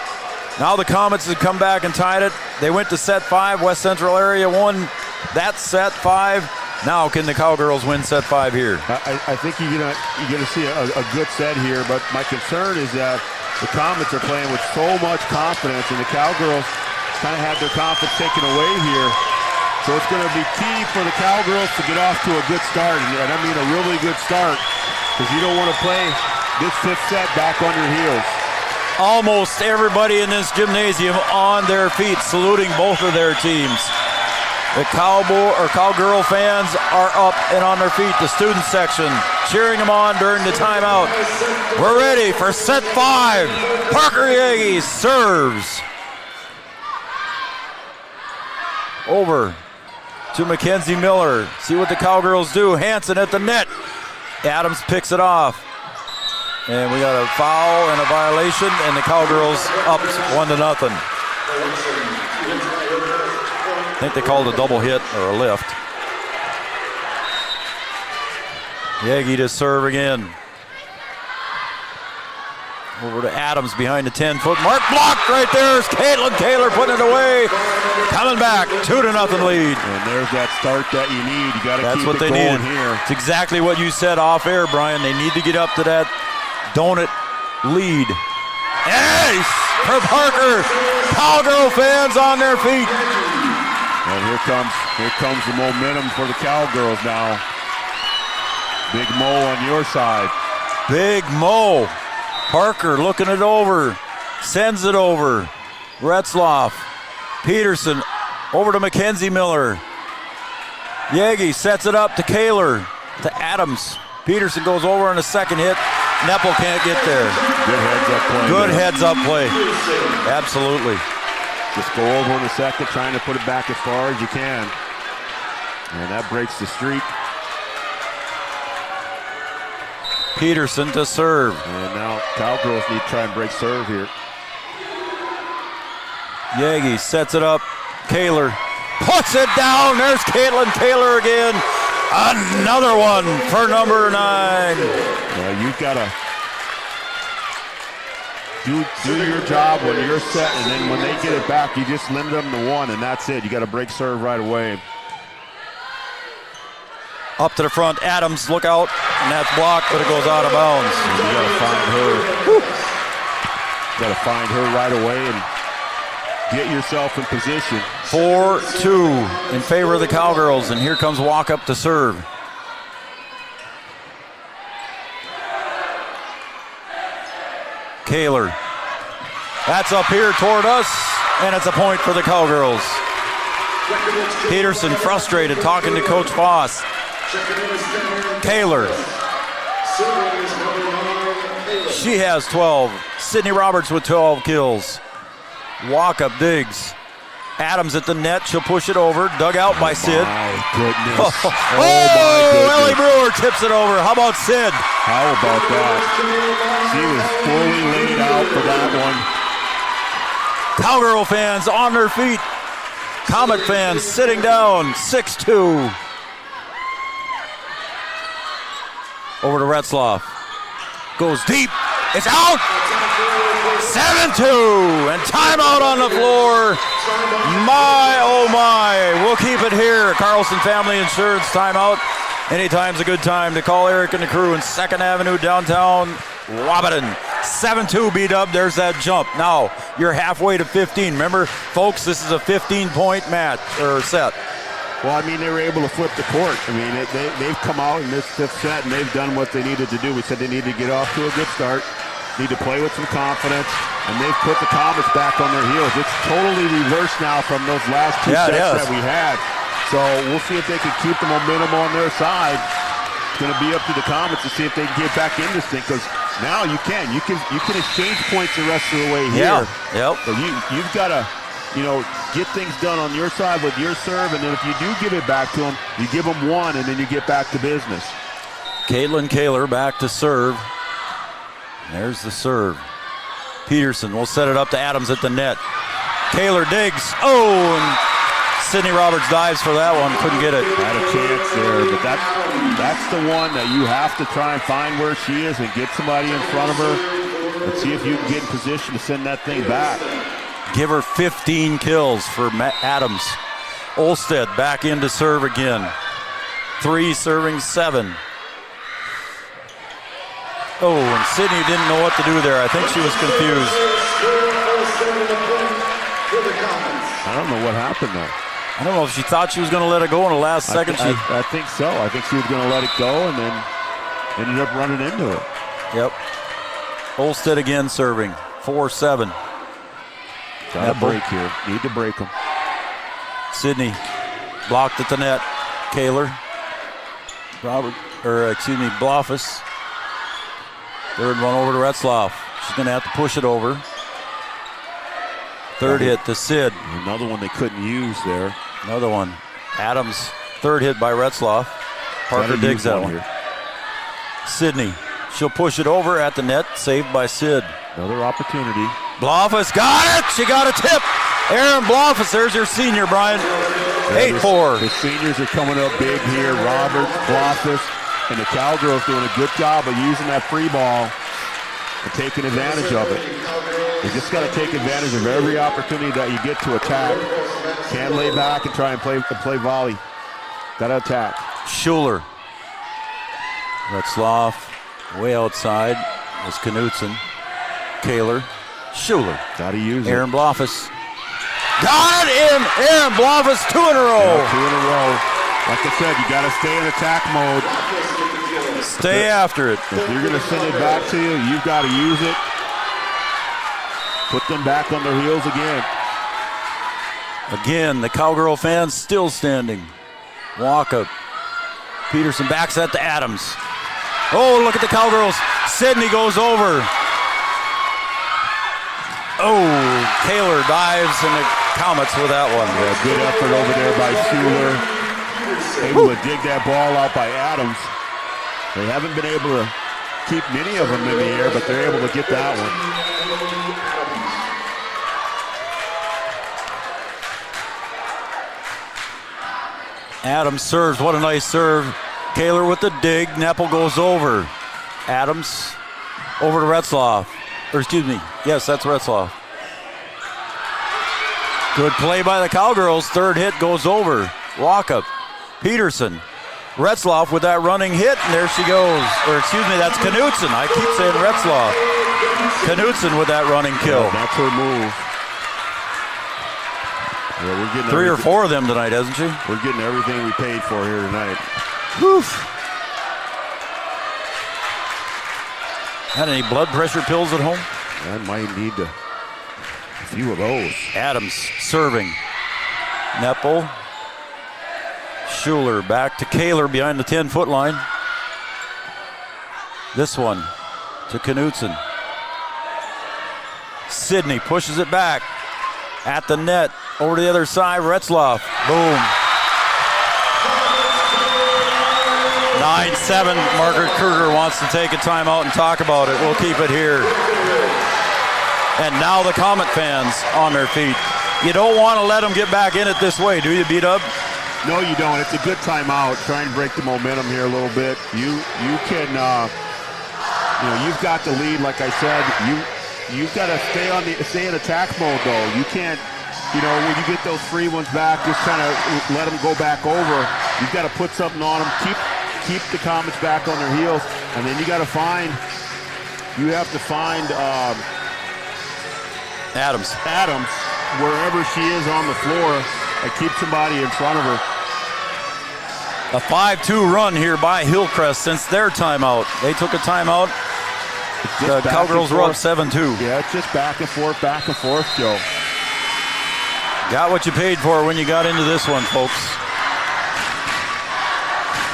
Now the Comets have come back and tied it. They went to set 5. West Central Area won that set 5. Now can the Cowgirls win set 5 here? I think you're gonna see a good set here, but my concern is that the Comets are playing with so much confidence, and the Cowgirls kind of had their confidence taken away here. So it's going to be key for the Cowgirls to get off to a good start, and I mean a really good start, because you don't want to play this 5th set back on your heels. Almost everybody in this gymnasium on their feet, saluting both of their teams. The Cowgirl fans are up and on their feet. The student section cheering them on during the timeout. We're ready for set 5. Parker Yagi serves. Over to Mackenzie Miller. See what the Cowgirls do. Hansen at the net. Adams picks it off. And we got a foul and a violation, and the Cowgirls up 1-0. I think they called a double hit or a lift. Yagi to serve again. Over to Adams behind the 10-foot mark. Blocked right there. Caitlin Kaler putting it away. Coming back, 2-0 lead. And there's that start that you need. You got to keep it going here. It's exactly what you said off air, Brian. They need to get up to that donut lead. Ace for Parker. Cowgirl fans on their feet. And here comes the momentum for the Cowgirls now. Big Mo on your side. Big Mo. Parker looking it over. Sends it over. Retzloff. Peterson over to Mackenzie Miller. Yagi sets it up to Kaler. To Adams. Peterson goes over on a second hit. Neppel can't get there. Good heads up play. Good heads up play. Absolutely. Just go over in a second, trying to put it back as far as you can. And that breaks the streak. Peterson to serve. And now Cowgirls need to try and break serve here. Yagi sets it up. Kaler puts it down. There's Caitlin Kaler again. Another one for number 9. You've got to do your job when you're set, and then when they get it back, you just limit them to 1, and that's it. You got to break serve right away. Up to the front, Adams, look out, and that's blocked, but it goes out of bounds. You got to find her. Got to find her right away and get yourself in position. 4-2 in favor of the Cowgirls, and here comes walk up to serve. Kaler. That's up here toward us, and it's a point for the Cowgirls. Peterson frustrated, talking to Coach Foss. Kaler. She has 12. Sydney Roberts with 12 kills. Walk up digs. Adams at the net. She'll push it over. Dug out by Sid. My goodness. Ellie Brewer tips it over. How about Sid? How about that? She was fully laid out for that one. Cowgirl fans on their feet. Comet fans sitting down. 6-2. Over to Retzloff. Goes deep. It's out. 7-2. And timeout on the floor. My, oh my. We'll keep it here. Carlson Family Insurance timeout. Anytime's a good time to call Eric and the crew in 2nd Avenue, downtown Wabaton. 7-2 B-Dub. There's that jump. Now, you're halfway to 15. Remember, folks, this is a 15-point match or set. Well, I mean, they were able to flip the court. I mean, they've come out in this 5th set, and they've done what they needed to do. We said they needed to get off to a good start, need to play with some confidence, and they've put the Comets back on their heels. It's totally reversed now from those last 2 sets that we had. So we'll see if they can keep the momentum on their side. It's going to be up to the Comets to see if they can get back in this thing, because now you can exchange points the rest of the way here. Yep. But you've got to, get things done on your side with your serve, and then if you do give it back to them, you give them 1, and then you get back to business. Caitlin Kaler back to serve. There's the serve. Peterson will set it up to Adams at the net. Kaler digs. Oh, and Sydney Roberts dives for that one. Couldn't get it. Had a chance there, but that's the one that you have to try and find where she is and get somebody in front of her and see if you can get in position to send that thing back. Give her 15 kills for Adams. Olsted back in to serve again. 3 serving 7. Oh, and Sydney didn't know what to do there. I think she was confused. I don't know what happened there. I don't know if she thought she was going to let it go in the last second. I think so. I think she was going to let it go and then ended up running into it. Yep. Olsted again serving. 4-7. Got a break here. Need to break them. Sydney blocked at the net. Kaler. Blofus. Third one over to Retzloff. She's going to have to push it over. Third hit to Sid. Another one they couldn't use there. Another one. Adams. Third hit by Retzloff. Parker digs that one. Here. Sydney. She'll push it over at the net. Saved by Sid. Another opportunity. Blofus got it. She got a tip. Aaron Blofus. There's your senior, Brian. 8-4. The seniors are coming up big here. Roberts, Blofus, and the Cowgirls doing a good job of using that free ball and taking advantage of it. You just got to take advantage of every opportunity that you get to attack. Can't lay back and try and play volley. Got to attack. Schuler. Retzloff way outside is Knutson. Kaler. Schuler. Got to use Aaron Blofus. Got it in! Aaron Blofus, 2 in a row. Yeah, 2 in a row. Like I said, you got to stay in attack mode. Stay after it. If you're going to send it back to you, you've got to use it. Put them back on their heels again. Again, the Cowgirl fans still standing. Walk up. Peterson backs that to Adams. Oh, look at the Cowgirls. Sydney goes over. Oh, Kaler dives and the Comets with that one. Yeah, good effort over there by Schuler. Able to dig that ball out by Adams. They haven't been able to keep many of them in the air, but they're able to get that one. Adams serves. What a nice serve. Kaler with the dig. Neppel goes over. Adams over to Retzloff. Or excuse me. Yes, that's Retzloff. Good play by the Cowgirls. Third hit goes over. Walk-up. Peterson. Retzloff with that running hit, and there she goes. Or excuse me, that's Knutson. I keep saying Retzloff. Knutson with that running kill. Yeah, that's her move. Yeah, we're getting 3 or 4 of them tonight, hasn't she? We're getting everything we paid for here tonight. Woof. Had any blood pressure pills at home? I might need a few of those. Adams serving. Neppel. Schuler back to Kaler behind the 10-foot line. This one to Knutson. Sidney pushes it back at the net. Over to the other side, Retzloff. Boom. 9-7. Margaret Kruger wants to take a timeout and talk about it. We'll keep it here. And now the Comet fans on their feet. You don't want to let them get back in it this way, do you, B-Dub? No, you don't. It's a good timeout. Try and break the momentum here a little bit. You can, you've got the lead. Like I said, you've got to stay in attack mode though. You can't, when you get those free ones back, just kind of let them go back over. You've got to put something on them. Keep the Comets back on their heels, and then you have to find Adams wherever she is on the floor. And keep somebody in front of her. A 5-2 run here by Hillcrest since their timeout. They took a timeout. The Cowgirls were up 7-2. Yeah, it's just back and forth, Joe. Got what you paid for when you got into this one, folks.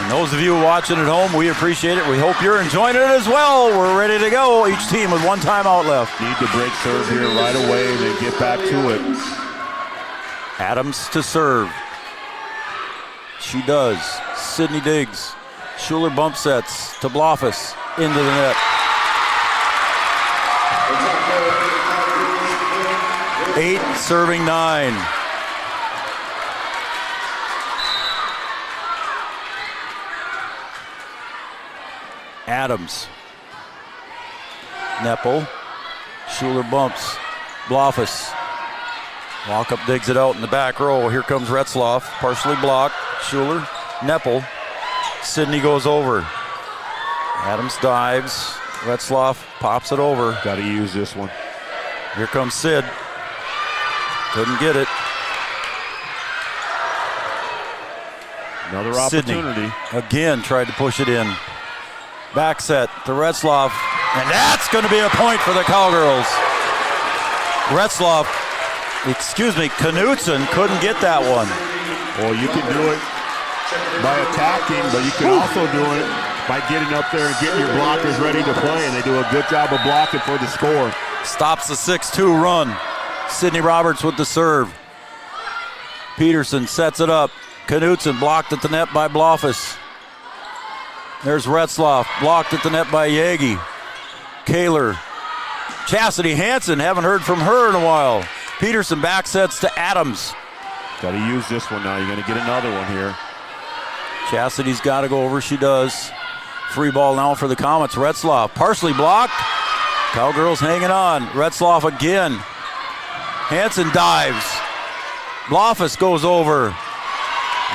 And those of you watching at home, we appreciate it. We hope you're enjoying it as well. We're ready to go. Each team with one timeout left. Need to break serve here right away and then get back to it. Adams to serve. She does. Sidney digs. Schuler bump sets to Blofus into the net. 8 serving 9. Adams. Neppel. Schuler bumps. Blofus. Walk-up digs it out in the back row. Here comes Retzloff, partially blocked. Schuler, Neppel. Sidney goes over. Adams dives. Retzloff pops it over. Got to use this one. Here comes Sid. Couldn't get it. Another opportunity. Sidney again tried to push it in. Back set to Retzloff. And that's going to be a point for the Cowgirls. Knutson couldn't get that one. Well, you can do it by attacking, but you can also do it by getting up there and getting your blockers ready to play, and they do a good job of blocking for the score. Stops the 6-2 run. Sidney Roberts with the serve. Peterson sets it up. Knutson blocked at the net by Blofus. There's Retzloff, blocked at the net by Yagi. Kaler. Chastity Hansen, haven't heard from her in a while. Peterson back sets to Adams. Got to use this one now. You're going to get another one here. Chastity's got to go over. She does. Free ball now for the Comets. Retzloff, partially blocked. Cowgirls hanging on. Retzloff again. Hansen dives. Blofus goes over.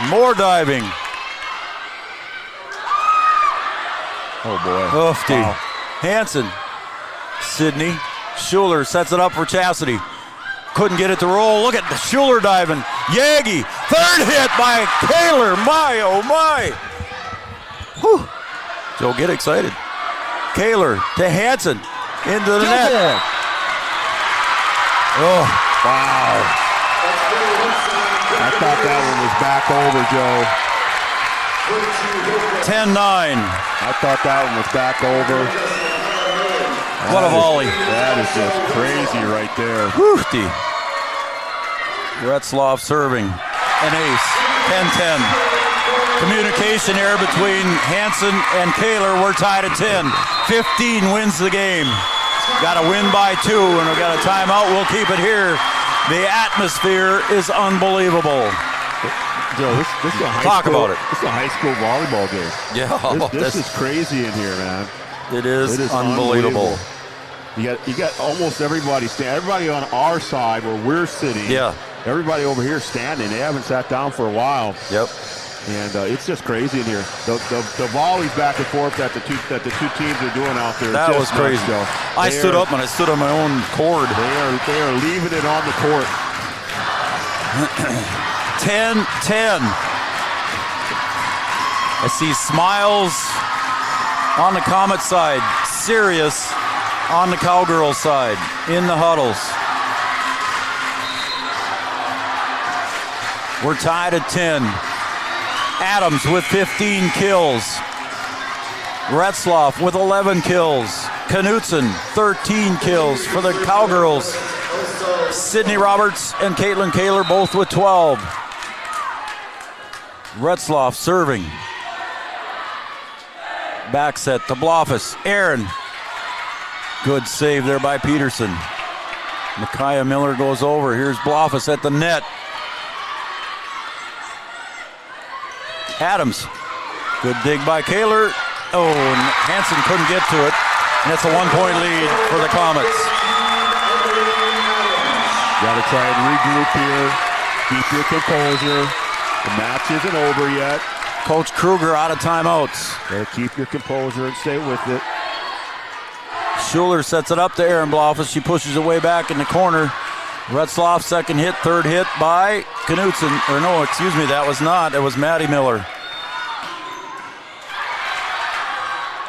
More diving. Oh, boy. Oofty. Wow. Hansen. Sidney. Schuler sets it up for Chastity. Couldn't get it to roll. Look at the Schuler diving. Yagi. Third hit by Kaler. My, oh, my. Whew. Joe, get excited. Kaler to Hansen. Into the net. Oh, wow. I thought that one was back over, Joe. 10-9. I thought that one was back over. What a volley. That is just crazy right there. Woofty. Retzloff serving. An ace. 10-10. Communication error between Hansen and Kaler. We're tied at 10. 15 wins the game. Got to win by 2, and we've got a timeout. We'll keep it here. The atmosphere is unbelievable. Joe, this is a Talk about it. This is a high school volleyball game. Yeah, this is crazy in here, man. It is unbelievable. You got almost everybody everybody on our side where we're sitting. Yeah. Everybody over here standing. They haven't sat down for a while. Yep. And it's just crazy in here. The volleys back and forth that the two teams are doing out there. That was crazy. I stood up and I stood on my own cord. They are leaving it on the court. 10-10. I see smiles on the Comet side, serious on the Cowgirls side, in the huddles. We're tied at 10. Adams with 15 kills. Retzloff with 11 kills. Knutson, 13 kills for the Cowgirls. Sydney Roberts and Caitlin Kaler both with 12. Retzloff serving. Back set to Blofus. Aaron. Good save there by Peterson. Micaiah Miller goes over. Here's Blofus at the net. Adams. Good dig by Kaler. Oh, and Hansen couldn't get to it. And it's a 1-point lead for the Comets. Got to try and regroup here. Keep your composure. The match isn't over yet. Coach Kruger out of timeouts. Got to keep your composure and stay with it. Schuler sets it up to Aaron Blofus. She pushes it way back in the corner. Retzloff, second hit, third hit by Knutson. Or no, excuse me, that was not. It was Maddie Miller.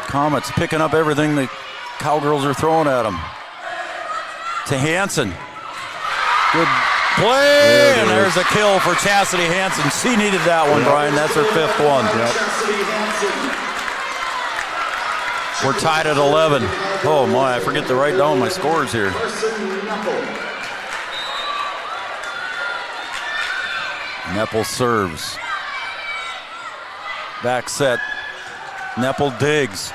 Comets picking up everything the Cowgirls are throwing at them. To Hansen. Good play, and there's a kill for Chastity Hansen. She needed that one, Brian. That's her 5th one. We're tied at 11. Oh my, I forget to write down my scores here. Nepple serves. Back set. Nepple digs.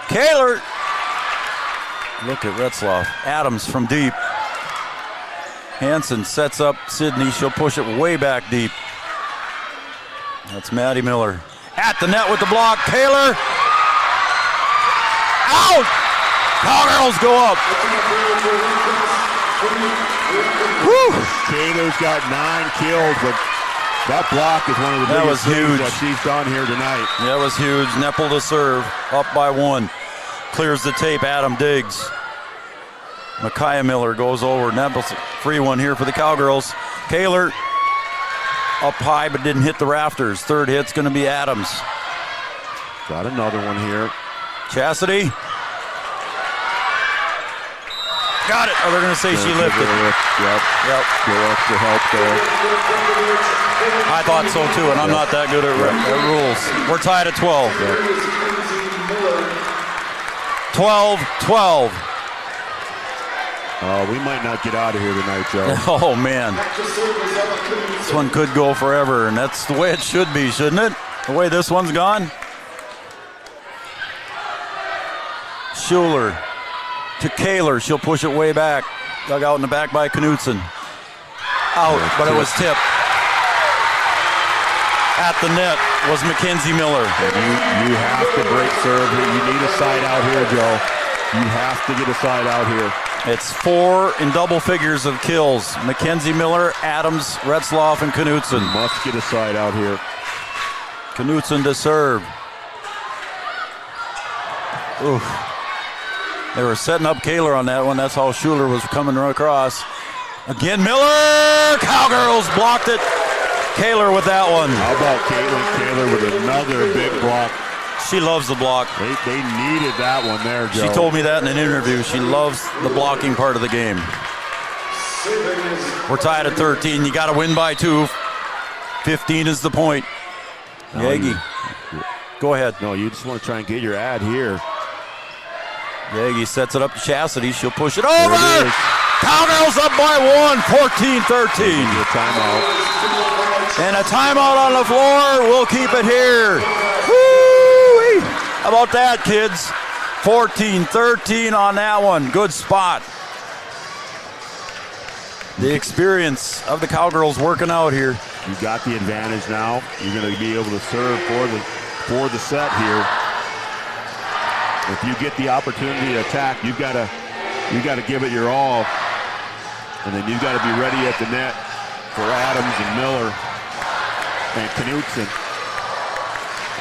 Kaler. Look at Retzloff. Adams from deep. Hansen sets up Sydney. She'll push it way back deep. That's Maddie Miller. At the net with the block. Kaler. Out! Cowgirls go up. Woo! Kaler's got 9 kills, but that block is one of the biggest things that she's done here tonight. That was huge. Nepple to serve. Up by 1. Clears the tape. Adam digs. Micaiah Miller goes over. Nepple's free one here for the Cowgirls. Kaler up high but didn't hit the rafters. Third hit's going to be Adams. Got another one here. Chastity. Got it. Oh, they're going to say she lifted. Yep. Go extra help there. I thought so too, and I'm not that good at rules. We're tied at 12. 12-12. We might not get out of here tonight, Joe. Oh, man. This one could go forever, and that's the way it should be, shouldn't it? The way this one's gone. Schuler to Kaler. She'll push it way back. Dug out in the back by Knutson. Out, but it was tipped. At the net was Mackenzie Miller. And you have to break serve. You need a side out here, Joe. You have to get a side out here. It's 4 in double figures of kills. Mackenzie Miller, Adams, Retzloff, and Knutson. You must get a side out here. Knutson to serve. Oof. They were setting up Kaler on that one. That's how Schuler was coming across. Again, Miller! Cowgirls blocked it. Kaler with that one. How about Caitlin Kaler with another big block? She loves the block. They needed that one there, Joe. She told me that in an interview. She loves the blocking part of the game. We're tied at 13. You got to win by 2. 15 is the point. Yagi. Go ahead. No, you just want to try and get your ad here. Yagi sets it up to Chastity. She'll push it over. Cowgirls up by 1, 14-13. Timeout. And a timeout on the floor. We'll keep it here. Woo-wee. How about that, kids? 14-13 on that one. Good spot. The experience of the Cowgirls working out here. You got the advantage now. You're going to be able to serve for the set here. If you get the opportunity to attack, you've got to give it your all. And then you've got to be ready at the net for Adams and Miller and Knutson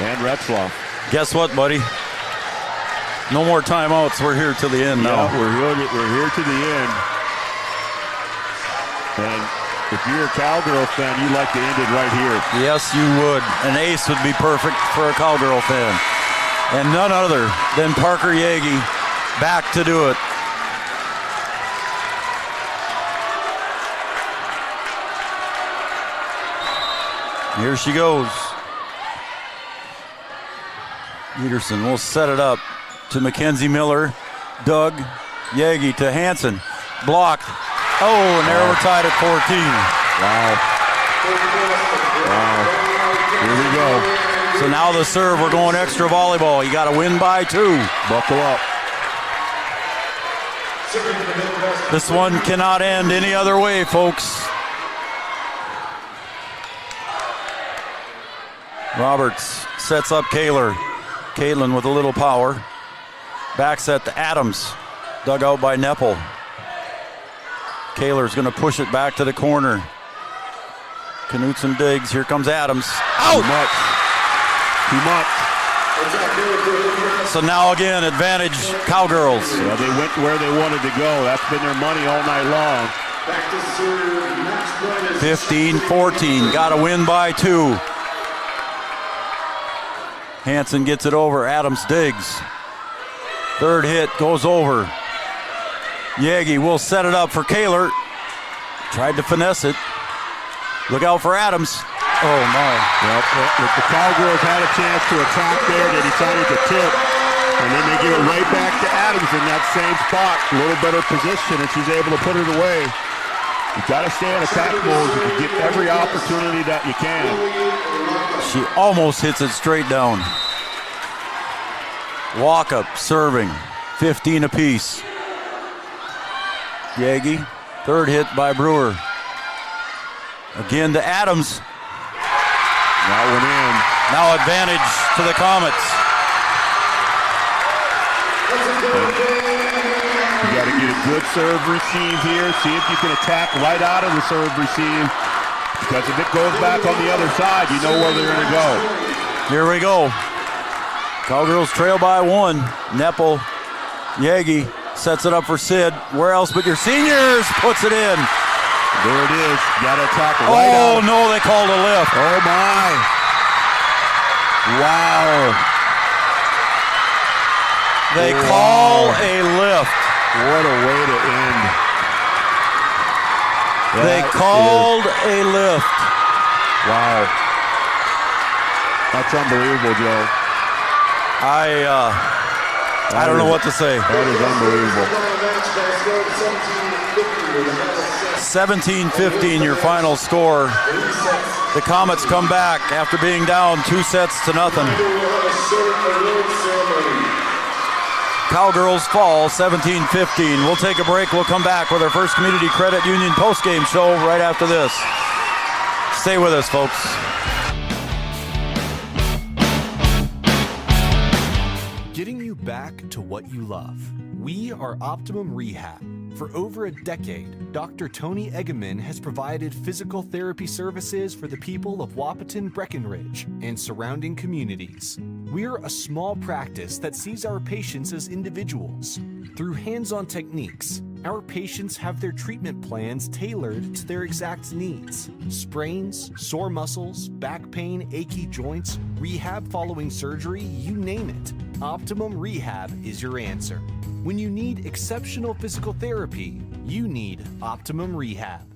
and Retzloff. Guess what, buddy? No more timeouts. We're here till the end now. We're here to the end. And if you're a Cowgirl fan, you'd like to end it right here. Yes, you would. An ace would be perfect for a Cowgirl fan. And none other than Parker Yagi back to do it. Here she goes. Peterson will set it up to Mackenzie Miller. Doug Yagi to Hansen. Blocked. Oh, and there we're tied at 14. Wow. Here we go. So now the serve, we're going extra volleyball. You got to win by 2. Buckle up. This one cannot end any other way, folks. Roberts sets up Kaler. Caitlin with a little power. Back set to Adams. Dug out by Neppel. Kaler's going to push it back to the corner. Knutson digs. Here comes Adams. Out! Too much. So now again, advantage Cowgirls. Yeah, they went where they wanted to go. That's been their money all night long. 15-14. Got to win by 2. Hansen gets it over. Adams digs. Third hit goes over. Yagi will set it up for Kaler. Tried to finesse it. Look out for Adams. Oh my. Yep. The Cowgirls had a chance to attack there. They decided to tip. And then they give it right back to Adams in that same spot. A little better position, and she's able to put it away. You've got to stay in attack mode. You can get every opportunity that you can. She almost hits it straight down. Walk up, serving. 15 apiece. Yagi, third hit by Brewer. Again to Adams. That one in. Now advantage to the Comets. You got to get a good serve receive here. See if you can attack right out of the serve receive. Because if it goes back on the other side, you know where they're going to go. Here we go. Cowgirls trail by 1. Neppel, Yagi sets it up for Sid. Where else but your seniors? Puts it in. There it is. Got to attack right out. Oh, no, they called a lift. Oh, my. Wow. They call a lift. What a way to end. They called a lift. Wow. That's unbelievable, Joe. I don't know what to say. That is unbelievable. 17-15, your final score. The Comets come back after being down 2-0. Cowgirls fall 17-15. We'll take a break. We'll come back with our first Community Credit Union postgame show right after this. Stay with us, folks. Getting you back to what you love. We are Optimum Rehab. For over a decade, Dr. Tony Egeman has provided physical therapy services for the people of Wahpeton, Breckenridge, and surrounding communities. We're a small practice that sees our patients as individuals. Through hands-on techniques, our patients have their treatment plans tailored to their exact needs. Sprains, sore muscles, back pain, achy joints, rehab following surgery, you name it. Optimum Rehab is your answer. When you need exceptional physical therapy, you need Optimum Rehab.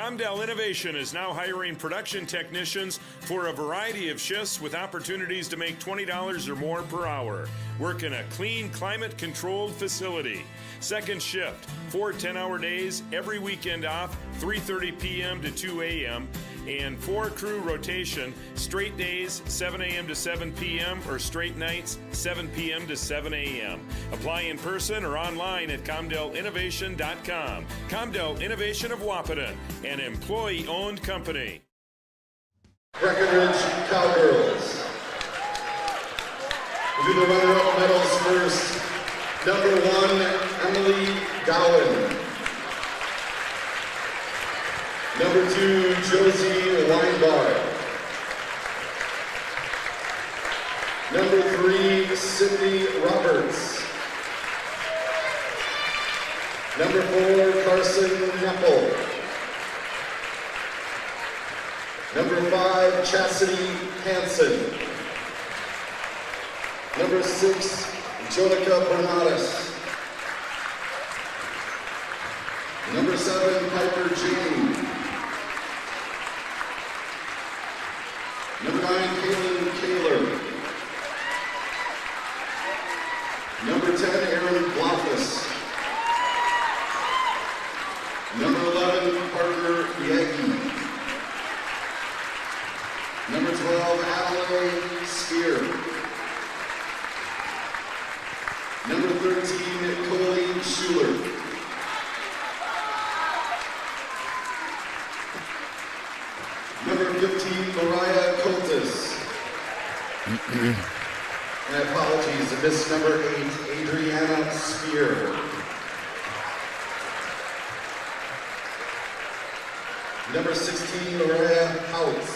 Comdell Innovation is now hiring production technicians for a variety of shifts with opportunities to make $20 or more per hour. Work in a clean, climate-controlled facility. Second shift, 4 10-hour days, every weekend off, 3:30 p.m. to 2 a.m., and 4-crew rotation, straight days, 7 a.m. to 7 p.m., or straight nights, 7 p.m. to 7 a.m. Apply in person or online at ComdellInnovation.com. Comdell Innovation of Wahpeton, an employee-owned company. Breckenridge Cowgirls. We'll do the runner-up medals first. Number 1, Emily Gowan. Number 2, Josie Weinbard. Number 3, Cindy Roberts. Number 4, Carson Heppel. Number 5, Chastity Hansen. Number 6, Jonica Bernardis. Number 7, Piper Jane. Number 9, Kaylin Kaler. Number 10, Aaron Blofus. Number 11, Parker Yagi. Number 12, Adelaide Spear. Number 13, Colleen Schuler. Number 15, Mariah Coltis. And apologies, miss number 8, Adriana Spear. Number 16, Mariah Hout.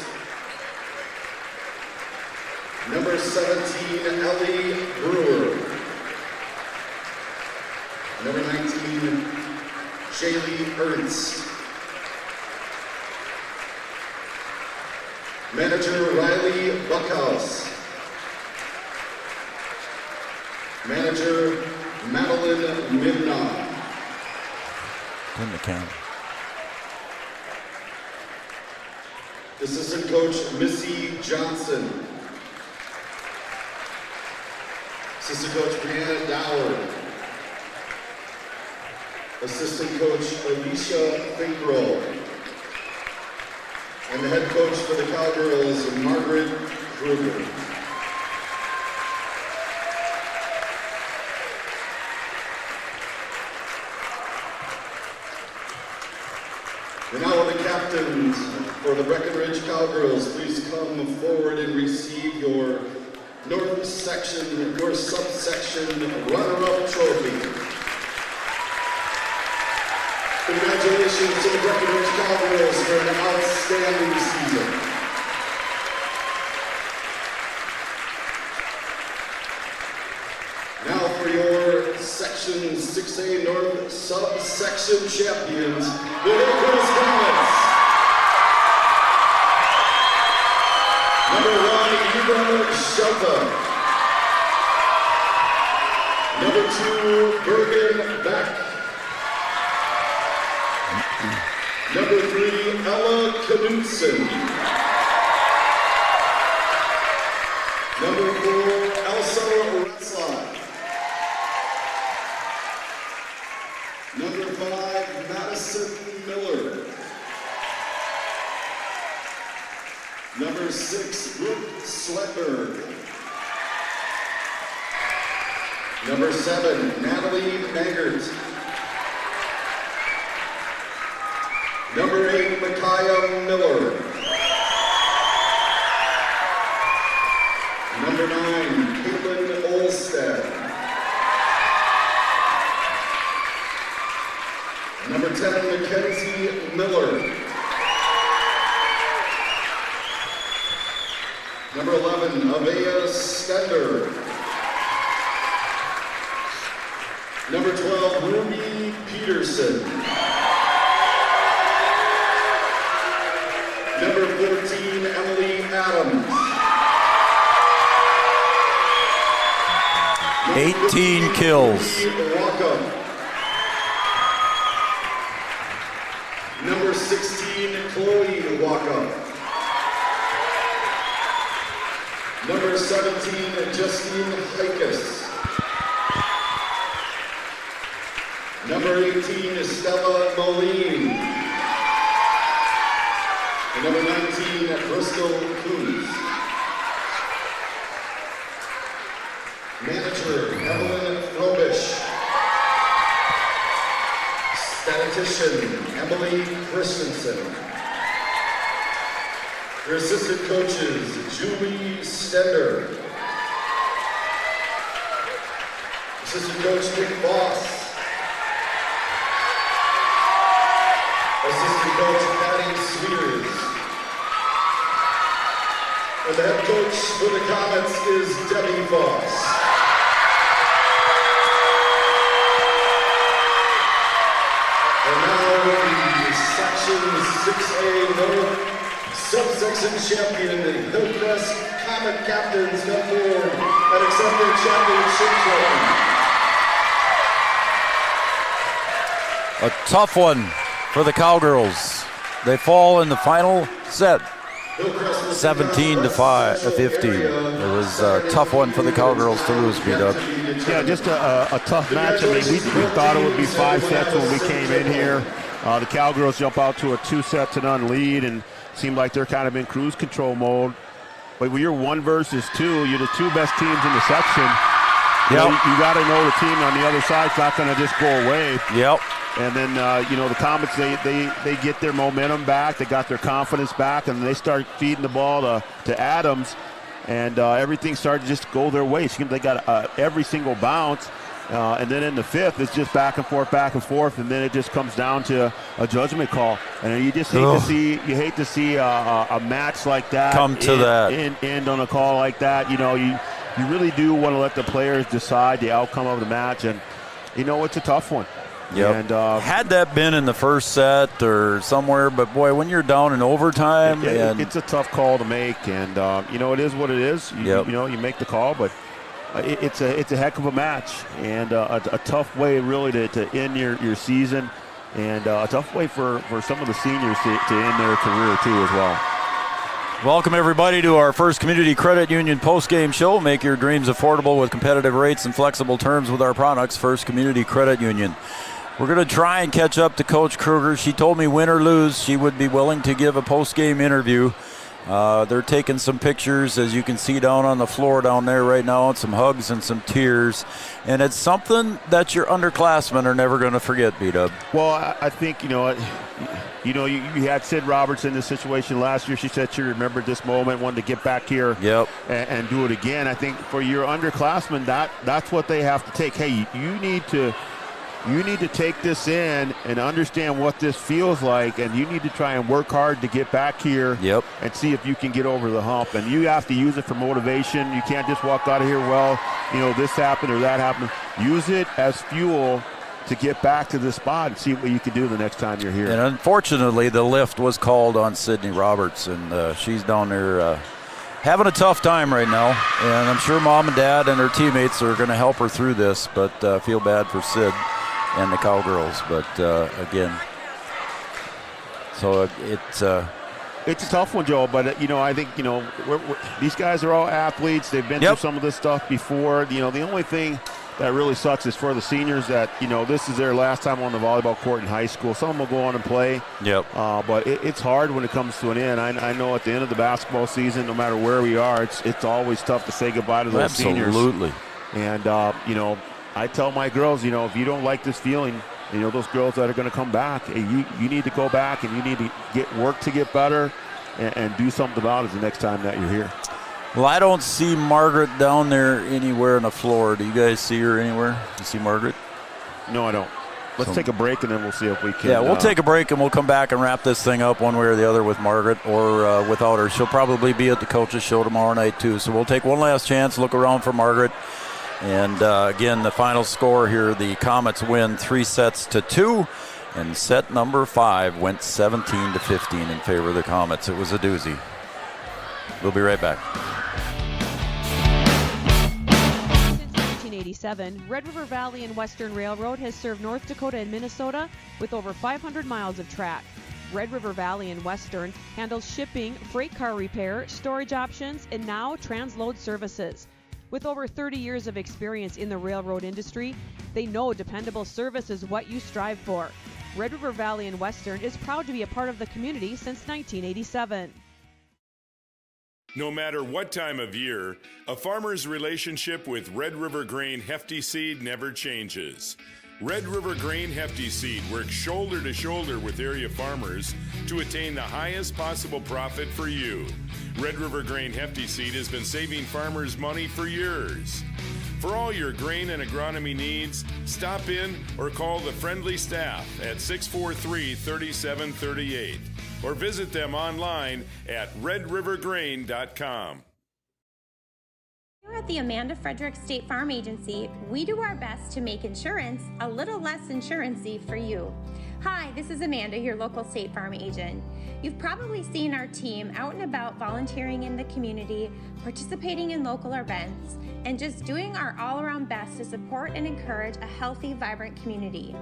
Number 17, Ellie Brewer. Number 19, Shaylee Ernst. Manager Riley Buckhouse. Manager Madeline Mimnon. In the count. Assistant Coach Missy Johnson. Assistant Coach Brianna Doward. Assistant Coach Alicia Finkrell. And the head coach for the Cowgirls, Margaret Kruger. And now will the captains for the Breckenridge Cowgirls please come forward and receive your North Section, your Subsection runner-up trophy. Congratulations to the Breckenridge Cowgirls for an outstanding season. Now for your Section 6A North Subsection champions, the Hillcrest Comets. Number 1, Eva Shelta. Number 2, Bergen Beck. Number 3, Ella Knudsen. Number 4, Elsa Retzlaff. Number 5, Madison Miller. Number 6, Ruth Sletberg. Number 7, Natalie Maggart. Number 8, Micaiah Miller. Number 9, Caitlin Olstead. Number 10, Mackenzie Miller. Number 11, Avea Stender. Number 12, Ruby Peterson. Number 14, Emily Adams. 18 kills. Number 16, Chloe Walkup. Number 17, Justine Hikus. Number 18, Stella Moline. And number 19, Bristol Coons. Manager, Evelyn Frobish. Statistician, Emily Christensen. Your assistant coaches, Julie Stender. Assistant coach, Nick Voss. Assistant coach, Patty Sweers. And the head coach for the Comets is Debbie Voss. And now the Section 6A North Subsection champion, the Hillcrest Comet captains come forward and accept their championship trophy. A tough one for the Cowgirls. They fall in the final set, 17-15. It was a tough one for the Cowgirls to lose, B-Dub. Yeah, just a tough match. I mean, we thought it would be 5 sets when we came in here. The Cowgirls jump out to a 2-0 lead and seem like they're kind of in cruise control mode. But when you're 1 versus 2, you're the 2 best teams in the section. Yep. You got to know the team on the other side's not going to just go away. Yep. And then, the Comets, they get their momentum back. They got their confidence back, and they start feeding the ball to Adams. And everything started to just go their way. They got every single bounce. And then in the 5th, it's just back and forth, and then it just comes down to a judgment call. And you just hate to see a match like that end on a call like that. You really do want to let the players decide the outcome of the match, and it's a tough one. Yep. And had that been in the first set or somewhere, but boy, when you're down in overtime, it's a tough call to make, and it is what it is. You make the call, but. It's a heck of a match, and a tough way really to end your season, and a tough way for some of the seniors to end their career too as well. Welcome everybody to our First Community Credit Union post-game show. Make your dreams affordable with competitive rates and flexible terms with our products, First Community Credit Union. We're going to try and catch up to Coach Kruger. She told me win or lose, she would be willing to give a post-game interview. They're taking some pictures, as you can see down on the floor down there right now, and some hugs and some tears. And it's something that your underclassmen are never going to forget, B-Dub. Well, I think, you had Sid Roberts in this situation last year. She said she remembered this moment, wanted to get back here and do it again. I think for your underclassmen, that's what they have to take. Hey, you need to take this in and understand what this feels like, and you need to try and work hard to get back here and see if you can get over the hump. And you have to use it for motivation. You can't just walk out of here, this happened or that happened. Use it as fuel to get back to the spot and see what you can do the next time you're here. And unfortunately, the lift was called on Sydney Roberts, and she's down there having a tough time right now. And I'm sure Mom and Dad and her teammates are going to help her through this, but feel bad for Sid and the Cowgirls, but again, so it's a tough one, Joe. But I think these guys are all athletes. They've been through some of this stuff before. The only thing that really sucks is for the seniors that this is their last time on the volleyball court in high school. Some will go on and play. But it's hard when it comes to an end. I know at the end of the basketball season, no matter where we are, it's always tough to say goodbye to those seniors. Absolutely. And I tell my girls, if you don't like this feeling, those girls that are going to come back, hey, you need to go back and you need to work to get better and do something about it the next time that you're here. Well, I don't see Margaret down there anywhere on the floor. Do you guys see her anywhere? Do you see Margaret? No, I don't. Let's take a break and then we'll see if we can. Yeah, we'll take a break and we'll come back and wrap this thing up one way or the other with Margaret or without her. She'll probably be at the coaches' show tomorrow night too. So we'll take one last chance, look around for Margaret. And again, the final score here, the Comets win 3-2, and set number 5 went 17-15 in favor of the Comets. It was a doozy. We'll be right back. Since 1987, Red River Valley and Western Railroad has served North Dakota and Minnesota with over 500 miles of track. Red River Valley and Western handles shipping, freight car repair, storage options, and now transload services. With over 30 years of experience in the railroad industry, they know dependable service is what you strive for. Red River Valley and Western is proud to be a part of the community since 1987. No matter what time of year, a farmer's relationship with Red River Grain Hefty Seed never changes. Red River Grain Hefty Seed works shoulder to shoulder with area farmers to attain the highest possible profit for you. Red River Grain Hefty Seed has been saving farmers money for years. For all your grain and agronomy needs, stop in or call the friendly staff at 643-3738 or visit them online at redrivergrain.com. Here at the Amanda Frederick State Farm Agency, we do our best to make insurance a little less insurance-y for you. Hi, this is Amanda, your local State Farm agent. You've probably seen our team out and about volunteering in the community, participating in local events, and just doing our all-around best to support and encourage a healthy, vibrant community.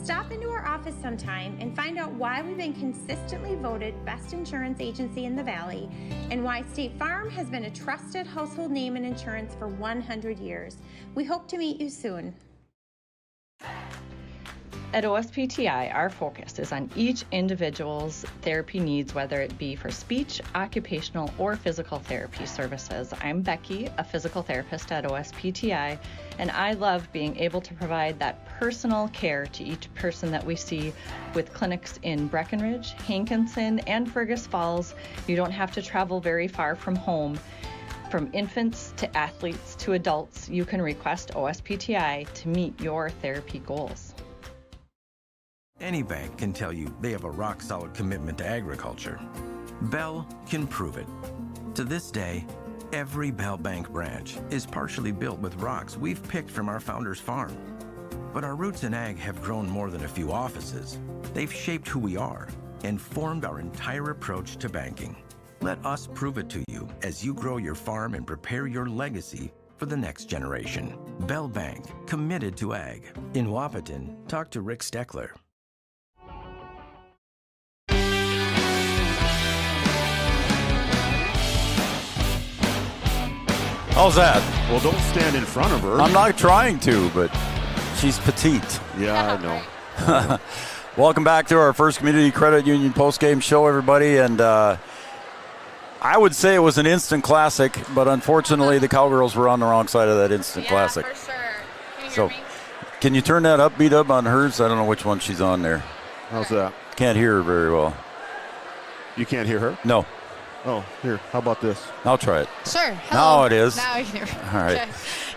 Stop into our office sometime and find out why we've been consistently voted best insurance agency in the Valley and why State Farm has been a trusted household name in insurance for 100 years. We hope to meet you soon. At OSPTI, our focus is on each individual's therapy needs, whether it be for speech, occupational, or physical therapy services. I'm Becky, a physical therapist at OSPTI, and I love being able to provide that personal care to each person that we see with clinics in Breckenridge, Hankinson, and Fergus Falls. You don't have to travel very far from home. From infants to athletes to adults, you can request OSPTI to meet your therapy goals. Any bank can tell you they have a rock-solid commitment to agriculture. Bell can prove it. To this day, every Bell Bank branch is partially built with rocks we've picked from our founder's farm. But our roots in ag have grown more than a few offices. They've shaped who we are and formed our entire approach to banking. Let us prove it to you as you grow your farm and prepare your legacy for the next generation. Bell Bank, committed to ag. In Wahpeton, talk to Rick Steckler. How's that? Well, don't stand in front of her. I'm not trying to, but she's petite. Yeah, I know. Welcome back to our first Community Credit Union postgame show, everybody. And I would say it was an instant classic, but unfortunately the Cowgirls were on the wrong side of that instant classic. For sure. Can you So, hear me? can you turn that up, beat up on hers? I don't know which one she's on there. How's that? Can't hear her very well. You can't hear her? No. Oh, here. How about this? I'll try it. Sure. Now it is. Now I can hear me. All right. Okay.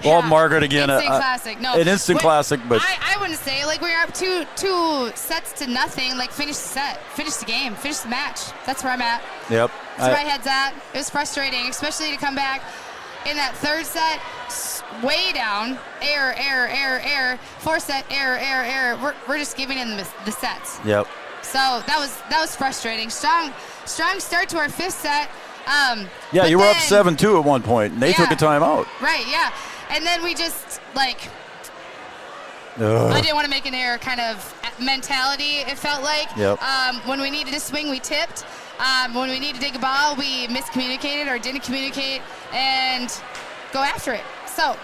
Well, Yeah. Margaret, again. Instant classic. No. An instant classic, but I wouldn't say. Like, we were up two sets to nothing. Like, finish the set. Finish the game. Finish the match. That's where I'm at. yep. That's where my head's at. It was frustrating, especially to come back in that third set, way down. Error. Fourth set, error. We're just giving in the sets. Yep. So that was frustrating. Strong start to our fifth set. Yeah, you were up 7-2 at one point, and they took a timeout. Right, yeah. And then we just, I didn't want to make an error kind of mentality, it felt like. Yep. When we needed to swing, we tipped. When we needed to dig a ball, we miscommunicated or didn't communicate and go after it. So,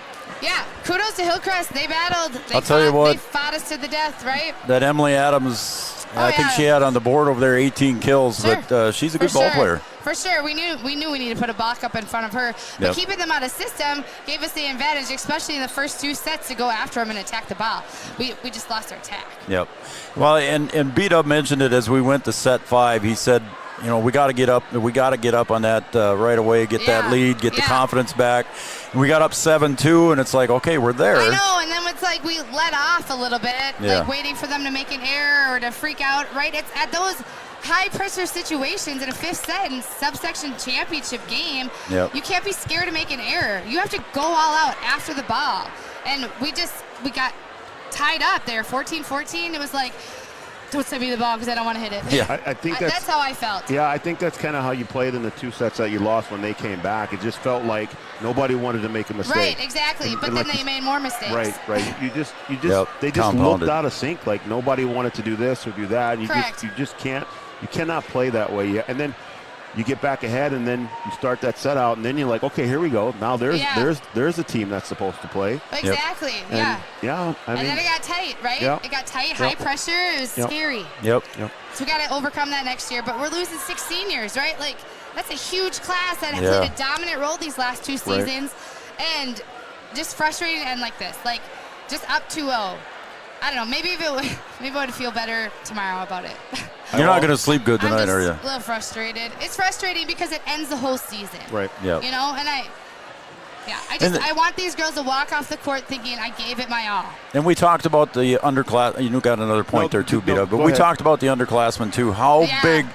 yeah, kudos to Hillcrest. They battled. I'll tell you what. They fought us to the death, right? That Emily Adams, I think she had on the board over there 18 kills, Sure. but she's a good ball player. For sure. We knew we needed to put a block up in front of her. But Yep. keeping them out of system gave us the advantage, especially in the first two sets, to go after them and attack the ball. We just lost our attack. Yep. Well, and B-Dub mentioned it as we went to set 5. He said, we got to get up. We got to get up on that right away, get that lead, get the confidence back. And we got up 7-2, and it's like, okay, we're there. I know, and then it's like we let off a little bit, like waiting for them to make an error or to freak out, right? It's at those high-pressure situations in a fifth set and subsection championship game, you can't be scared to make an error. You have to go all out after the ball. And we got tied up there, 14-14. It was like, don't send me the ball because I don't want to hit it. Yeah, I think that's how I felt. Yeah, I think that's kind of how you played in the two sets that you lost when they came back. It just felt like nobody wanted to make a mistake. Right, exactly. But then they made more mistakes. Right. They just looked out of sync. Like nobody wanted to do this or do that. You just can't You cannot play that way. And then you get back ahead, and then you start that set out, and then you're like, okay, here we go. Now there's a team that's supposed to play. Exactly. And, yeah. I mean, then it got tight, right? Yep. It got tight, high pressure. It was scary. Yep. So we got to overcome that next year. But we're losing 6 seniors, right? Like, that's a huge class that have played a dominant role these last 2 seasons. And just frustrating and like this. Like, just up 2-0. I don't know. Maybe I would feel better tomorrow about it. You're not going to sleep good tonight, are you? I'm just a little frustrated. It's frustrating because it ends the whole season. Right. Yeah. You know, and I want these girls to walk off the court thinking I gave it my all. And we talked about the underclass. You got another point there too, B-Dub. But we talked about the underclassmen too. How big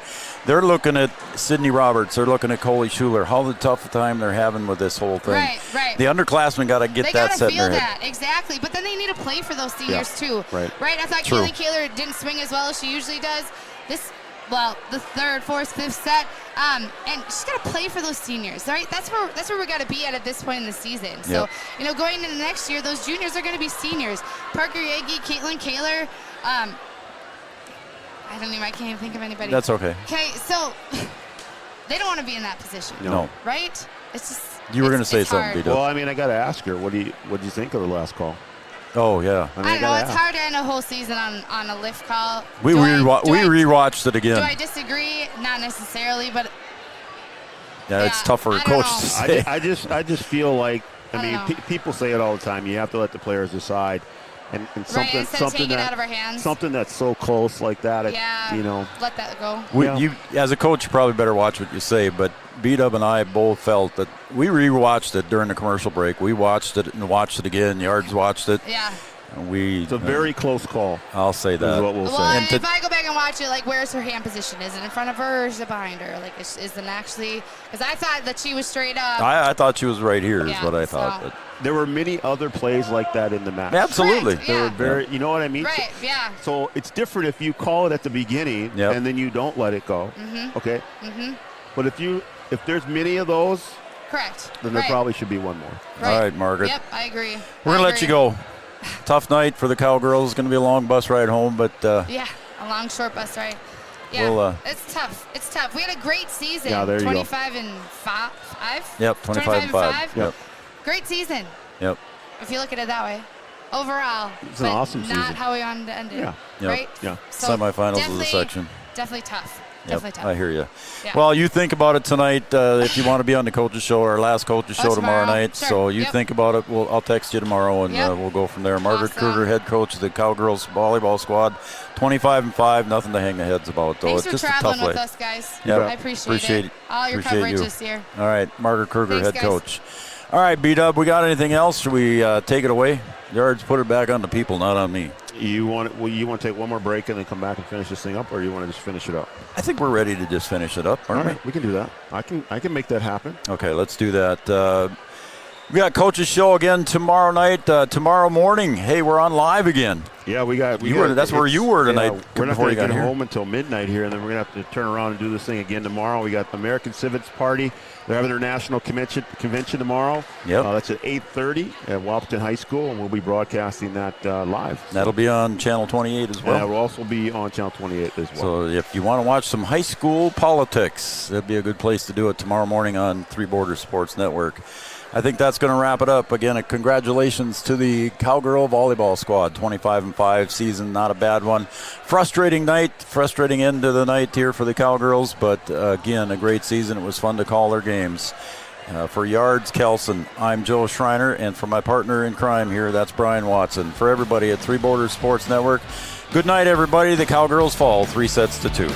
they're looking at Sydney Roberts. They're looking at Coley Schuler. How the tough time they're having with this whole thing. Right. The underclassmen got to get that set in their head. They got to feel that, exactly. But then they need to play for those seniors too. Right. I thought Kaylee Kaler didn't swing as well as she usually does. The third, fourth, fifth set, and she's got to play for those seniors, right? That's where we got to be at this point in the season. So, going into next year, those juniors are going to be seniors. Parker Yagi, Caitlin Kaler, I can't even think of anybody. That's okay. Okay, so they don't want to be in that position. No. Right? It's just. You were going to say something, B-Dub. Well, I mean, I got to ask her. What do you think of the last call? Oh, yeah. I don't know. It's hard to end a whole season on a lift call. We rewatched it again. Do I disagree? Not necessarily, but. Yeah, it's tough for a coach to say. I just feel like, people say it all the time. You have to let the players decide. And something out of our hands. Something that's so close like that, let that go. You, as a coach, you probably better watch what you say, but B-Dub and I both felt that we rewatched it during the commercial break. We watched it and watched it again. Yards watched it. Yeah. It's a very close call. I'll say that. Is what we'll say. And if I go back and watch it, like, where's her hand position? Is it in front of her or is it behind her? Like, is it actually? Because I thought that she was straight up. I thought she was right here. Is what I thought. But there were many other plays like that in the match. Absolutely. Correct, They were very. You know what I mean? Right. Yeah. So it's different if you call it at the beginning and then you don't let it go. Mm-hmm. Okay. Mm-hmm. But if there's many of those. Correct. Then there probably should be one more. Right. All right, Margaret. Yep, I agree. We're going to let you go. Tough night for the Cowgirls. It's going to be a long bus ride home, but a long short bus ride. Yeah, it's tough. It's tough. We had a great season. Yeah, there you 25 and 5. Yep, 25 and 5. Yep. Great season. Yep. If you look at it that way. Overall. It's an awesome season. Not how we wanted to end it. Yeah. Right? Yeah. So Semifinals of the section. Definitely tough. Yep, Definitely tough. I hear you. Yeah. Well, you think about it tonight. If you want to be on the coaches show, our last coaches show tomorrow night. Sure. So you think about it. I'll text you tomorrow, and we'll go from there. Margaret Kruger, head coach of the Cowgirls volleyball squad, 25 and 5. Nothing to hang the heads about, though. Thanks it's just for a tough traveling way. with us, guys. Yep. I appreciate it. All your coverage this year. All right, Margaret Kruger, Thanks, head guys. coach. All right, B-Dub, we got anything else? Should we take it away? Yards, put it back on the people, not on me. You want to take one more break and then come back and finish this thing up, or you want to just finish it up? I think we're ready to just finish it up, aren't we? We can do that. I can make that happen. Okay, let's do that. We got Coach's Show again tomorrow night, tomorrow morning. Hey, we're on live again. Yeah, that's where you were tonight. We're not going to get home until midnight here, and then we're going to have to turn around and do this thing again tomorrow. We got the American Civics Party. They're having their national convention tomorrow. Yep. That's at 8:30 at Wahpeton High School, and we'll be broadcasting that live. That'll be on Channel 28 as well. And that will also be on Channel 28 as well. So if you want to watch some high school politics, that'd be a good place to do it tomorrow morning on Three Borders Sports Network. I think that's going to wrap it up. Again, congratulations to the Cowgirl volleyball squad. 25 and 5 season, not a bad one. Frustrating night, frustrating end of the night here for the Cowgirls, but again, a great season. It was fun to call their games. For Yards Kelson, I'm Joe Schreiner, and for my partner in crime here, that's Brian Watson. For everybody at Three Borders Sports Network, good night, everybody. The Cowgirls fall 3-2.